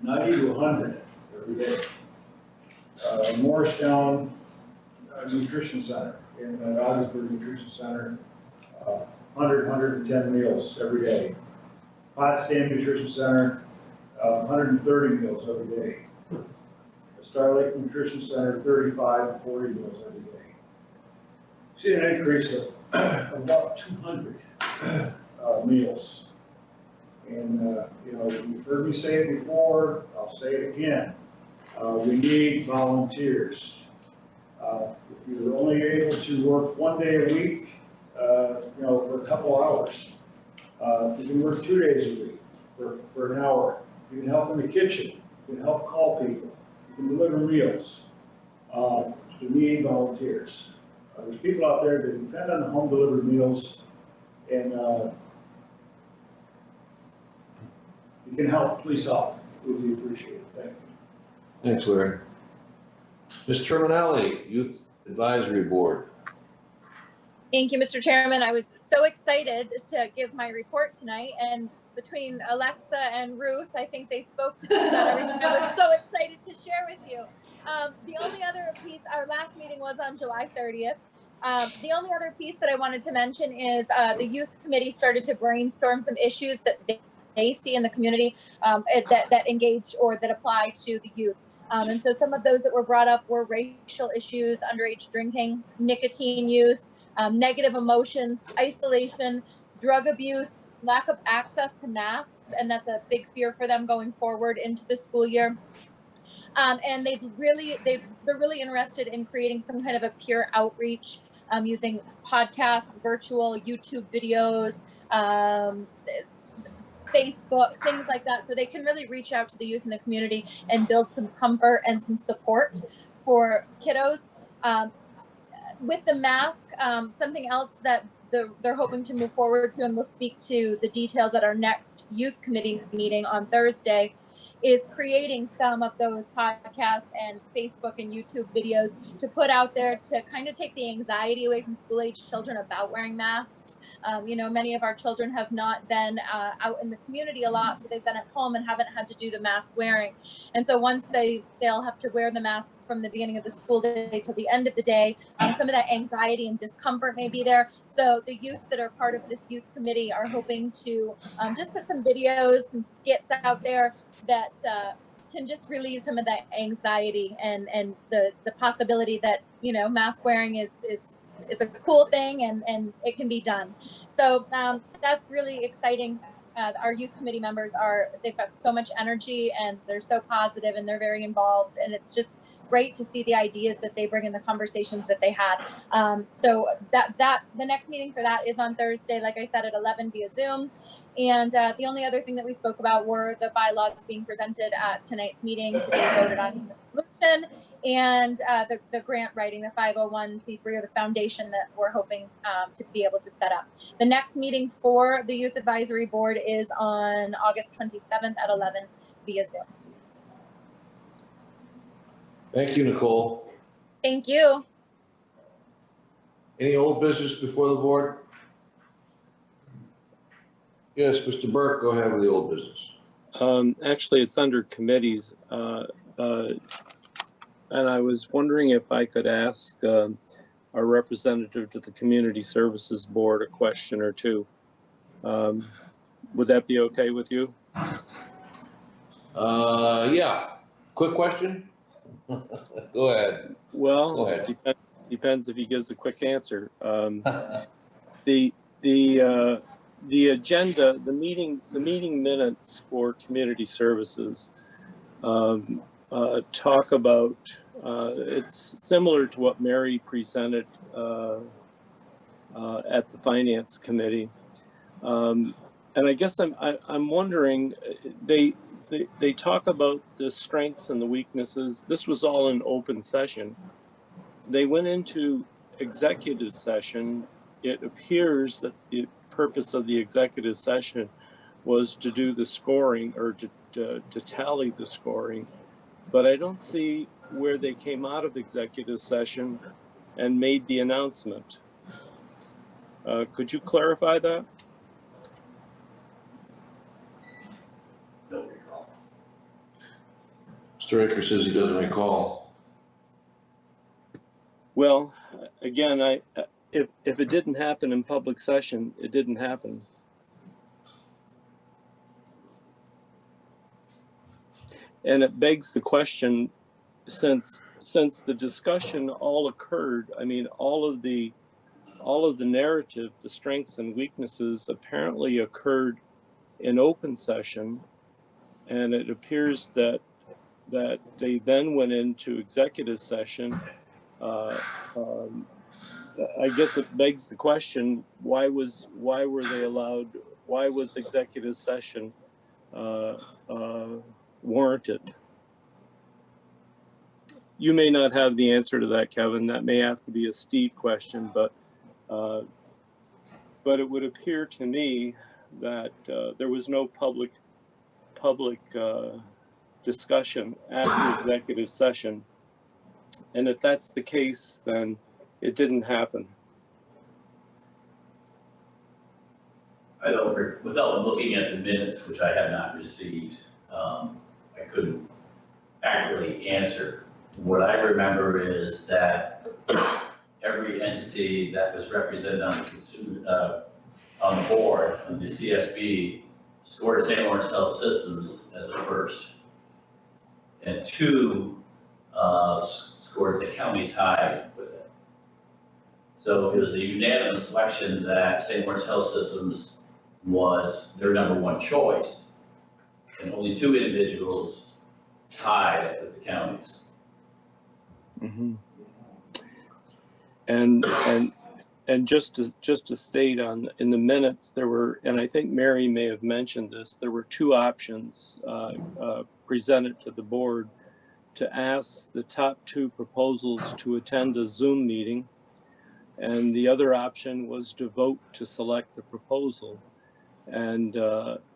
90 to 100 every day. Morristown Nutrition Center, in Augsburg Nutrition Center, 100, 110 meals every day. Potsdam Nutrition Center, 130 meals every day. Star Lake Nutrition Center, 35 to 40 meals every day. See an increase of about 200 meals. And, you know, you've heard me say it before, I'll say it again. We need volunteers. If you're only able to work 1 day a week, you know, for a couple hours, if you can work 2 days a week for an hour, you can help in the kitchen, you can help call people, you can deliver meals. We need volunteers. There's people out there that depend on the home delivered meals, and you can help, please help. It would be appreciated. Thank you. Thanks, Larry. Ms. Terminelli, Youth Advisory Board. Thank you, Mr. Chairman. I was so excited to give my report tonight, and between Alexa and Ruth, I think they spoke to just about everything I was so excited to share with you. The only other piece, our last meeting was on July 30th. The only other piece that I wanted to mention is the youth committee started to brainstorm some issues that they see in the community that engage or that apply to the youth. And so some of those that were brought up were racial issues, underage drinking, nicotine use, negative emotions, isolation, drug abuse, lack of access to masks, and that's a big fear for them going forward into the school year. And they're really interested in creating some kind of a peer outreach using podcasts, virtual YouTube videos, Facebook, things like that, so they can really reach out to the youth in the community and build some comfort and some support for kiddos. With the mask, something else that they're hoping to move forward to, and we'll speak to the details at our next youth committee meeting on Thursday, is creating some of those podcasts and Facebook and YouTube videos to put out there to kind of take the anxiety away from school-age children about wearing masks. You know, many of our children have not been out in the community a lot, so they've been at home and haven't had to do the mask wearing. And so once they'll have to wear the masks from the beginning of the school day till the end of the day, some of that anxiety and discomfort may be there. So the youth that are part of this youth committee are hoping to just put some videos, some skits out there that can just relieve some of that anxiety and the possibility that, you know, mask wearing is a cool thing and it can be done. So that's really exciting. Our youth committee members they've got so much energy and they're so positive and they're very involved, and it's just great to see the ideas that they bring in, the conversations that they had. So the next meeting for that is on Thursday, like I said, at 11 via Zoom. And the only other thing that we spoke about were the bylaws being presented at tonight's meeting to be voted on in the resolution, and the grant writing, the 501c3 or the foundation that we're hoping to be able to set up. The next meeting for the Youth Advisory Board is on August 27th at 11 via Zoom. Thank you, Nicole. Thank you. Any old business before the board? Yes, Mr. Burke, go ahead with the old business. Actually, it's under committees. And I was wondering if I could ask our representative to the Community Services Board a question or two. Would that be okay with you? Yeah. Quick question? Go ahead. Well, Go ahead. Depends if he gives a quick answer. The agenda, the meeting minutes for community services talk about, it's similar to what Mary presented at the Finance Committee. And I guess I'm wondering, they talk about the strengths and the weaknesses. This was all in open session. They went into executive session. It appears that the purpose of the executive session was to do the scoring or to tally the scoring, but I don't see where they came out of executive session and made the announcement. Could you clarify that? Mr. Akers says he doesn't recall. Well, again, if it didn't happen in public session, it didn't happen. And it begs the question, since the discussion all occurred, I mean, all of the narrative, the strengths and weaknesses apparently occurred in open session, and it appears that they then went into executive session. I guess it begs the question, why were they allowed, why was executive session warranted? You may not have the answer to that, Kevin. That may have to be a Steve question, but it would appear to me that there was no public discussion at the executive session. And if that's the case, then it didn't happen. I don't, without looking at the minutes, which I have not received, I couldn't accurately answer. What I remember is that every entity that was represented on the board, on the CSB, scored St. Lawrence Health Systems as a first. And 2 scored the county tied with it. So it was a unanimous selection that St. Lawrence Health Systems was their #1 choice. And only 2 individuals tied with the counties. Mm-hmm. And just to state in the minutes, there were, and I think Mary may have mentioned this, there were 2 options presented to the board to ask the top 2 proposals to attend a Zoom meeting, and the other option was to vote to select the proposal. And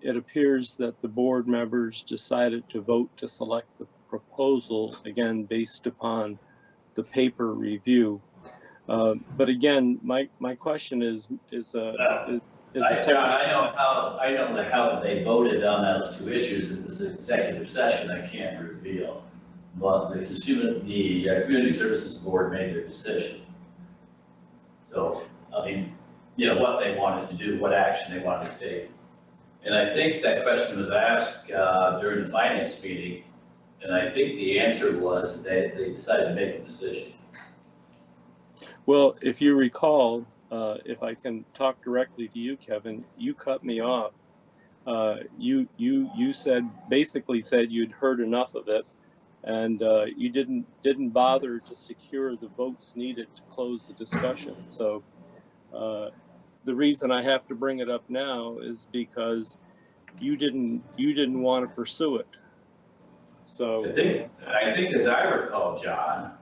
it appears that the board members decided to vote to select the proposal, again, based upon the paper review. But again, my question is John, I know how they voted on those 2 issues. It was an executive session. I can't reveal, but the Community Services Board made their decision. So, I mean, you know, what they wanted to do, what action they wanted to take. And I think that question was asked during the finance meeting, and I think the answer was that they decided to make a decision. Well, if you recall, if I can talk directly to you, Kevin, you cut me off. You basically said you'd heard enough of it, and you didn't bother to secure the votes needed to close the discussion. So the reason I have to bring it up now is because you didn't want to pursue it. So I think as I recall, John,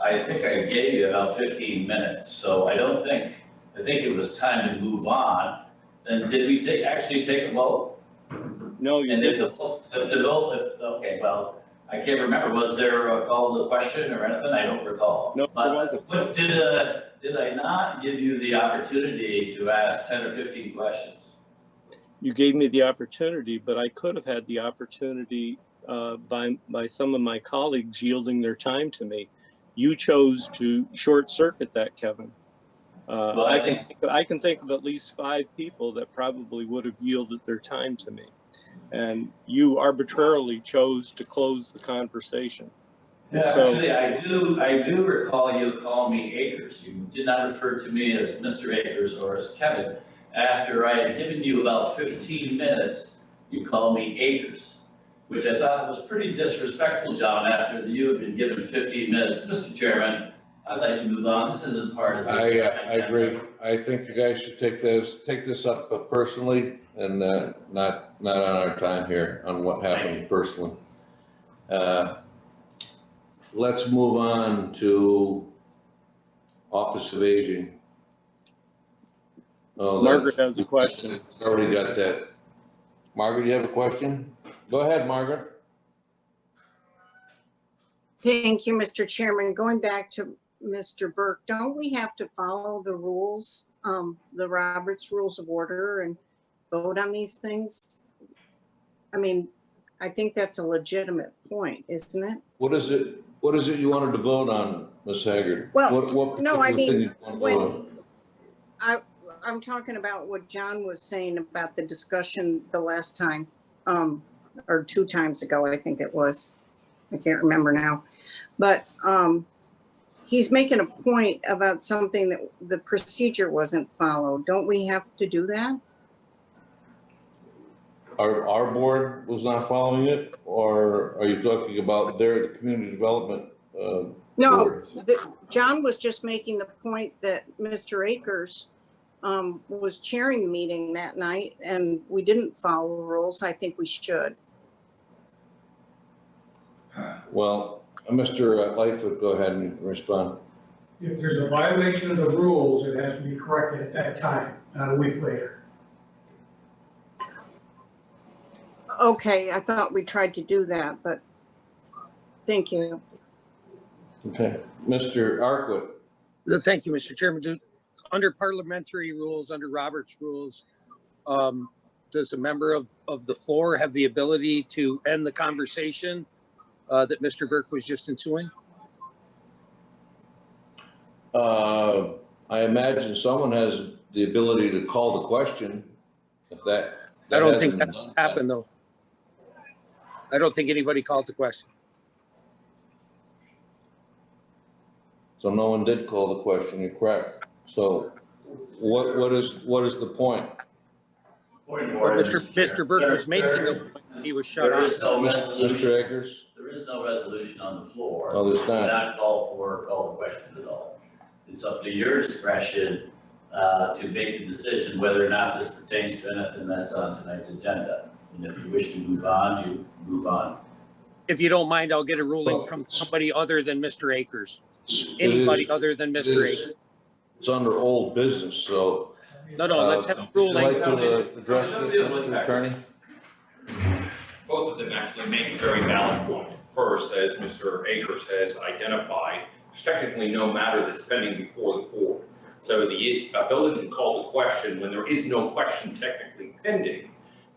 I think I gave you about 15 minutes. So I think it was time to move on. And did we actually take a vote? No, you didn't. Okay, well, I can't remember. Was there a call to the question or anything? I don't recall. No, there wasn't. But did I not give you the opportunity to ask 10 or 15 questions? You gave me the opportunity, but I could have had the opportunity by some of my colleagues yielding their time to me. You chose to short circuit that, Kevin. Well, I can think of at least 5 people that probably would have yielded their time to me, and you arbitrarily chose to close the conversation. Yeah, So, actually, I do recall you call me Akers. You did not refer to me as Mr. Akers or as Kevin. After I had given you about 15 minutes, you called me Akers, which I thought was pretty disrespectful, John, after you had been given 15 minutes. Mr. Chairman, I'd like to move on. This isn't part of the I agree. I think you guys should take this up personally and not on our time here on what happened personally. Let's move on to Office of Aging. Oh, Margaret has a question. Already got that. Margaret, you have a question? Go ahead, Margaret. Thank you, Mr. Chairman. Going back to Mr. Burke, don't we have to follow the rules, the Roberts Rules of Order and vote on these things? I mean, I think that's a legitimate point, isn't it? What is it you wanted to vote on, Ms. Haggard? Well, What no, I particular thing mean, you want to vote on? I'm talking about what John was saying about the discussion the last time, or 2 times ago, I think it was. I can't remember now. But he's making a point about something that the procedure wasn't followed. Don't we have to do that? Our board was not following it, or are you talking about the community development? No, John was just making the point that Mr. Akers was chairing the meeting that night and we didn't follow the rules. I think we should. Well, Mr. Lightfoot, go ahead and respond. If there's a violation of the rules, it has to be corrected at that time, not a week later. Okay, I thought we tried to do that, but thank you. Okay, Mr. Arkwood. Thank you, Mr. Chairman. Under parliamentary rules, under Robert's rules, does a member of the floor have the ability to end the conversation that Mr. Burke was just ensuing? I imagine someone has the ability to call the question. If that I don't think that happened though. I don't think anybody called the question. So no one did call the question, you're correct. So what is the point? Point of But order, Mr. Burke was making the point, he was shut There is off. no resolution. Mr. Akers? There is no resolution on the floor. Oh, there's not. Do not call the question at all. It's up to your discretion to make the decision whether or not this pertains to anything that's on tonight's agenda. And if you wish to move on, you move on. If you don't mind, I'll get a ruling from somebody other than Mr. Akers. Anybody other than Mr. Akers. It's under old business, so. No, let's have a ruling. Would you like to address it, Mr. Attorney? Both of them actually make a very valid point. First, as Mr. Akers has identified, there's technically no matter that's pending before the court. So the ability to call the question when there is no question technically pending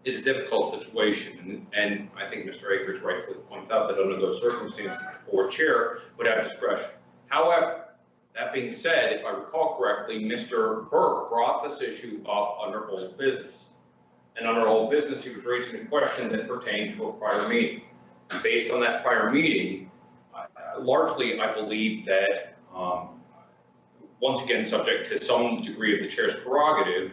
is a difficult situation. And I think Mr. Akers rightfully points out that under those circumstances, the board chair would have discretion. However, that being said, if I recall correctly, Mr. Burke brought this issue up under old business. And under old business, he was raising a question that pertained to a prior meeting. And based on that prior meeting, largely I believe that, once again, subject to some degree of the chair's prerogative,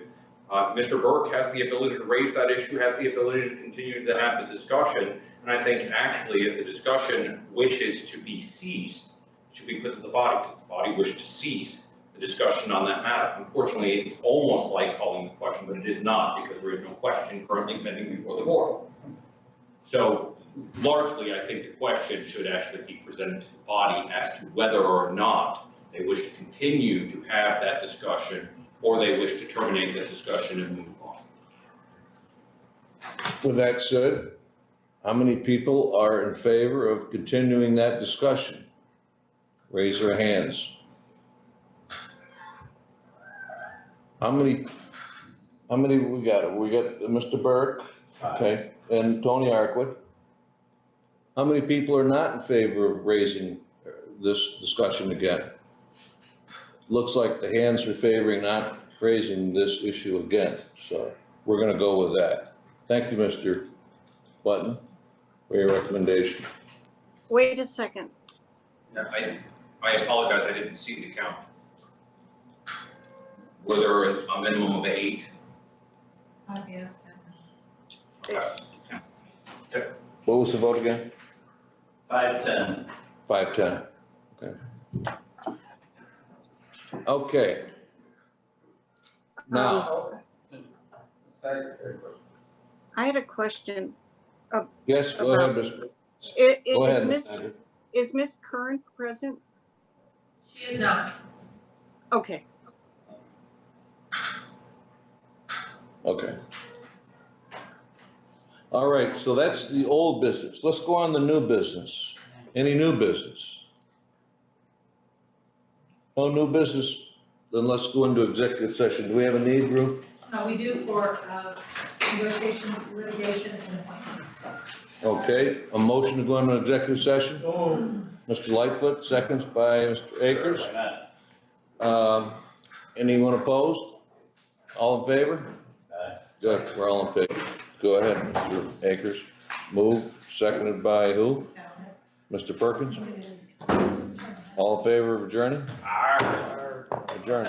Mr. Burke has the ability to raise that issue, has the ability to continue to have the discussion. And I think actually if the discussion wishes to be ceased, it should be put to the body because the body wished to cease the discussion on that matter. Unfortunately, it's almost like calling the question, but it is not because there is no question currently pending before the board. So largely, I think the question should actually be presented to the body as to whether or not they wish to continue to have that discussion or they wish to terminate that discussion and move on. With that said, how many people are in favor of continuing that discussion? Raise their hands. How many we got? We got Mr. Burke, okay, and Tony Arkwood. How many people are not in favor of raising this discussion again? Looks like the hands are favoring not raising this issue again, so we're gonna go with that. Thank you, Mr. Button, for your recommendation. Wait a second. Yeah, I apologize, I didn't see the count. Were there a minimum of 8? Yes, 10. What was the vote again? 5-10. 5-10, okay. Okay. Now. I had a question. Yes, go ahead, Ms. Go ahead, Ms. Is Miss Curran present? She is not. Okay. Okay. All right, so that's the old business. Let's go on the new business. Any new business? No new business, then let's go into executive session. Do we have a need, Ruth? We do for negotiations, litigation, and appointments. Okay, a motion to go into executive session? Mr. Lightfoot, seconds by Mr. Akers. Anyone opposed? All in favor? Good, we're all in favor. Go ahead, Mr. Akers. Moved, seconded by who? Mr. Perkins? All in favor of adjourning? Adjourn.